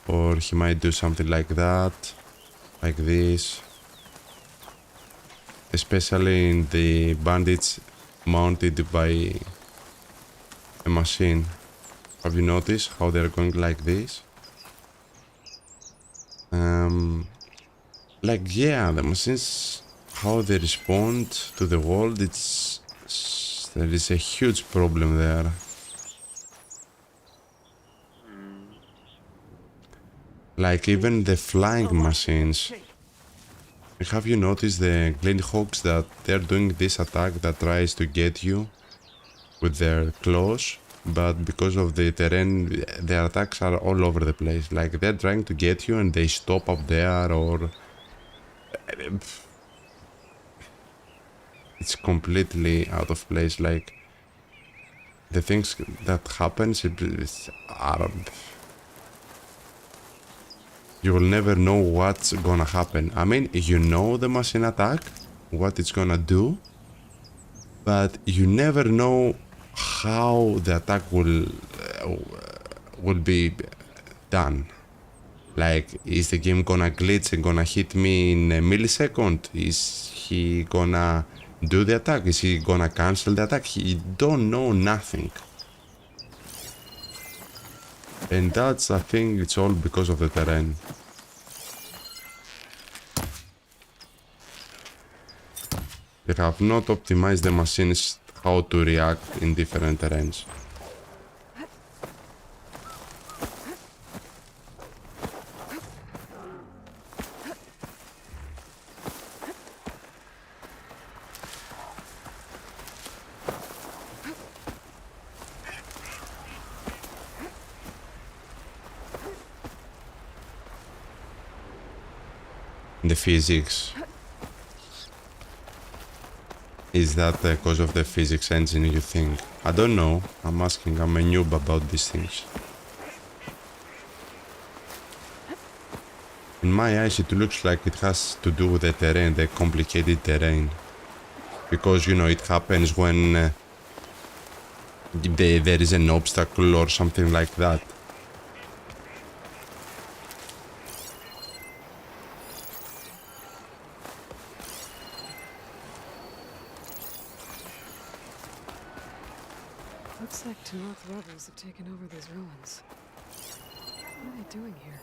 or he might do something like that, like this. especially in the bandits mounted by a machine. Have you noticed how they're going like this? Like, yeah, the machines, how they respond to the world, there is a huge problem there. Like even the flying machines. Have you noticed the Glinthogs that they're doing this attack that tries to get you with their claws, but because of the terrain, their attacks are all over the place. Like they're trying to get you and they stop up there, or it's completely out of place. Like the things that happens, you will never know what's gonna happen. I mean, you know the machine attack, what it's gonna do, but you never know how the attack will be done. Like, is the game gonna glitch and gonna hit me in a millisecond? Is he gonna do the attack? Is he gonna cancel the attack? You don't know nothing. And that's, I think, it's all because of the terrain. They have not optimized the machines how to react in different terrains. The physics. Is that because of the physics engine, you think? I don't know. I'm asking. I'm a noob about these things. In my eyes, it looks like it has to do with the terrain, the complicated terrain. Because, you know, it happens when there is an obstacle or something like that. Looks like North rebels have taken over these ruins. What are they doing here?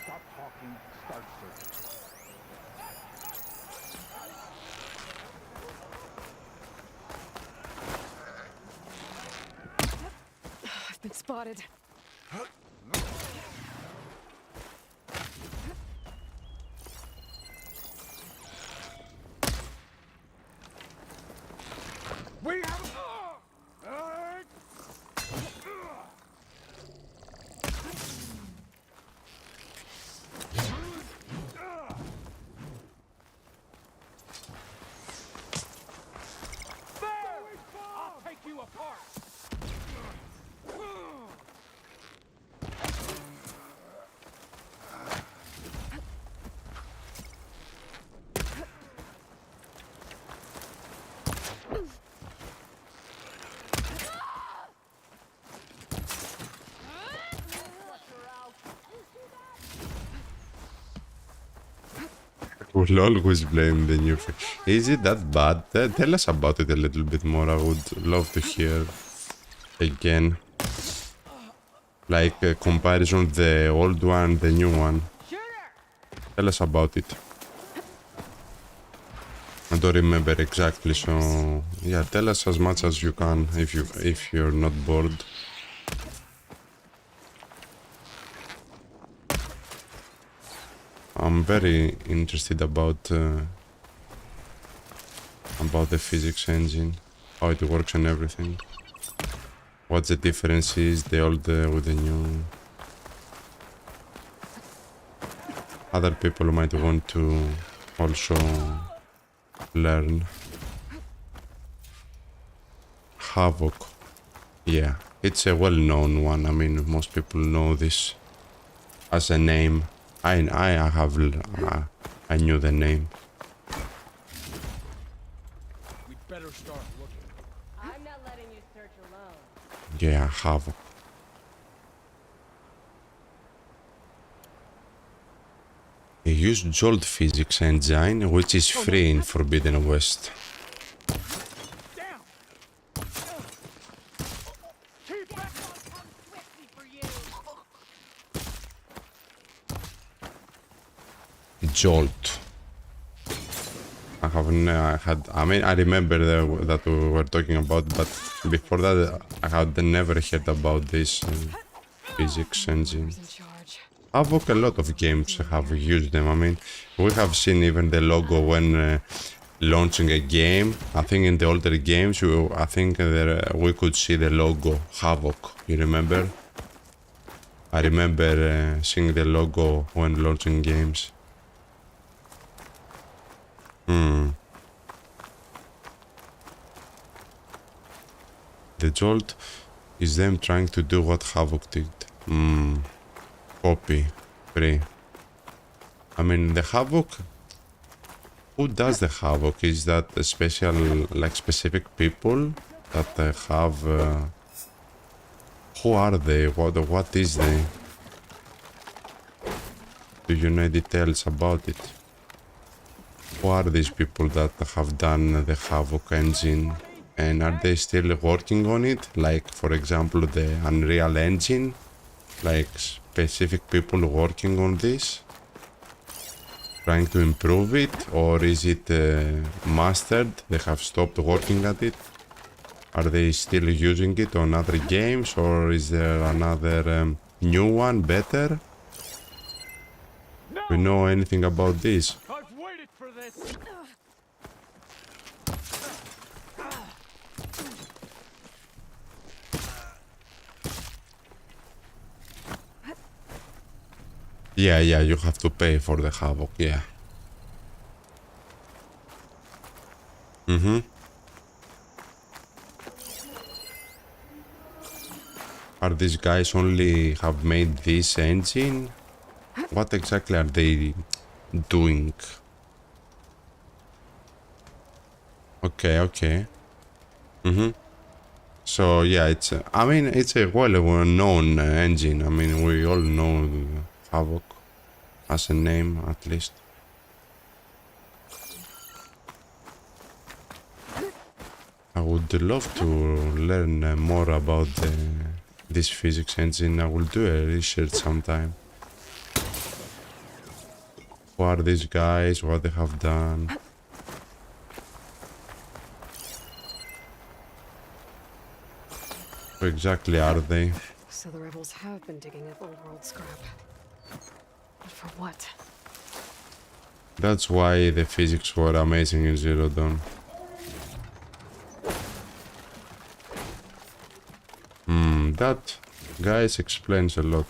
Stop talking, start searching. I've been spotted. We have... I'll take you apart! Will always blame the new face. Is it that bad? Tell us about it a little bit more. I would love to hear again. Like a comparison of the old one, the new one. Tell us about it. I don't remember exactly, so yeah, tell us as much as you can if you're not bored. I'm very interested about the physics engine, how it works and everything. What the difference is, the old with the new. Other people might want to also learn. Havoc. Yeah, it's a well-known one. I mean, most people know this as a name. I I knew the name. We better start looking. I'm not letting you search alone. Yeah, Havoc. He used Jolt physics engine, which is free in Forbidden West. Jolt. I remember that we were talking about, but before that I had never heard about this physics engine. Havoc, a lot of games have used them. I mean, we have seen even the logo when launching a game. I think in the older games, I think we could see the logo Havoc. You remember? I remember seeing the logo when launching games. The Jolt is them trying to do what Havoc did. Copy. Free. I mean, the Havoc... Who does the Havoc? Is that a special, like, specific people that have... Who are they? What is they? Do you know details about it? Who are these people that have done the Havoc engine? And are they still working on it? Like, for example, the Unreal Engine? Like, specific people working on this? Trying to improve it? Or is it mastered? They have stopped working at it? Are they still using it on other games? Or is there another new one, better? We know anything about this? I've waited for this. Yeah, you have to pay for the Havoc, yeah. Are these guys only have made this engine? What exactly are they doing? Okay. So yeah, it's a well-known engine. I mean, we all know Havoc as a name, at least. I would love to learn more about this physics engine. I will do a research sometime. Who are these guys? What they have done? Who exactly are they? So the rebels have been digging up old world scrap. But for what? That's why the physics were amazing in Zero Dawn. That, guys, explains a lot.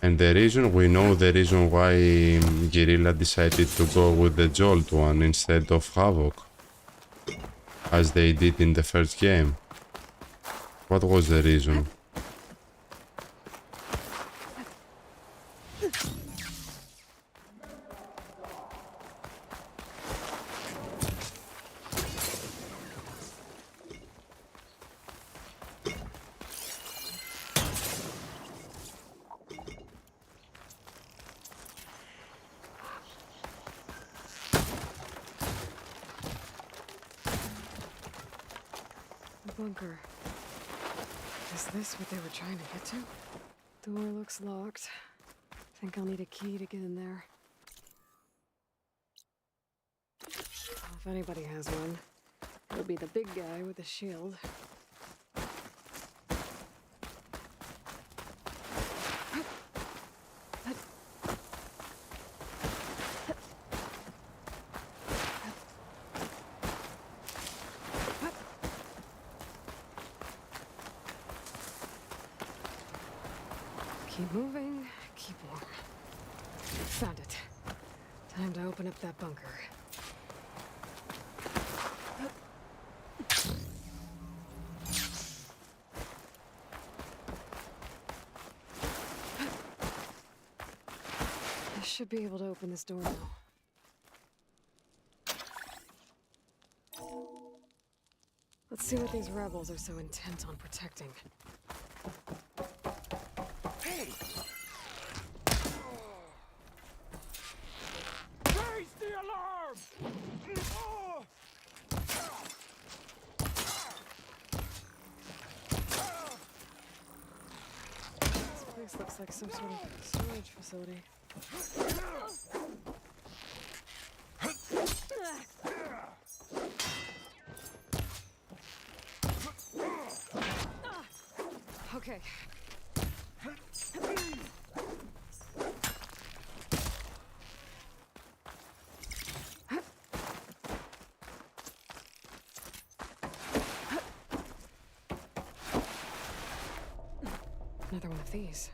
And the reason, we know the reason why Guerrilla decided to go with the Jolt one instead of Havoc, as they did in the first game. What was the reason? Bunker. Is this what they were trying to get to? Door looks locked. Think I'll need a key to get in there. Well, if anybody has one, it'll be the big guy with the shield. Keep moving, keep warm. Found it. Time to open up that bunker. should be able to open this door now. Let's see what these rebels are so intent on protecting. Hey! Raise the alarm! This place looks like some sort of storage facility. Okay. Another one of these.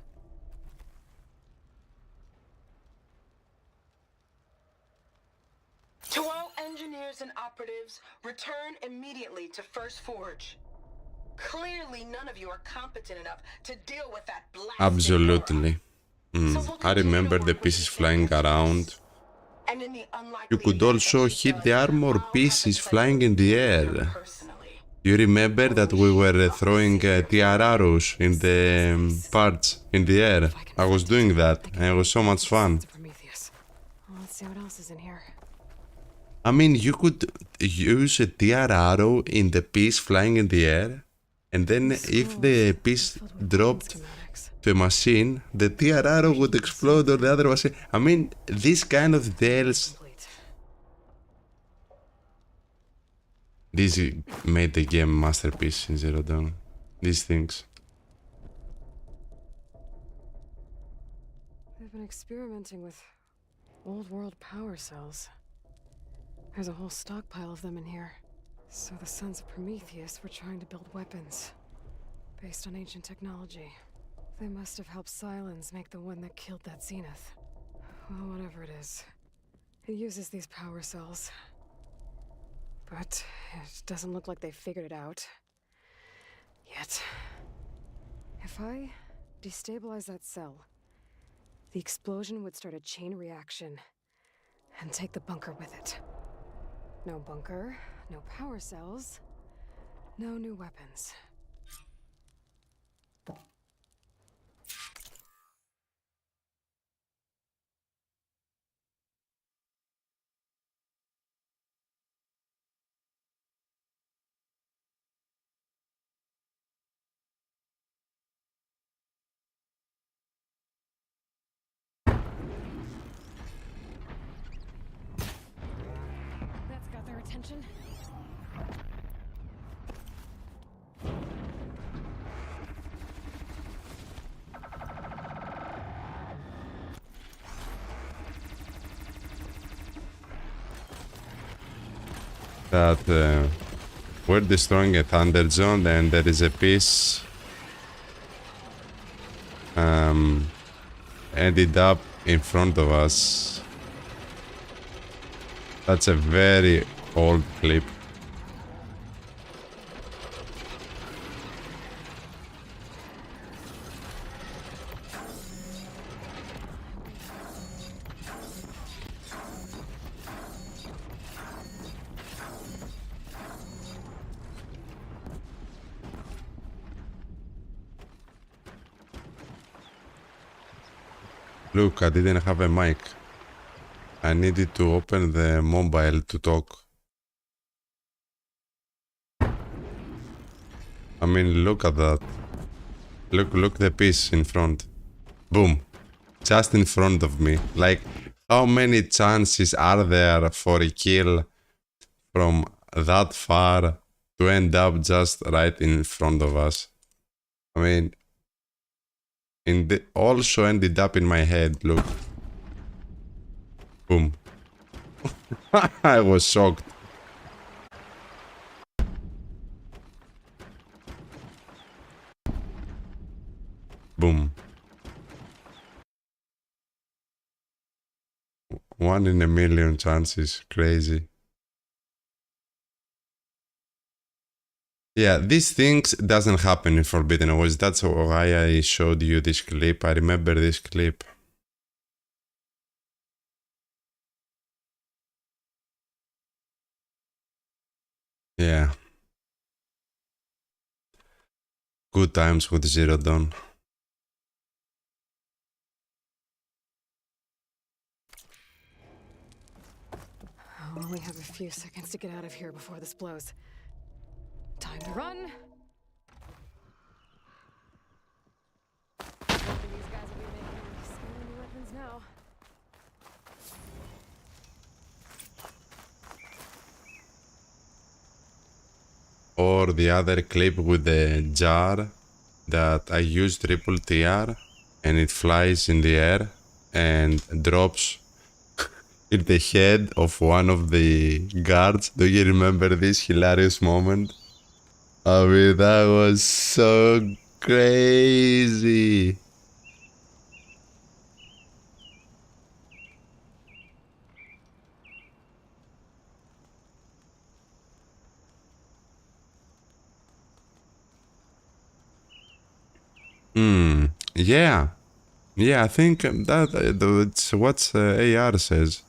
To all engineers and operatives, return immediately to First Forge. Clearly, none of you are competent enough to deal with that blast. Absolutely. I remember the pieces flying around. And in the unlikely You could event also that she hit the does, armor I'll pieces have the flying in the air. personally. You remember that we were throwing TR arrows in the parts in the air? I was doing that and it was so much fun. Prometheus. Well, let's see what else is in here. I mean, you could use a TR arrow in the piece flying in the air, and then if the piece dropped to a machine, the TR arrow would explode on the other machine. I mean, these kind of details. This made the game masterpiece in Zero Dawn. These things. They've been experimenting with old world power cells. There's a whole stockpile of them in here. So the sons of Prometheus were trying to build weapons based on ancient technology. They must have helped Silence make the one that killed that Zenith. Well, whatever it is. It uses these power cells. But it doesn't look like they figured it out. Yet. If I destabilize that cell, the explosion would start a chain reaction and take the bunker with it. No bunker, no power cells, no new weapons. That's got their attention. That we're destroying a thunder zone and there is a piece ended up in front of us. That's a very old clip. Look, I didn't have a mic. I needed to open the mobile to talk. I mean, look at that. Look the piece in front. Boom. Just in front of me. Like, how many chances are there for a kill from that far to end up just right in front of us? I mean, also ended up in my head, look. Boom. I was shocked. Boom. 1 in a million chances. Crazy. Yeah, these things doesn't happen in Forbidden West. That's why I showed you this clip. I remember this clip. Yeah. Good times with Zero Dawn. I'll only have a few seconds to get out of here before this blows. Time to run! These guys will be making any scary weapons now. Or the other clip with the jar that I use triple TR and it flies in the air and drops in the head of one of the guards. Do you remember this hilarious moment? I mean, that was so crazy. Yeah. Yeah, I think that it's what AR says.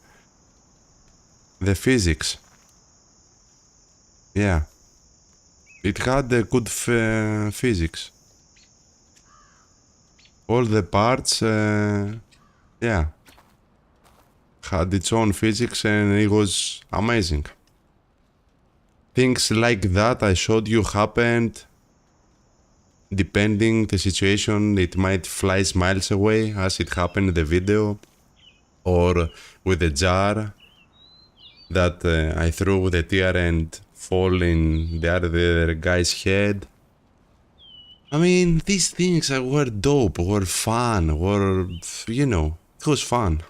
The physics. Yeah. It had a good physics. All the parts, yeah, had its own physics and it was amazing. Things like that I showed you happened. Depending the situation, it might fly miles away as it happened in the video. Or with the jar that I threw with the tear and fall in the other guy's head. I mean, these things were dope, were fun, were, you know, it was fun.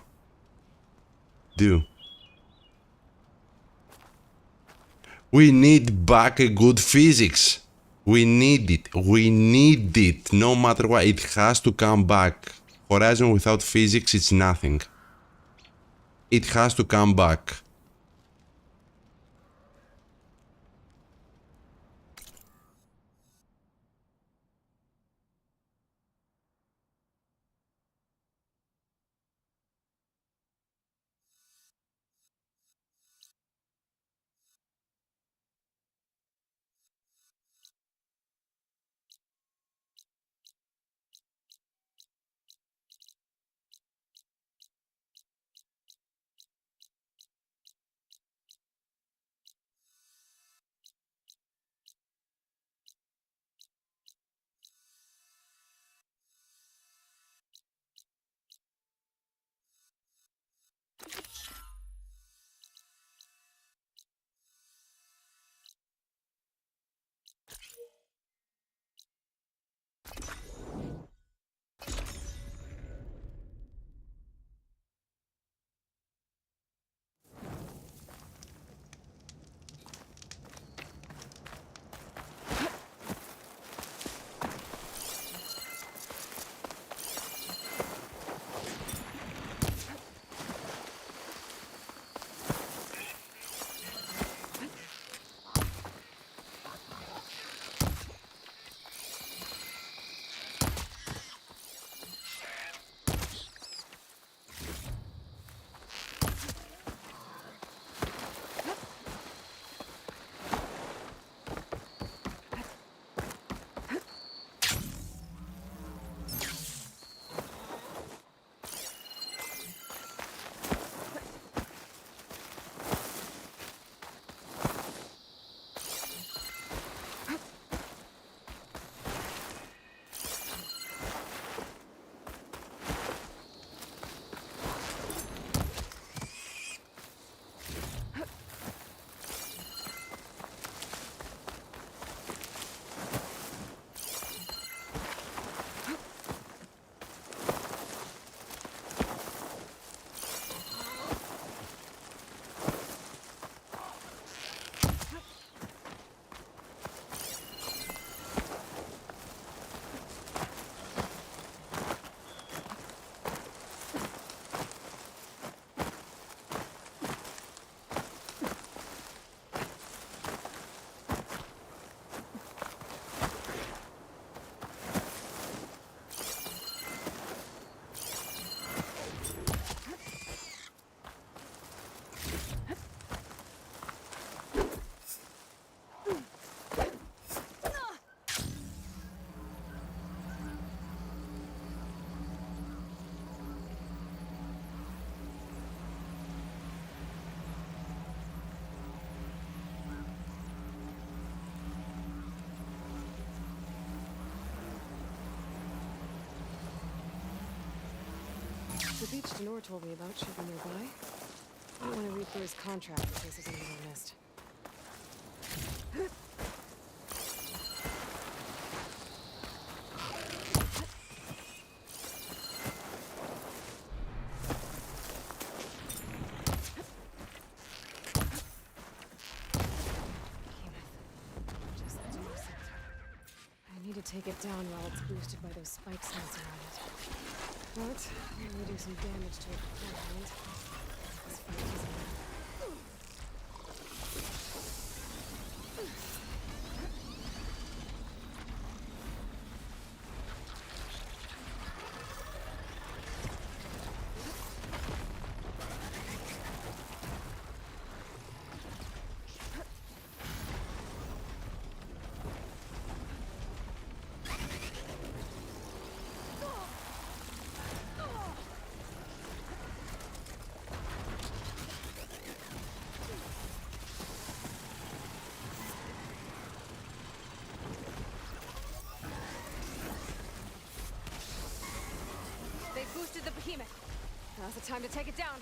Do. We need back a good physics. We need it. We need it. No matter what, it has to come back. Horizon without physics, it's nothing. It has to come back. The beach Denor told me about should be nearby. I want to read through his contract in case there's anything I missed. I need to take it down while it's boosted by those spike cells around it. But I may do some damage to it beforehand. This fight is on. They boosted the behemoth. Now's the time to take it down.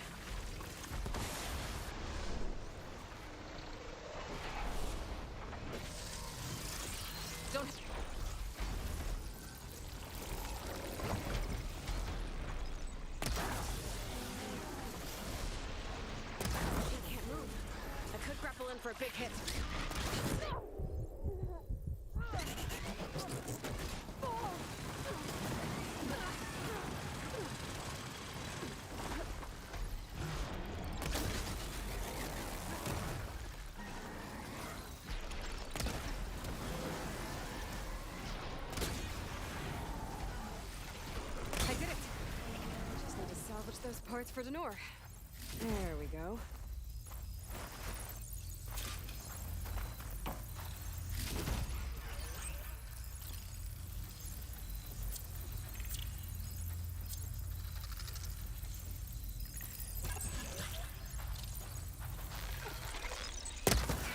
Don't. He can't move. I could grapple in for a big hit. Those parts for Denor. There we go.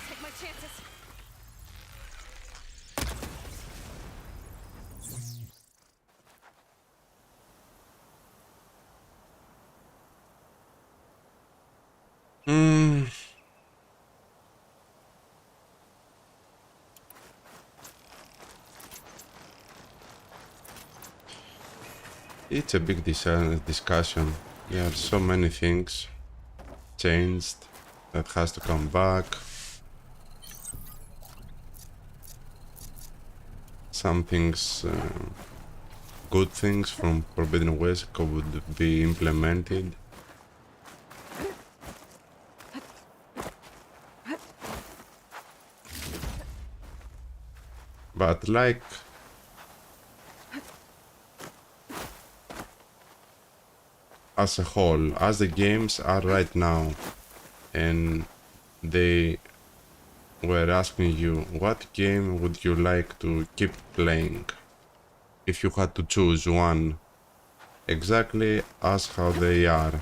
Take my chances. It's a big discussion. There are so many things changed that has to come back. Some things, good things from Forbidden West could be implemented. But like as a whole, as the games are right now, and they were asking you what game would you like to keep playing if you had to choose one exactly as how they are,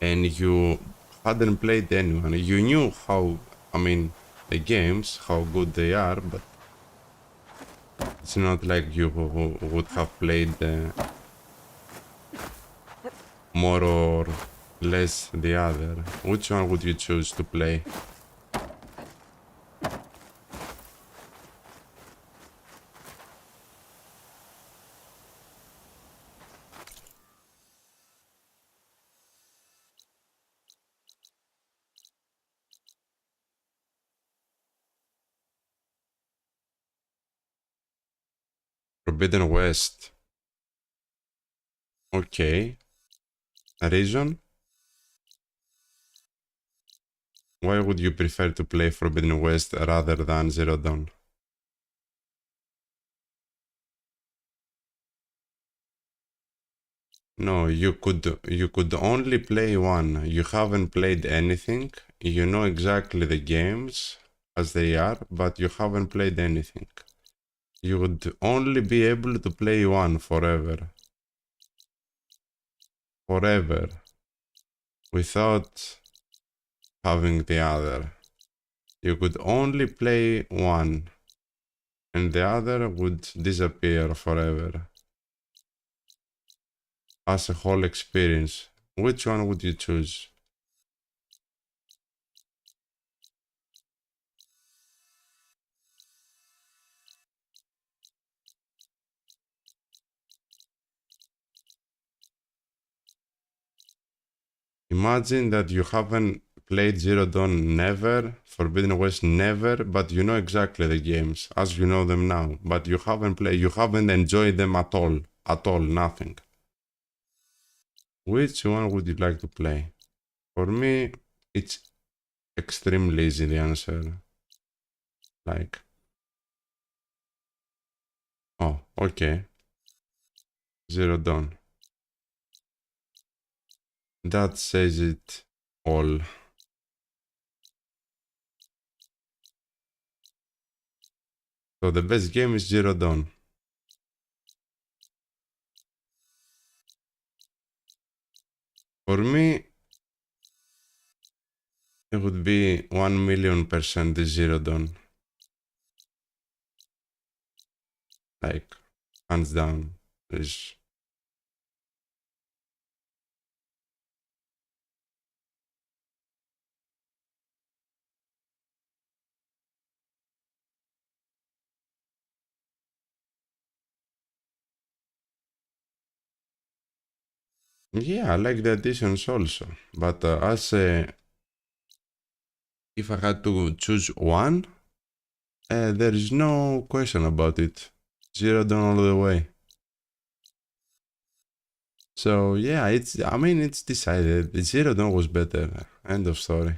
and you hadn't played anyone, you knew how, I mean, the games, how good they are, but it's not like you would have played more or less the other. Which one would you choose to play? Forbidden West. Okay. A reason? Why would you prefer to play Forbidden West rather than Zero Dawn? No, you could only play one. You haven't played anything. You know exactly the games as they are, but you haven't played anything. You would only be able to play one forever. Forever. Without having the other. You could only play one, and the other would disappear forever. as a whole experience, which one would you choose? Imagine that you haven't played Zero Dawn never, Forbidden West never, but you know exactly the games as you know them now, but you haven't enjoyed them at all, nothing. Which one would you like to play? For me, it's extremely easy, the answer. Like, oh, okay. Zero Dawn. That says it all. So the best game is Zero Dawn. For me, it would be 1,000,000% Zero Dawn. Like, hands down. Is yeah, I like the additions also. But if I had to choose one, there is no question about it. Zero Dawn all the way. So yeah, it's decided. Zero Dawn was better. End of story.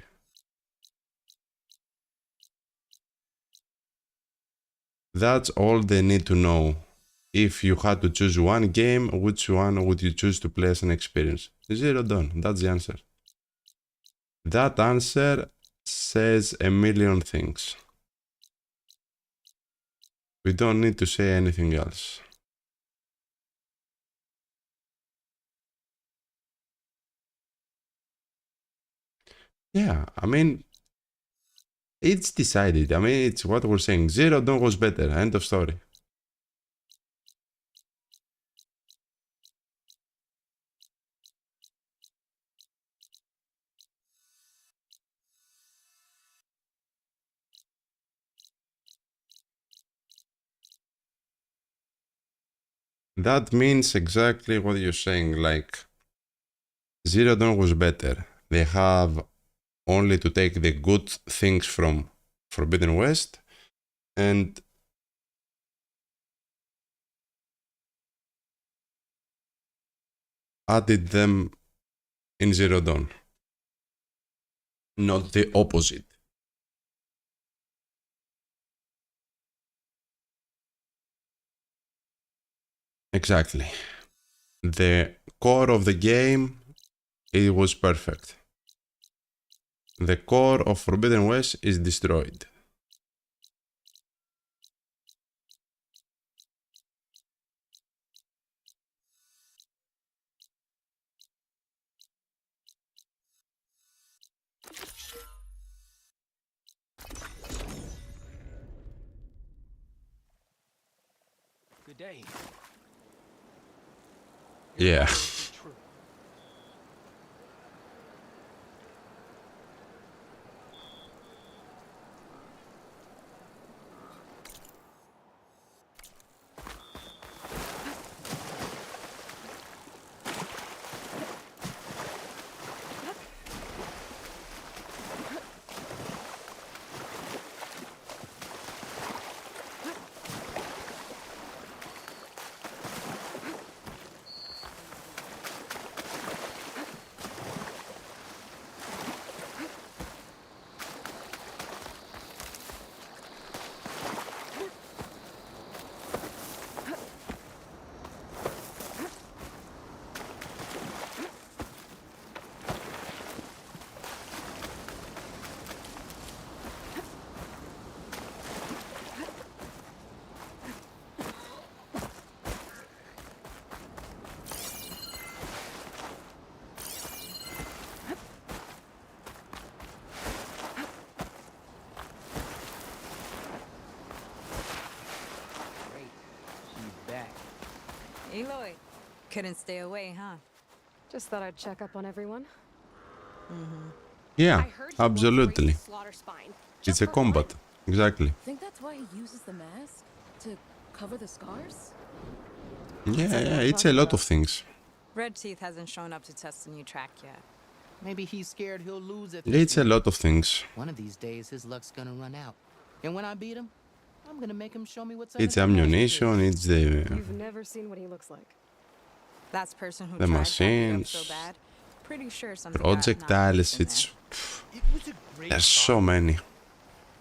That's all they need to know. If you had to choose one game, which one would you choose to play as an experience? Zero Dawn. That's the answer. That answer says a million things. We don't need to say anything else. Yeah, I mean, it's decided. I mean, it's what we're saying. Zero Dawn was better. End of story. That means exactly what you're saying. Like, Zero Dawn was better. They have only to take the good things from Forbidden West and added them in Zero Dawn. Not the opposite. Exactly. The core of the game, it was perfect. The core of Forbidden West is destroyed. Good day. Yeah. Great. She's back. Aloy, Couldn't stay away, huh? Just thought I'd check up on everyone. Yeah, absolutely. It's a combat. Exactly. Think that's why he uses the mask? To cover the scars? Yeah, it's a lot of things. Red Teeth hasn't shown up to test the new track yet. Maybe he's scared he'll lose it. It's a lot of things. One of these days, his luck's gonna run out. And when I beat him, I'm gonna make him show me what's It's ammunition, it's the You've never seen what he looks like. That's person who The tried machines, so bad. Pretty sure something projectiles, it's... There's so many.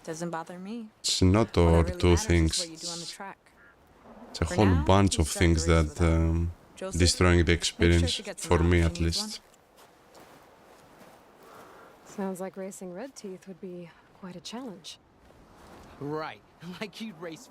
Doesn't bother me. It's not or two things. It's a whole bunch of things that destroying the experience, for me at least. Sounds like racing Red Teeth would be quite a challenge. Right, like you'd race.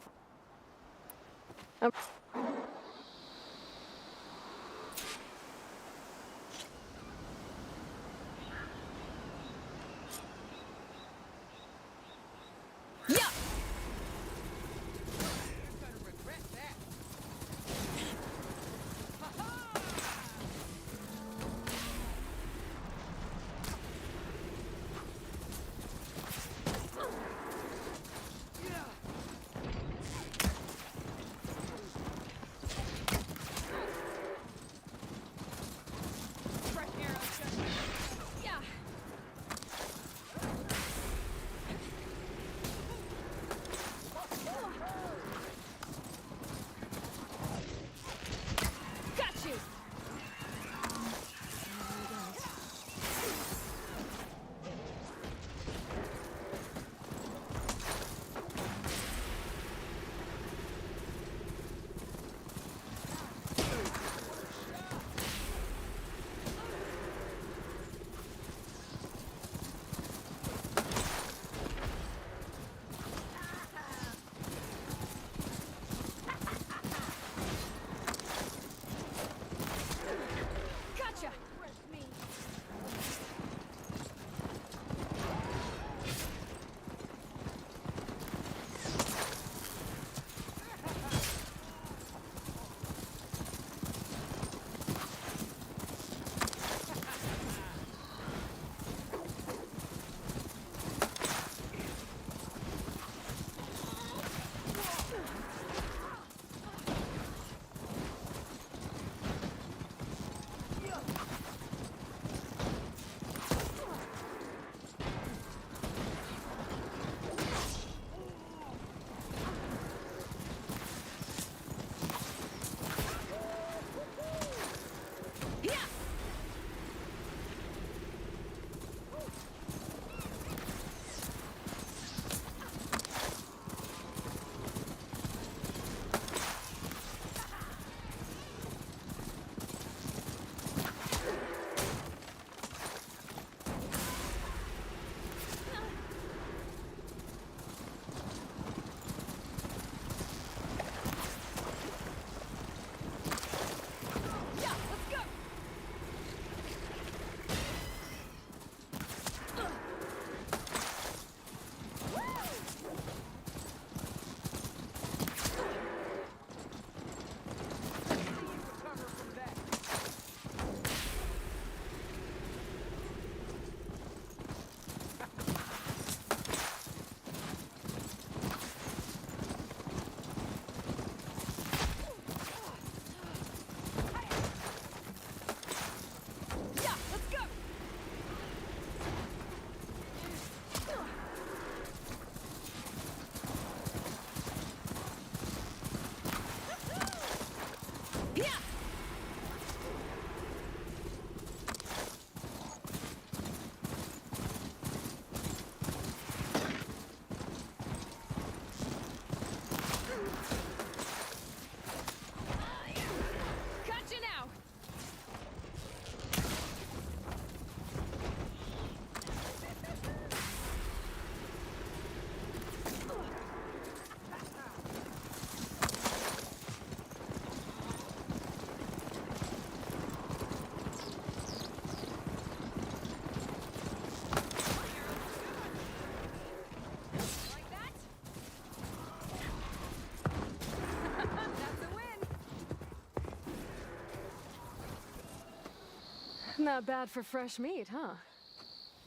that bad for fresh meat, huh?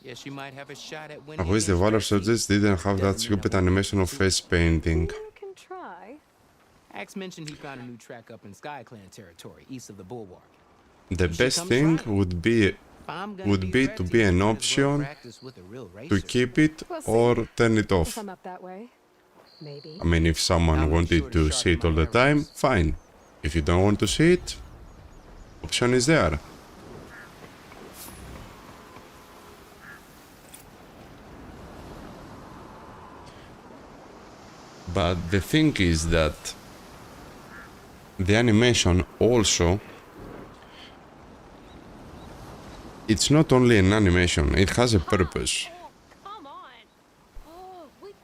Yeah, she might have a shot at I winning. wish the Valor soldiers didn't have that stupid animation of face painting. You can try. Axe mentioned he found a new track up in Sky Clan territory, east of the Bulwark. The best thing would be to be an option to keep it or turn it If off. I'm up that way, maybe. I mean, if someone wanted to see it all the time, fine. If you don't want to see it, option is there. But the thing is that the animation also, it's not only an animation, it has a purpose.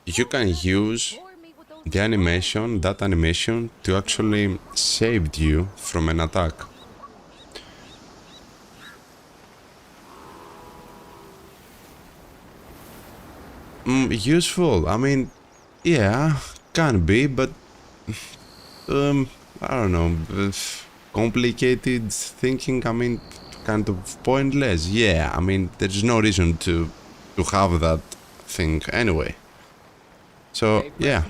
You can use the animation, that animation, to actually save you from an attack. Useful, I mean, yeah, can be, but I don't know, complicated thinking, I mean, kind of pointless. Yeah, I mean, there's no reason to have that thing anyway. So, yeah.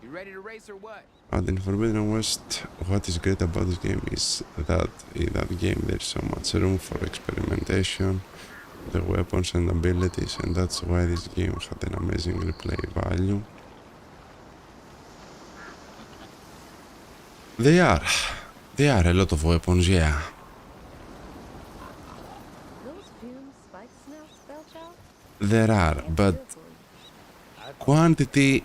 You ready to race or what? But in Forbidden West, what is great about this game is that in that game there's so much room for experimentation, the weapons and abilities, and that's why this game had an amazing replay value. There are a lot of weapons, yeah. There are, but quantity,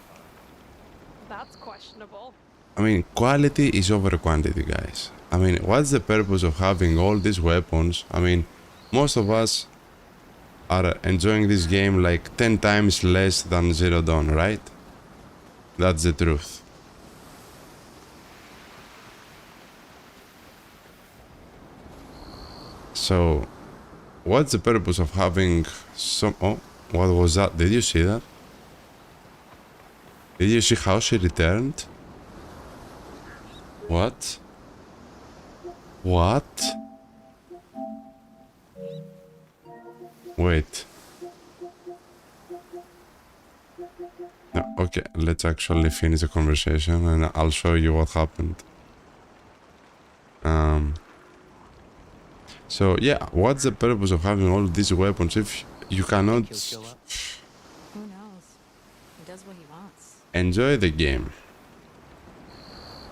That's questionable. I mean, quality is over quantity, guys. I mean, what's the purpose of having all these weapons? I mean, most of us are enjoying this game like 10 times less than Zero Dawn, right? That's the truth. So, what's the purpose of having some... Oh, what was that? Did you see that? Did you see how she returned? What? What? Wait. No, okay, let's actually finish the conversation and I'll show you what happened. So yeah, what's the purpose of having all these weapons if you cannot Who knows? He does what he wants. enjoy the game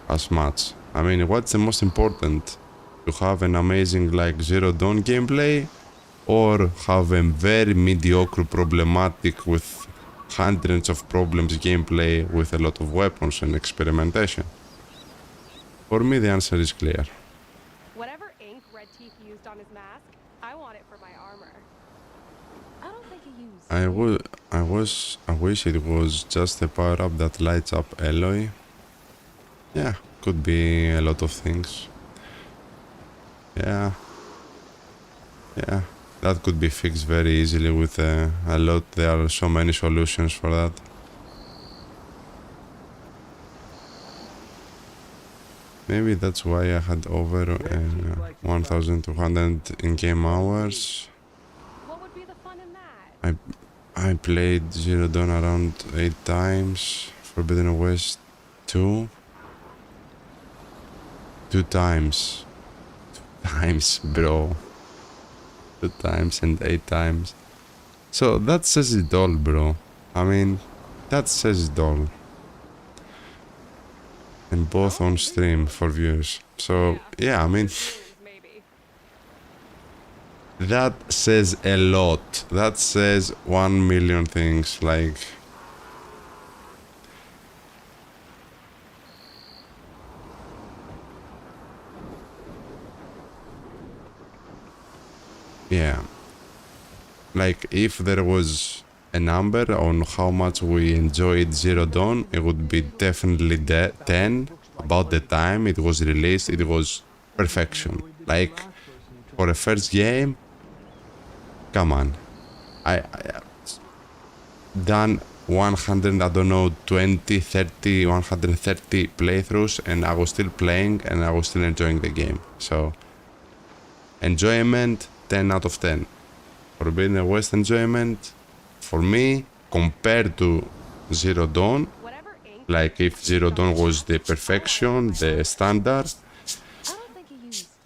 as much? I mean, what's the most important? To have an amazing like Zero Dawn gameplay, or have a very mediocre, problematic with hundreds of problems gameplay with a lot of weapons and experimentation? For me, the answer is clear. Whatever ink Red Teeth used on his mask, I want it for my armor. I don't think he used. I wish it was just a power up that lights up Eloy. Yeah, could be a lot of things. Yeah, that could be fixed very easily with a lot. There are so many solutions for that. Maybe that's why I had over 1,200 in-game hours. What would be the fun in that? I played Zero Dawn around 8 times. Forbidden West 2 times. 2 times, bro. 2 times and 8 times. So that says it all, bro. I mean, that says it all. And both on stream for viewers. So yeah, I mean, that says a lot. That says 1 million things. Like, yeah, like if there was a number on how much we enjoyed Zero Dawn, it would be definitely 10. About the time it was released, it was perfection. Like, for a first game, come on. I done 100, I don't know, 20, 30, 130 playthroughs, and I was still playing and I was still enjoying the game. So, enjoyment 10 out of 10. Forbidden West enjoyment, for me, compared to Zero Dawn, like if Zero Dawn was the perfection, the standard,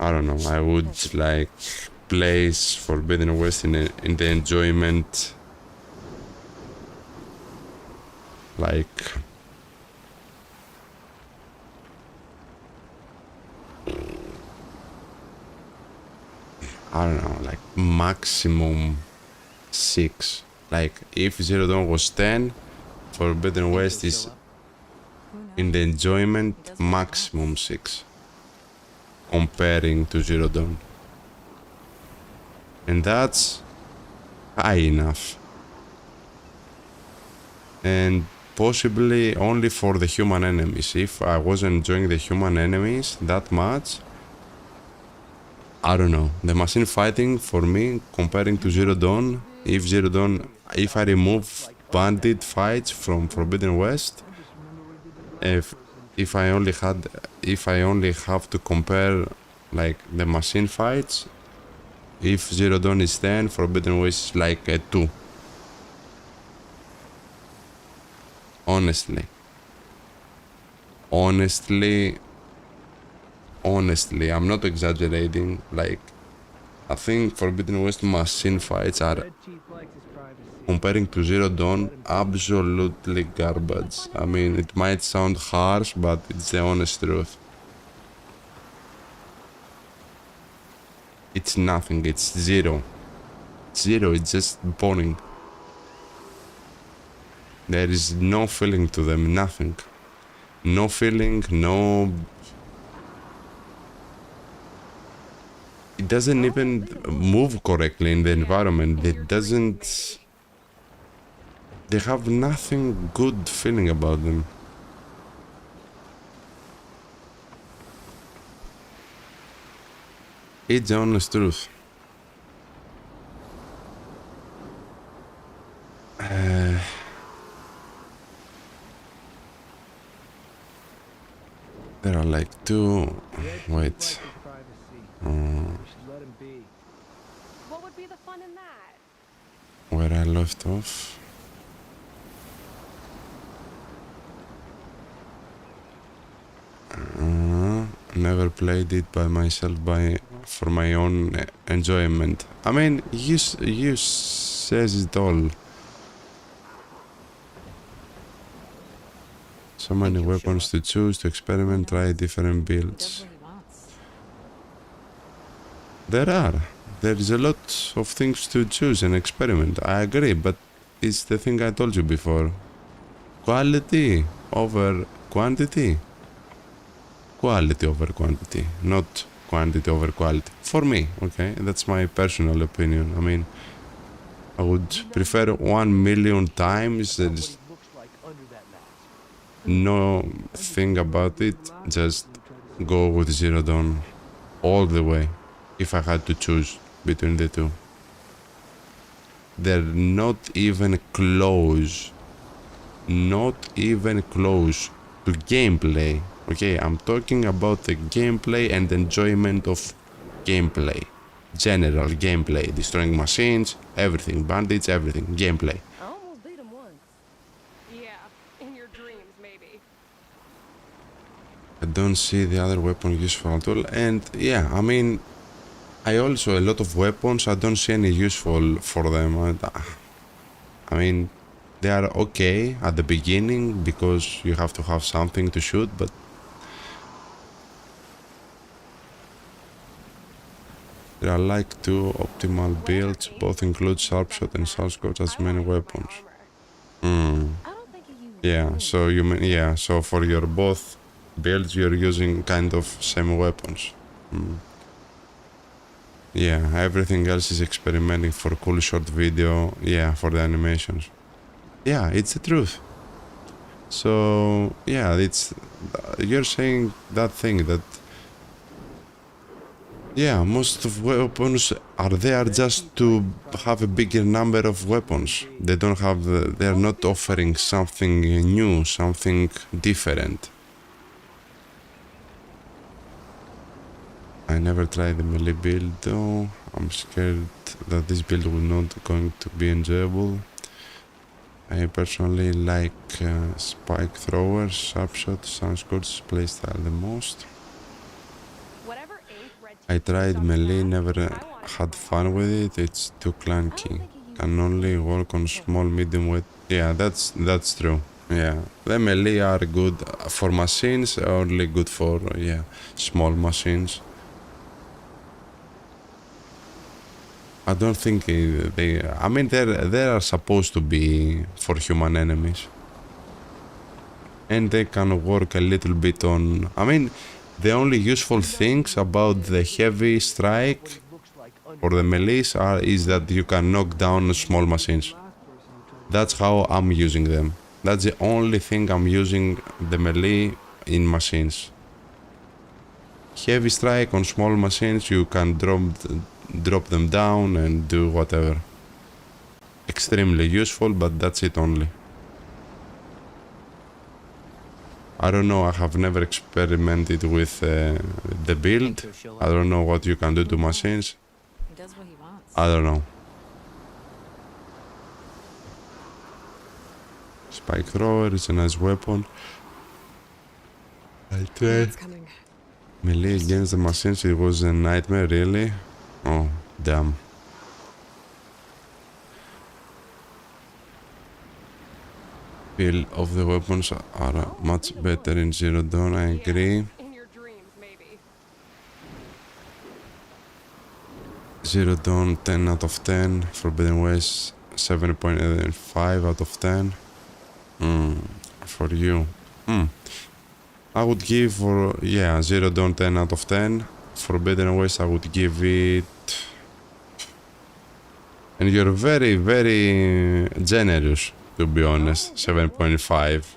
I don't know, I would like place Forbidden West in the enjoyment, like I don't know, like maximum 6. Like if Zero Dawn was 10, Forbidden West is in the enjoyment maximum 6, comparing to Zero Dawn. And that's high enough. And possibly only for the human enemies. If I wasn't enjoying the human enemies that much, I don't know. The machine fighting for me, comparing to Zero Dawn, if I remove bandit fights from Forbidden West, if I only have to compare like the machine fights, if Zero Dawn is 10, Forbidden West is like a 2. Honestly, I'm not exaggerating. Like, I think Forbidden West machine fights are, comparing to Zero Dawn, absolutely garbage. I mean, it might sound harsh, but it's the honest truth. It's nothing, it's zero. It's just boring. There is no feeling to them, nothing. No feeling, no... It doesn't even move correctly in the environment. It doesn't... They have nothing good feeling about them. It's the honest truth. There are like two... Wait. What would be the fun in that? Where I left off. Never played it by myself for my own enjoyment. I mean, you says it all. So many weapons to choose, to experiment, try different builds. There is a lot of things to choose and experiment. I agree, but it's the thing I told you before. Quality over quantity. Quality over quantity, not quantity over quality. For me, okay? That's my personal opinion. I mean, I would prefer 1,000,000 times. There's no thing about it. Just go with Zero Dawn all the way. If I had to choose between the two, they're not even close. Not even close to gameplay. Okay, I'm talking about the gameplay and enjoyment of gameplay. General gameplay, destroying machines, everything, bandits, everything, gameplay. I almost beat him once. Yeah, in your dreams, maybe. I don't see the other weapon useful at all. And yeah, I mean, I also, a lot of weapons, I don't see any useful for them. I mean, they are okay at the beginning because you have to have something to shoot, but there are like two optimal builds, both include sharpshot and sharpshot as main weapons. Yeah, so you mean, yeah, so for your both builds you're using kind of same weapons. Yeah, everything else is experimenting for cool short video, yeah, for the animations. Yeah, it's the truth. So, yeah, it's, you're saying that thing that, yeah, most of weapons are there just to have a bigger number of weapons. They don't have, they're not offering something new, something different. I never tried the melee build though. I'm scared that this build will not going to be enjoyable. I personally like spike throwers, sharpshot, soundscorch playstyle the most. I tried melee, never had fun with it. It's too clunky. Can only work on small, medium weight. Yeah, that's true. Yeah, the melee are good for machines, only good for small machines. I don't think they. I mean, they are supposed to be for human enemies, and they can work a little bit on. I mean, the only useful things about the heavy strike or the melees is that you can knock down small machines. That's how I'm using them. That's the only thing I'm using the melee in machines. Heavy strike on small machines, you can drop them down and do whatever. Extremely useful, but that's it only. I don't know, I have never experimented with the build. I don't know what you can do to machines. He does what he wants. I don't know. Spike thrower is a nice weapon. I tried melee against the machines, it was a nightmare, really. Oh, damn. Feel of the weapons are much better in Zero Dawn, I agree. Zero Dawn 10 out of 10, Forbidden West 7.5 out of 10. For you. I would give Zero Dawn 10 out of 10. Forbidden West I would give it. And you're very, very generous, to be honest. 7.5.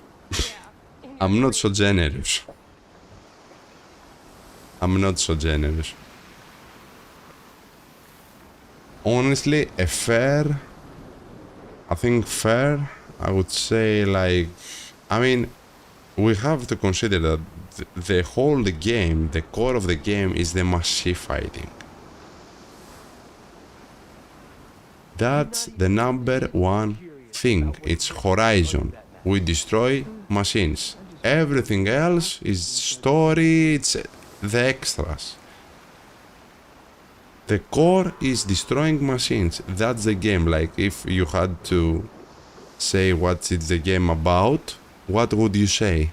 I'm not so generous. I'm not so generous. Honestly, I think fair, I would say, like, I mean, we have to consider that the whole game, the core of the game is the massive fighting. That's the number one thing. It's Horizon. We destroy machines. Everything else is story, it's the extras. The core is destroying machines. That's the game. Like, if you had to say what is the game about, what would you say?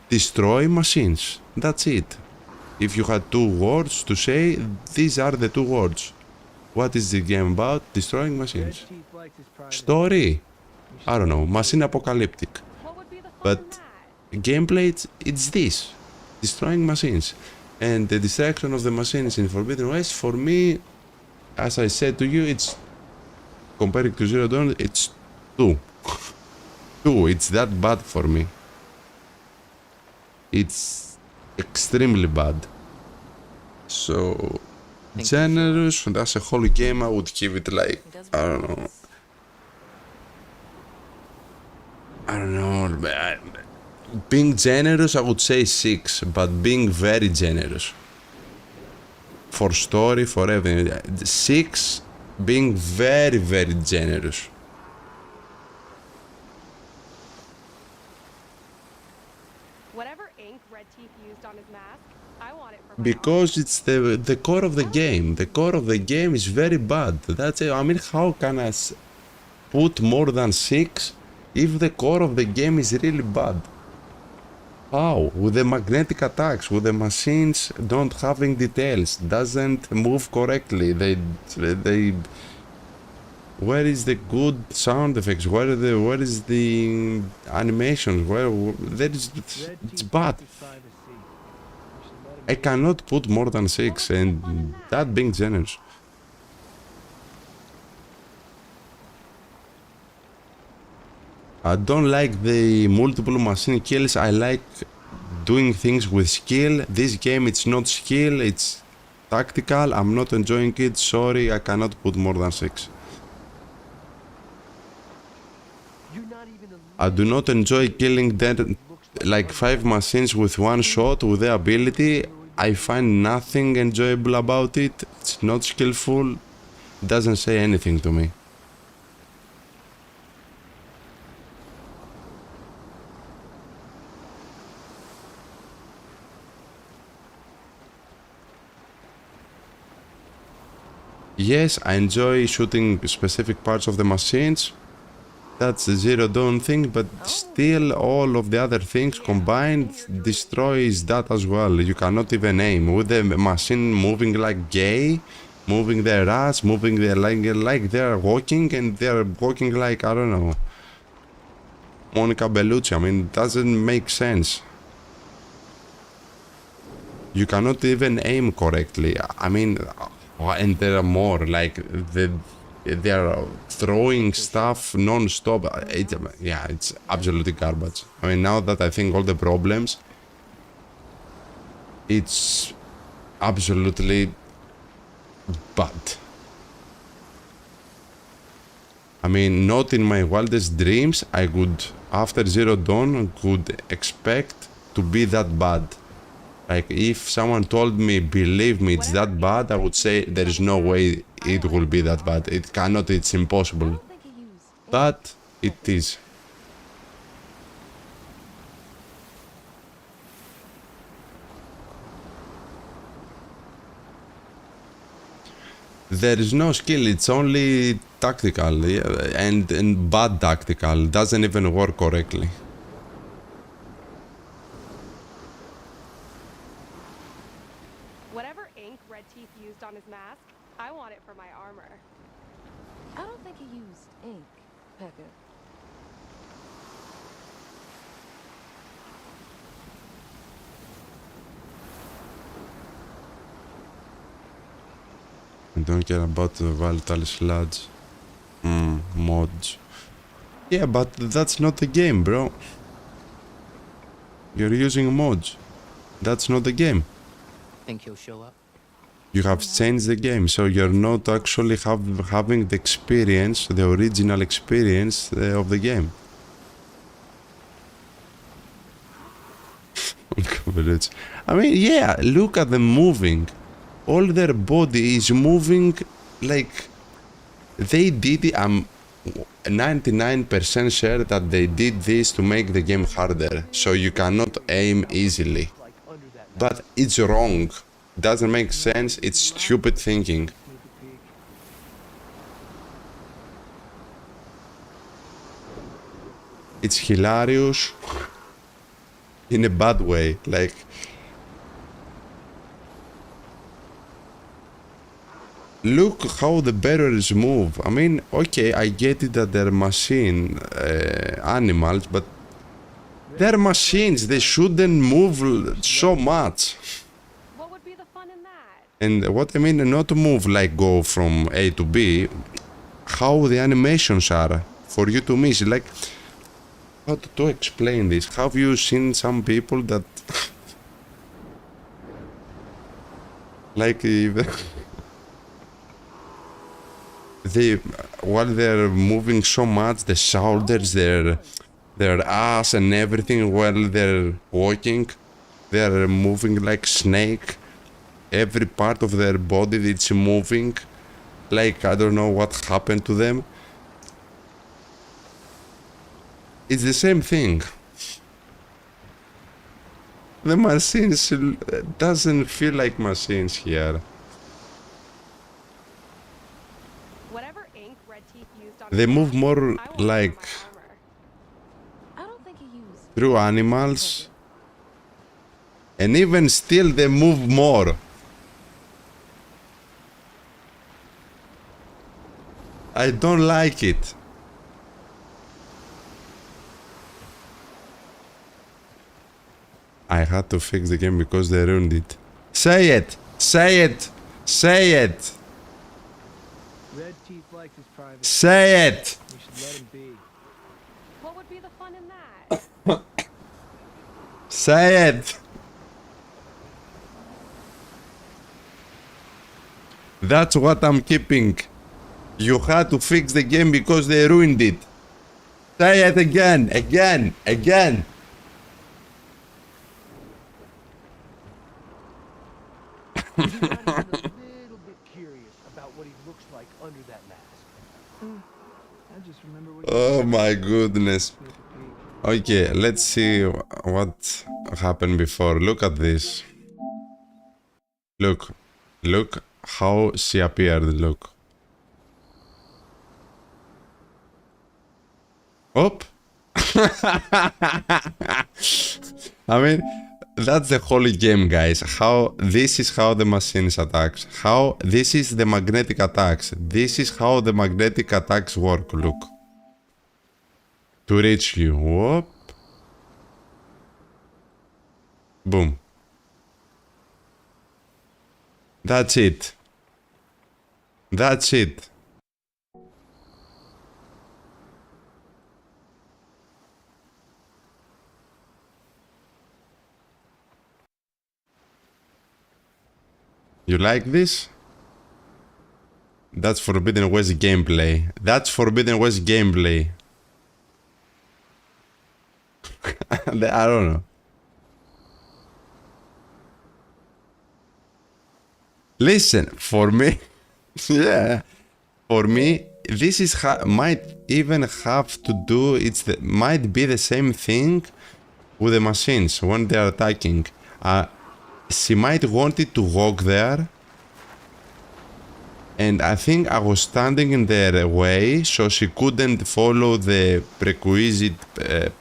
Destroy machines. That's it. If you had two words to say, these are the two words. What is the game about? Destroying machines. Story? I don't know. Machine apocalyptic. But gameplay, it's this. Destroying machines. And the destruction of the machines in Forbidden West, for me, as I said to you, it's, comparing to Zero Dawn, it's 2. 2, it's that bad for me. It's extremely bad. So, generous, that's a whole game, I would give it like, I don't know, being generous, I would say 6, but being very generous. For story, for everything. 6, being very, very generous. Whatever ink Red Teeth used on his mask, I want it for Because it's the core of the game. The core of the game is very bad. That's it. I mean, how can I put more than 6 if the core of the game is really bad? How? With the magnetic attacks, with the machines don't having details, doesn't move correctly. They where is the good sound effects? Where is the animations? There is, it's bad. I cannot put more than 6, and that being generous. I don't like the multiple machine kills. I like doing things with skill. This game, it's not skill, it's tactical. I'm not enjoying it. Sorry, I cannot put more than 6. I do not enjoy killing like 5 machines with one shot with the ability. I find nothing enjoyable about it. It's not skillful. Doesn't say anything to me. Yes, I enjoy shooting specific parts of the machines. That's the Zero Dawn thing, but still all of the other things combined destroys that as well. You cannot even aim. With the machine moving like gay, moving their ass, moving their like they're walking, and they're walking like, I don't know, Monica Bellucci. I mean, it doesn't make sense. You cannot even aim correctly. I mean, and there are more, like they're throwing stuff non-stop. Yeah, it's absolutely garbage. I mean, now that I think all the problems, it's absolutely bad. I mean, not in my wildest dreams I would, after Zero Dawn, could expect to be that bad. Like, if someone told me, believe me, it's that bad, I would say there is no way it will be that bad. It cannot, it's impossible. But it is. There is no skill, it's only tactical, and bad tactical. Doesn't even work correctly. On his mask, I want it for my armor. I don't think he used ink, Pekka. I don't care about the volatile sludge mods. Yeah, but that's not the game, bro. You're using mods. That's not the game. Think he'll show up? You have changed the game, so you're not actually having the experience, the original experience of the game. I mean, yeah, look at them moving. All their body is moving like they did it. I'm 99% sure that they did this to make the game harder, so you cannot aim easily. But it's wrong. Doesn't make sense. It's stupid thinking. It's hilarious in a bad way. Like, look how the bearers move. I mean, okay, I get it that they're machine animals, but they're machines. They shouldn't move so much. And what I mean, not to move like go from A to B, how the animations are for you to miss. Like, how to explain this? Have you seen some people that like they while they're moving so much, the shoulders, their ass and everything while they're walking, they're moving like snake. Every part of their body that's moving, like I don't know what happened to them. It's the same thing. The machines doesn't feel like machines here. Whatever ink Red Teeth used on They move more like through animals, and even still they move more. I don't like it. I had to fix the game because they ruined it. Say it! Say it! Say it! Red Teeth likes his privacy. Say it! We should let him be. What would be the fun in that? Say it! That's what I'm keeping. You had to fix the game because they ruined it. Say it again, again, again. little bit curious about what he looks like under that mask. I just remember what Oh my goodness. Okay, let's see what happened before. Look at this. Look how she appeared. Look. Op. I mean, that's the whole game, guys. This is how the machines attacks. This is the magnetic attacks. This is how the magnetic attacks work. Look. To reach you. Whoop. Boom. That's it. That's it. You like this? That's Forbidden West gameplay. That's Forbidden West gameplay. I don't know. Listen, for me, yeah, for me, this is might even have to do. Might be the same thing with the machines when they are attacking. She might wanted to walk there, and I think I was standing in their way, so she couldn't follow the prerequisite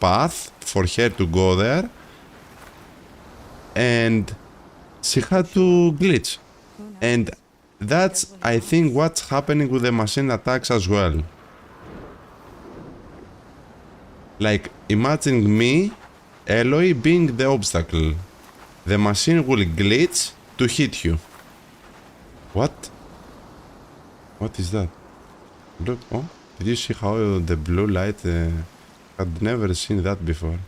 path for her to go there, and she had to glitch. And that's, I think, what's happening with the machine attacks as well. Like, imagine me, Eloy, being the obstacle. The machine will glitch to hit you. What? What is that? Look, oh, did you see how the blue light... I'd never seen that before.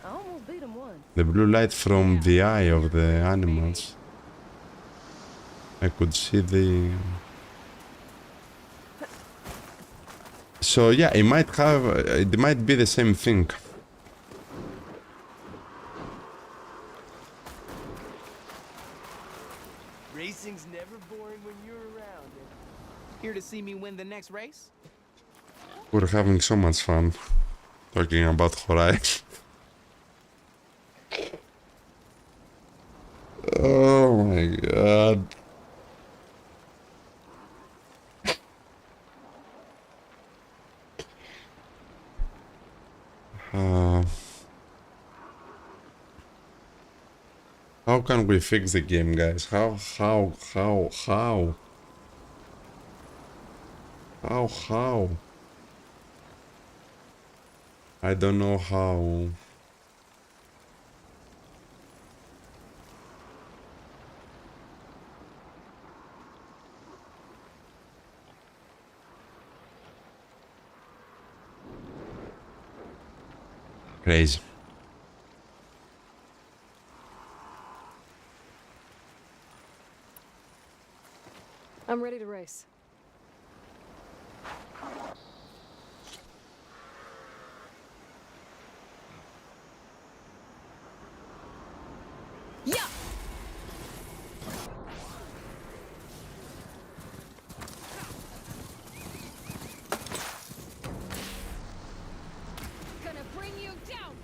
The blue light from the eye of the animals. I could see the... So yeah, it might be the same thing. Racing's never boring when you're around. Here to see me win the next race? We're having so much fun talking about Horizon. Oh my god. How can we fix the game, guys? How? I don't know how. Crazy. I'm ready to race. Yeah! Gonna bring you down!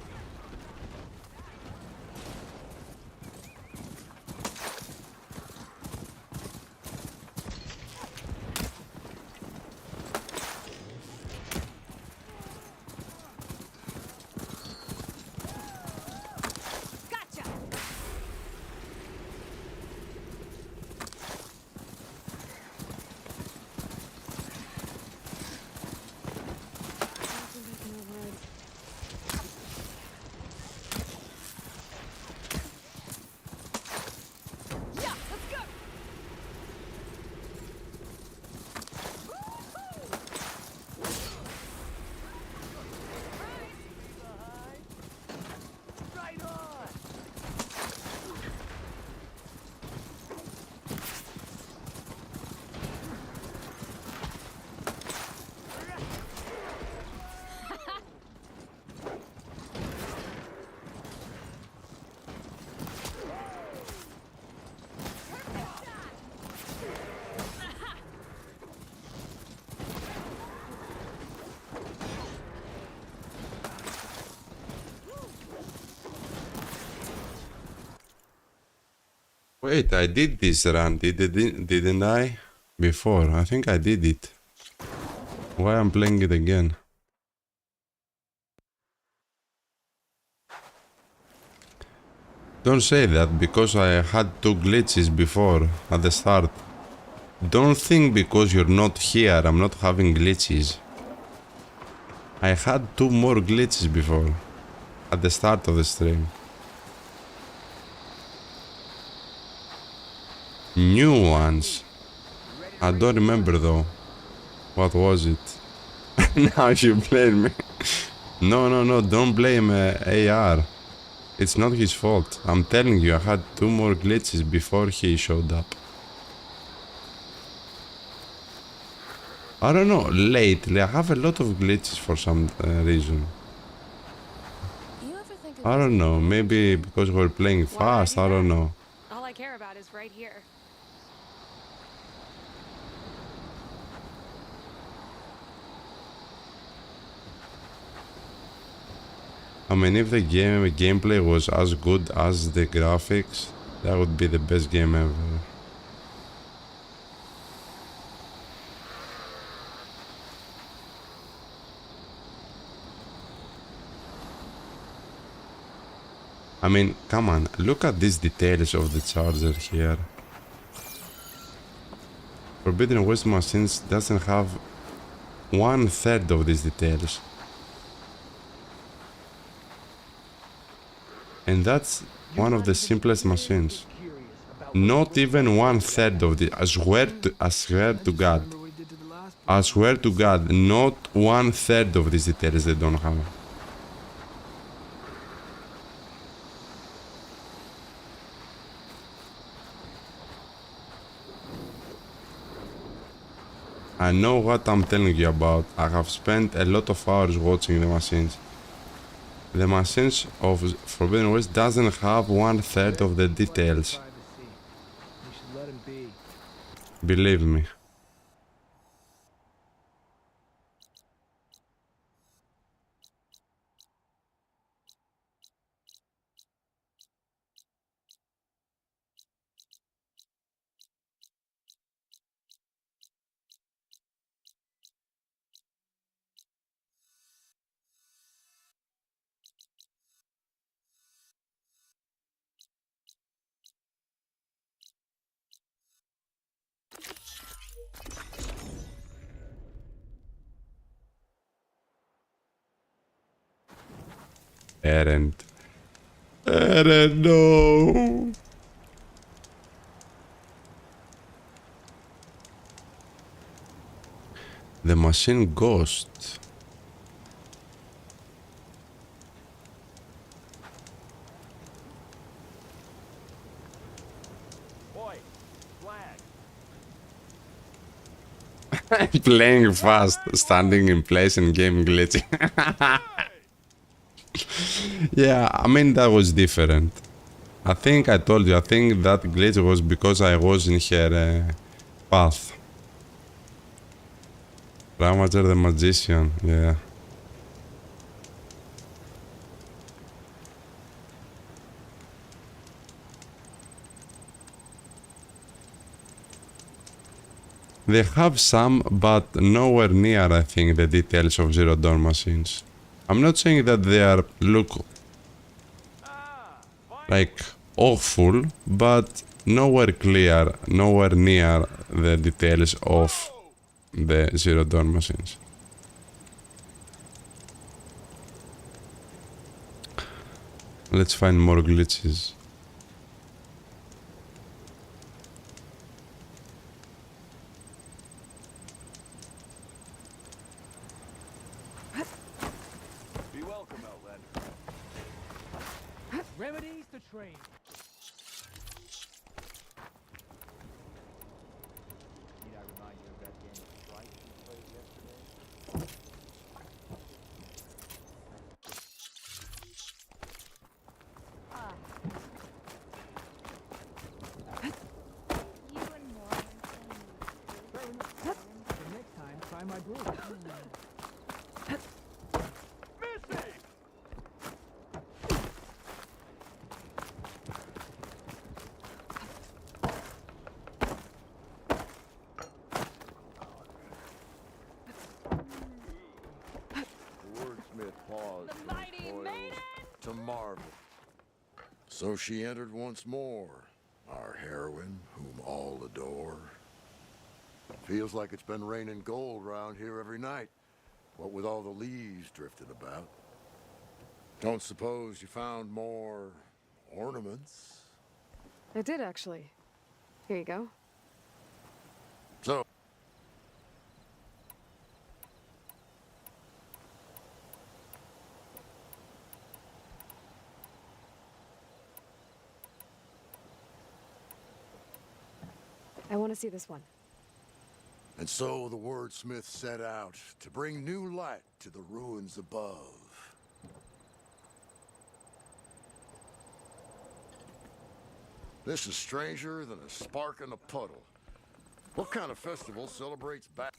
Wait, I did this run, didn't I? Before, I think I did it. Why I'm playing it again? Don't say that, because I had 2 glitches before, at the start. Don't think because you're not here, I'm not having glitches. I had 2 more glitches before, at the start of the stream. New ones. I don't remember though. What was it? Now you blame me. No, don't blame AR. It's not his fault. I'm telling you, I had 2 more glitches before he showed up. I don't know, lately I have a lot of glitches for some reason. I don't know, maybe because we're playing fast, I don't know. All I care about is right here. I mean, if the gameplay was as good as the graphics, that would be the best game ever. I mean, come on, look at these details of the charger here. Forbidden West Machines doesn't have 1/3 of these details. And that's one of the simplest machines. Not even 1/3 of the. I swear to God. I swear to God, not 1/3 of these details they don't have. I know what I'm telling you about. I have spent a lot of hours watching the machines. The machines of Forbidden West doesn't have 1/3 of the details. Believe me. Eren, no! The machine ghost. Playing fast, standing in place and game glitching. Yeah, I mean that was different. I think I told you, I think that glitch was because I was in her path. Ramager the Magician, yeah. They have some, but nowhere near, I think, the details of Zero Dawn machines. I'm not saying that they are look like awful, but nowhere clear, nowhere near the details of the Zero Dawn machines. Let's find more glitches. Remedies to train. Need I remind you of that game of Strike you played yesterday? You and Morgan. The next time, try my brew. marvel. So she entered once more, our heroine, whom all adore. Feels like it's been raining gold around here every night, what with all the leaves drifting about. Don't suppose you found more ornaments? I did, actually. Here you go. So, I want to see this one. and so the wordsmith set out to bring new light to the ruins above. This is stranger than a spark in a puddle. What kind of festival celebrates back?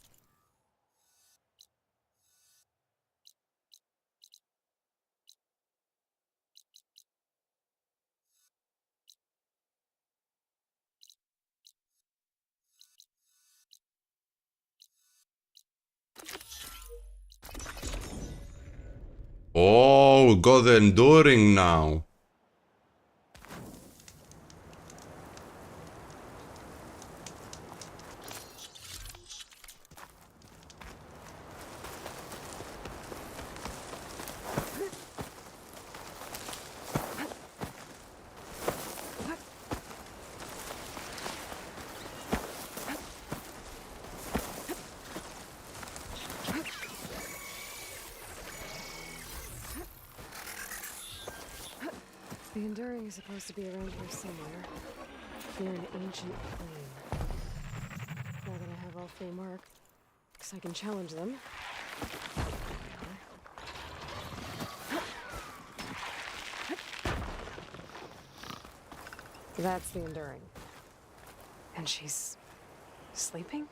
Oh, we got the enduring now. The Enduring is supposed to be around here somewhere. Near an ancient flame. Now that I have all three marks, I can challenge them. That's the Enduring. And she's sleeping?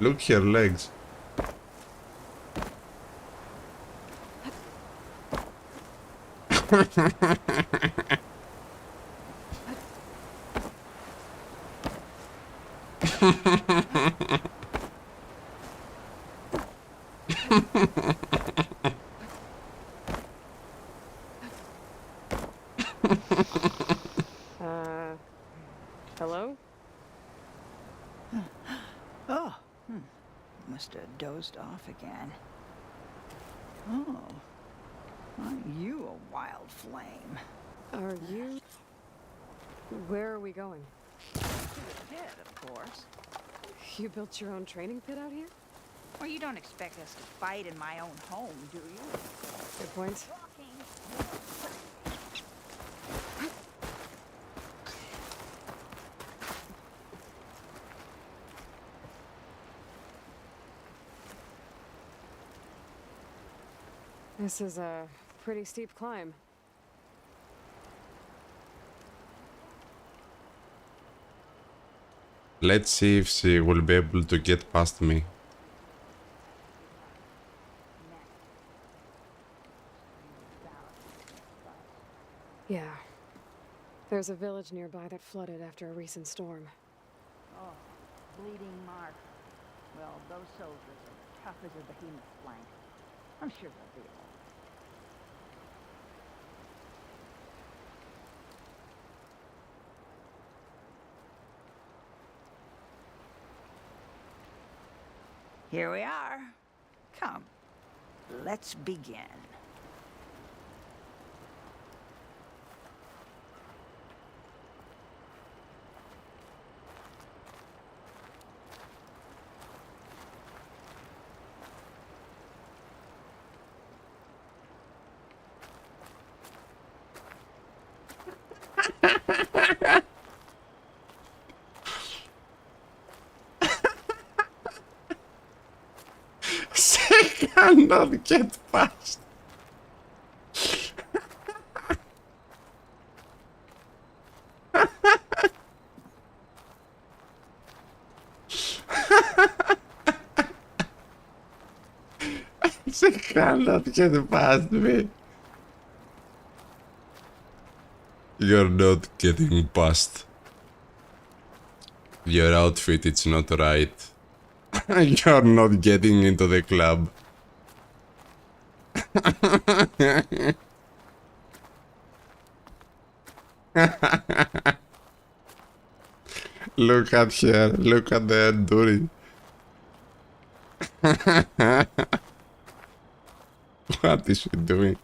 Look her legs. Hello? Oh, must have dozed off again. Oh, aren't you a wild flame? Are you? Where are we going? To the pit, of course. You built your own training pit out here? Well, you don't expect us to fight in my own home, do you? Good point. This is a pretty steep climb. Let's see if she will be able to get past me. Yeah. There's a village nearby that flooded after a recent storm. Oh, bleeding mark. Well, those soldiers are tough as a behemoth flank. I'm sure they'll be all right. Here we are. Come, let's begin. cannot get past. She cannot get past me. You're not getting past. Your outfit is not right. You're not getting into the club. Look at her. Look at the enduring. What is she doing?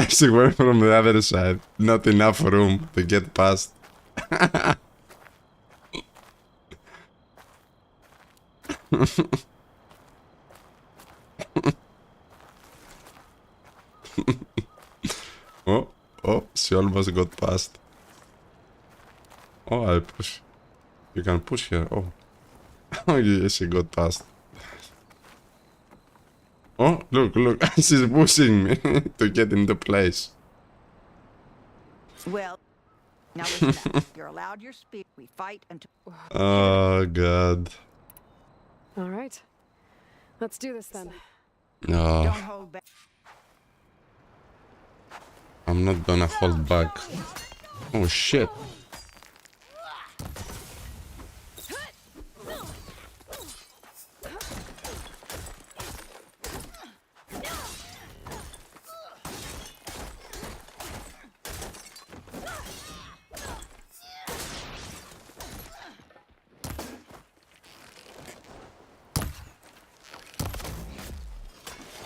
She went from the other side. Not enough room to get past. Oh, she almost got past. Oh, I push. You can push her. Oh. Oh, yeah, she got past. Oh, look. She's pushing me to get into place. Well, now listen up. You're allowed your speed. We fight until... Oh, God. All right. Let's do this then. No. Don't hold back. I'm not gonna hold back. Oh, shit.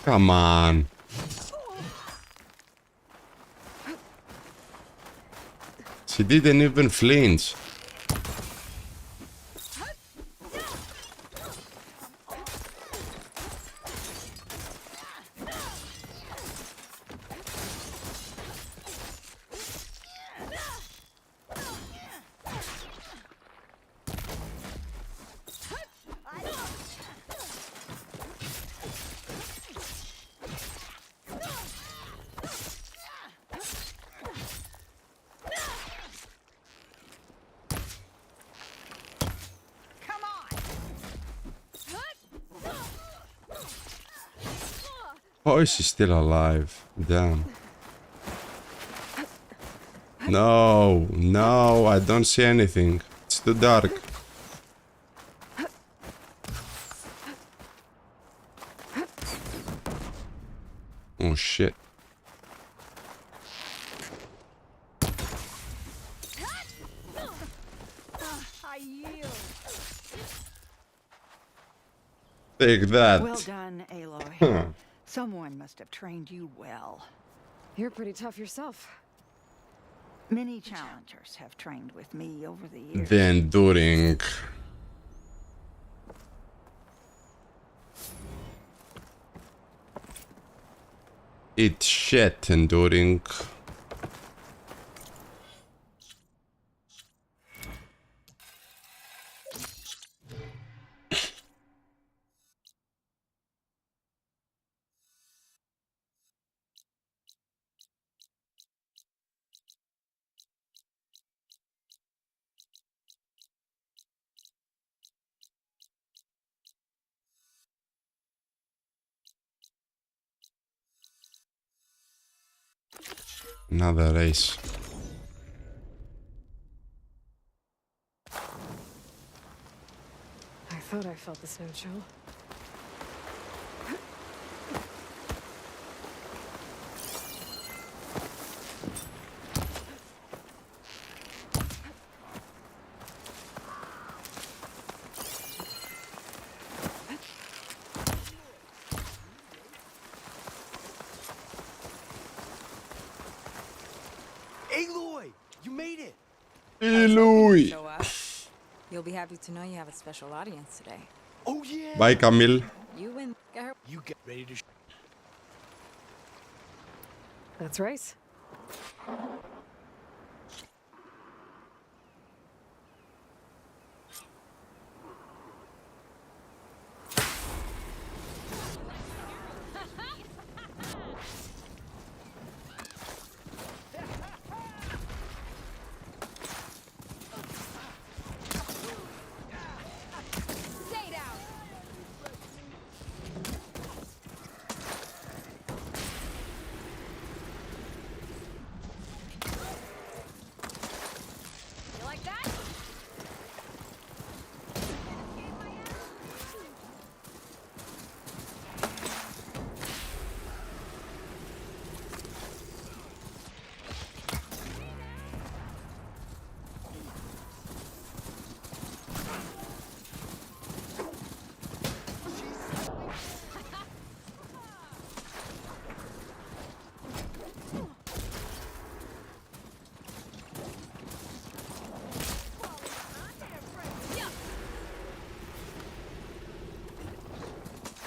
Come on. She didn't even flinch. Oh, is she still alive? Damn. No, I don't see anything. It's too dark. Oh, shit. I yield. Take that. Well done, Aloy. Someone must have trained you well. You're pretty tough yourself. Many challengers have trained with me over the years. The enduring. It's shit, enduring. Another race. I thought I felt the snow chill. Aloy, you made it. Aloy. Show up. You'll be happy to know you have a special audience today. Oh yeah. Bye, Camille. You win. You get ready to. Let's race. Stay down. You like that?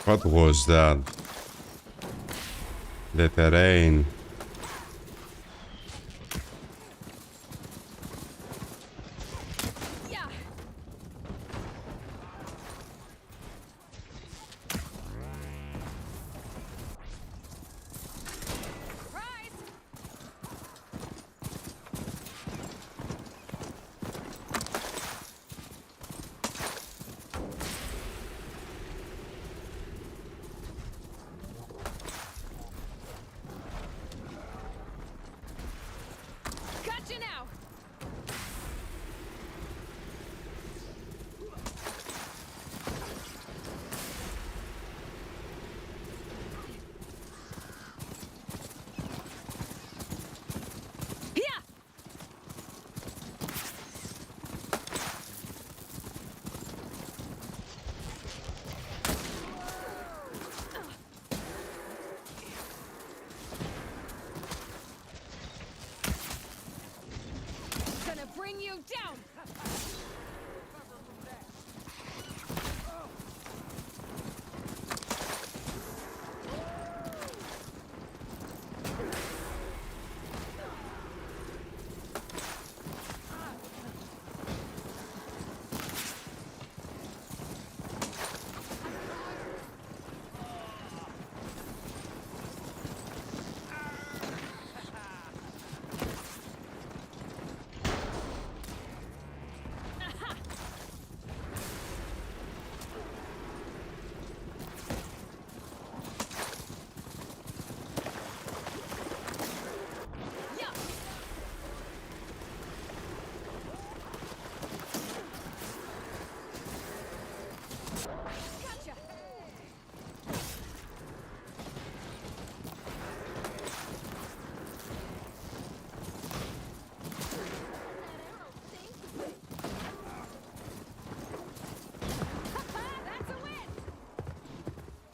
What was that? The terrain. Yeah. Surprise! Gotcha now. Yeah. Gonna bring you down.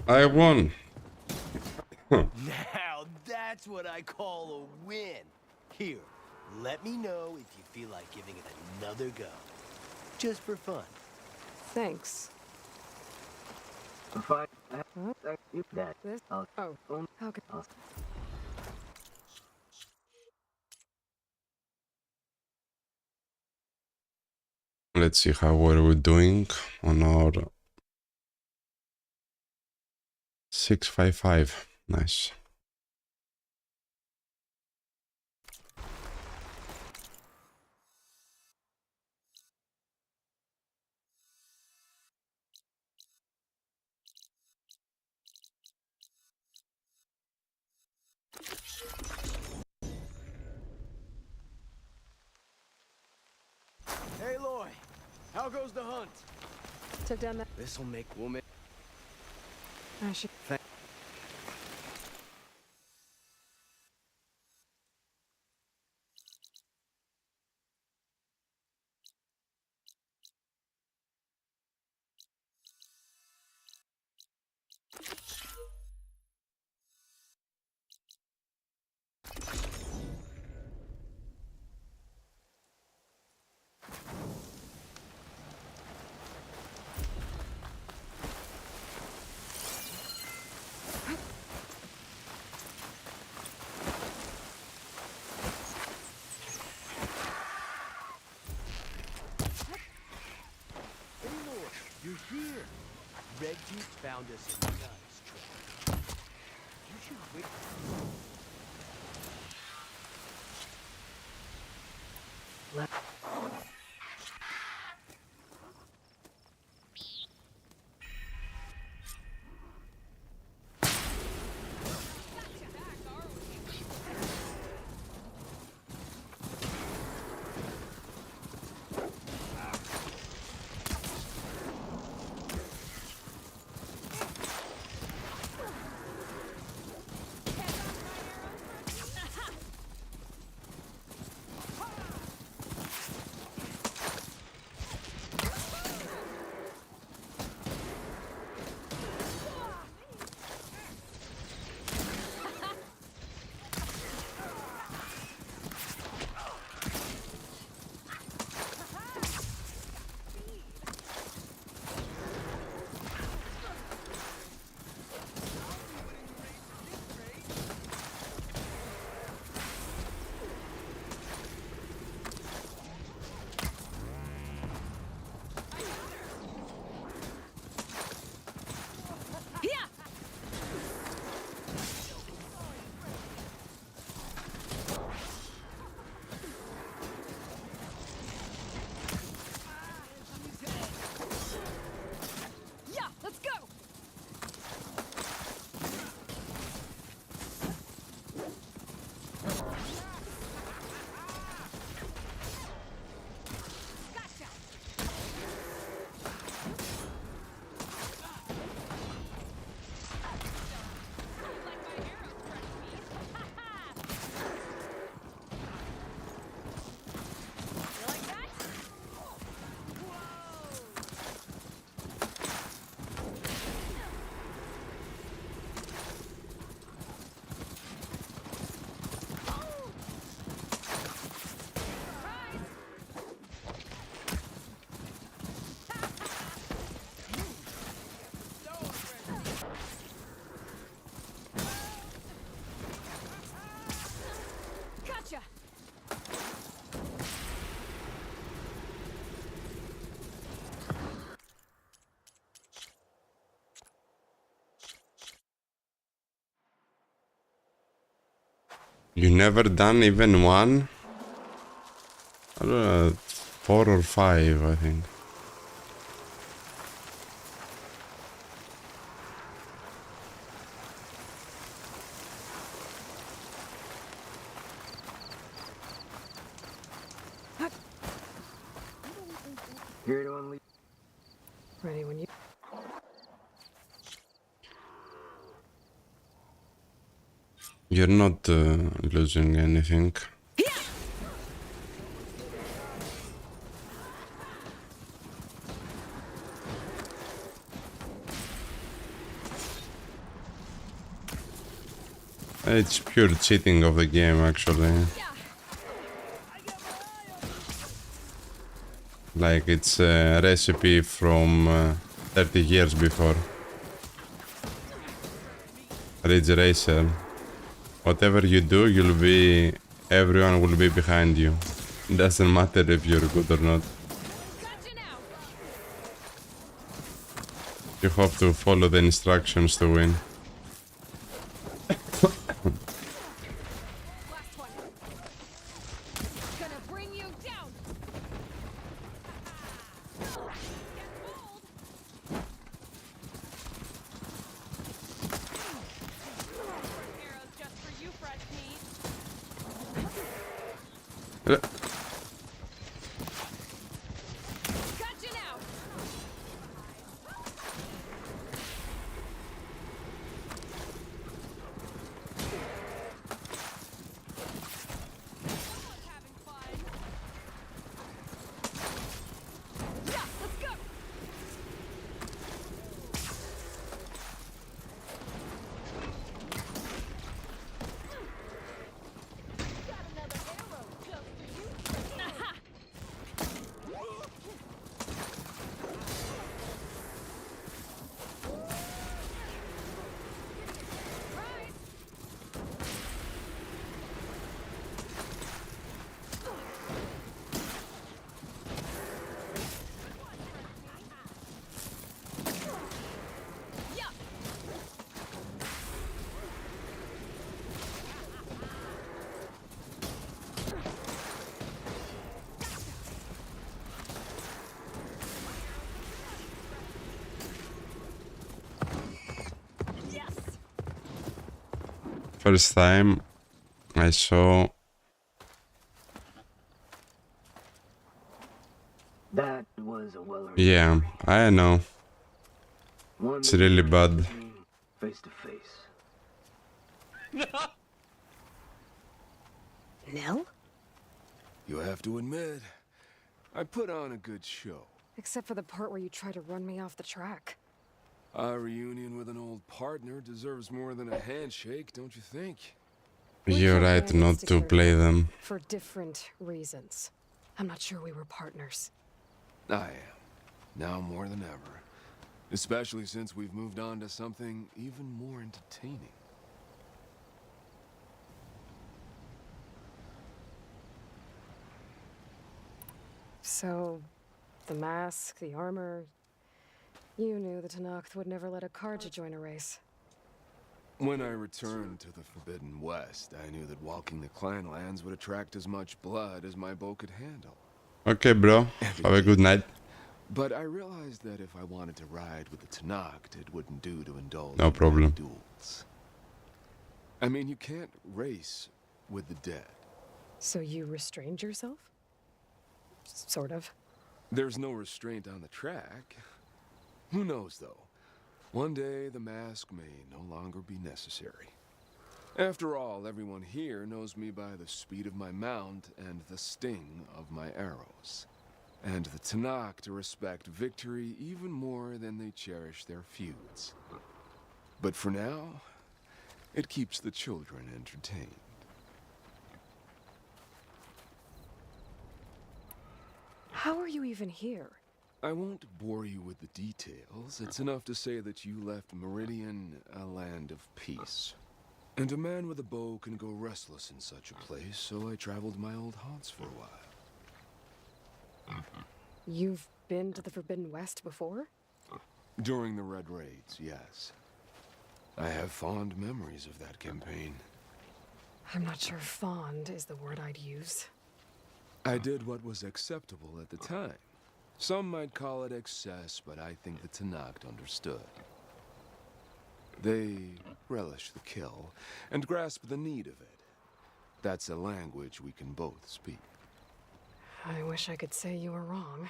I won. Now that's what I call a win. Here, let me know if you feel like giving it another go. Just for fun. Thanks. Fine. This? Oh. Okay. Let's see how were we doing on our 655. Nice. Hey, Loy. How goes the hunt? Took down that. This'll make woman. I should. Red Teeth found us a nice trap. You should wait. You never done even one? I don't know, 4 or 5, I think. Here to unleash. Ready when you... You're not losing anything. It's pure cheating of the game, actually. Like it's a recipe from 30 years before. Ridge Racer. Whatever you do, everyone will be behind you. Doesn't matter if you're good or not. You have to follow the instructions to win. First time I saw. That was a well. Yeah, I know. It's really bad. Face to face. Nell? You have to admit, I put on a good show. Except for the part where you try to run me off the track. A reunion with an old partner deserves more than a handshake, don't you think? You're right not to play them. For different reasons. I'm not sure we were partners. I am. Now more than ever. Especially since we've moved on to something even more entertaining. So, the mask, the armor... You knew the Tenakth would never let a Karja join a race. When I returned to the Forbidden West, I knew that walking the clan lands would attract as much blood as my bow could handle. Okay, bro. Have a good night. But I realized that if I wanted to ride with the Tenakth, it wouldn't do to indulge No problem. in duels. I mean, you can't race with the dead. So you restrained yourself? Sort of. There's no restraint on the track. Who knows, though? One day, the mask may no longer be necessary. After all, everyone here knows me by the speed of my mount and the sting of my arrows. And the Tenakth respect victory even more than they cherish their feuds. But for now, it keeps the children entertained. How are you even here? I won't bore you with the details. It's enough to say that you left Meridian a land of peace. And a man with a bow can go restless in such a place, so I traveled my old haunts for a while. You've been to the Forbidden West before? During the Red Raids, yes. I have fond memories of that campaign. I'm not sure fond is the word I'd use. I did what was acceptable at the time. Some might call it excess, but I think the Tenakth understood. They relish the kill and grasp the need of it. That's a language we can both speak. I wish I could say you were wrong.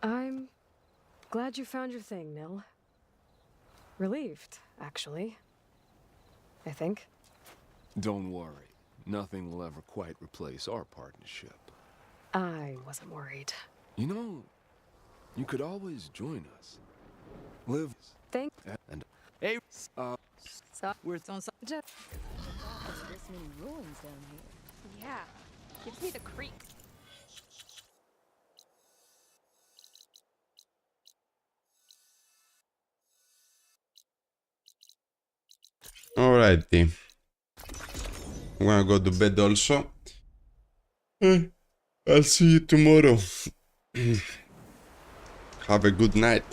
I'm glad you found your thing, Nil. Relieved, actually. I think. Don't worry. Nothing will ever quite replace our partnership. I wasn't worried. You know, you could always join us. Live Thank and Hey, We're on Jeff. This many ruins down here. Yeah. Gives me the creeps. Alrighty. I'm gonna go to bed also. I'll see you tomorrow. Have a good night.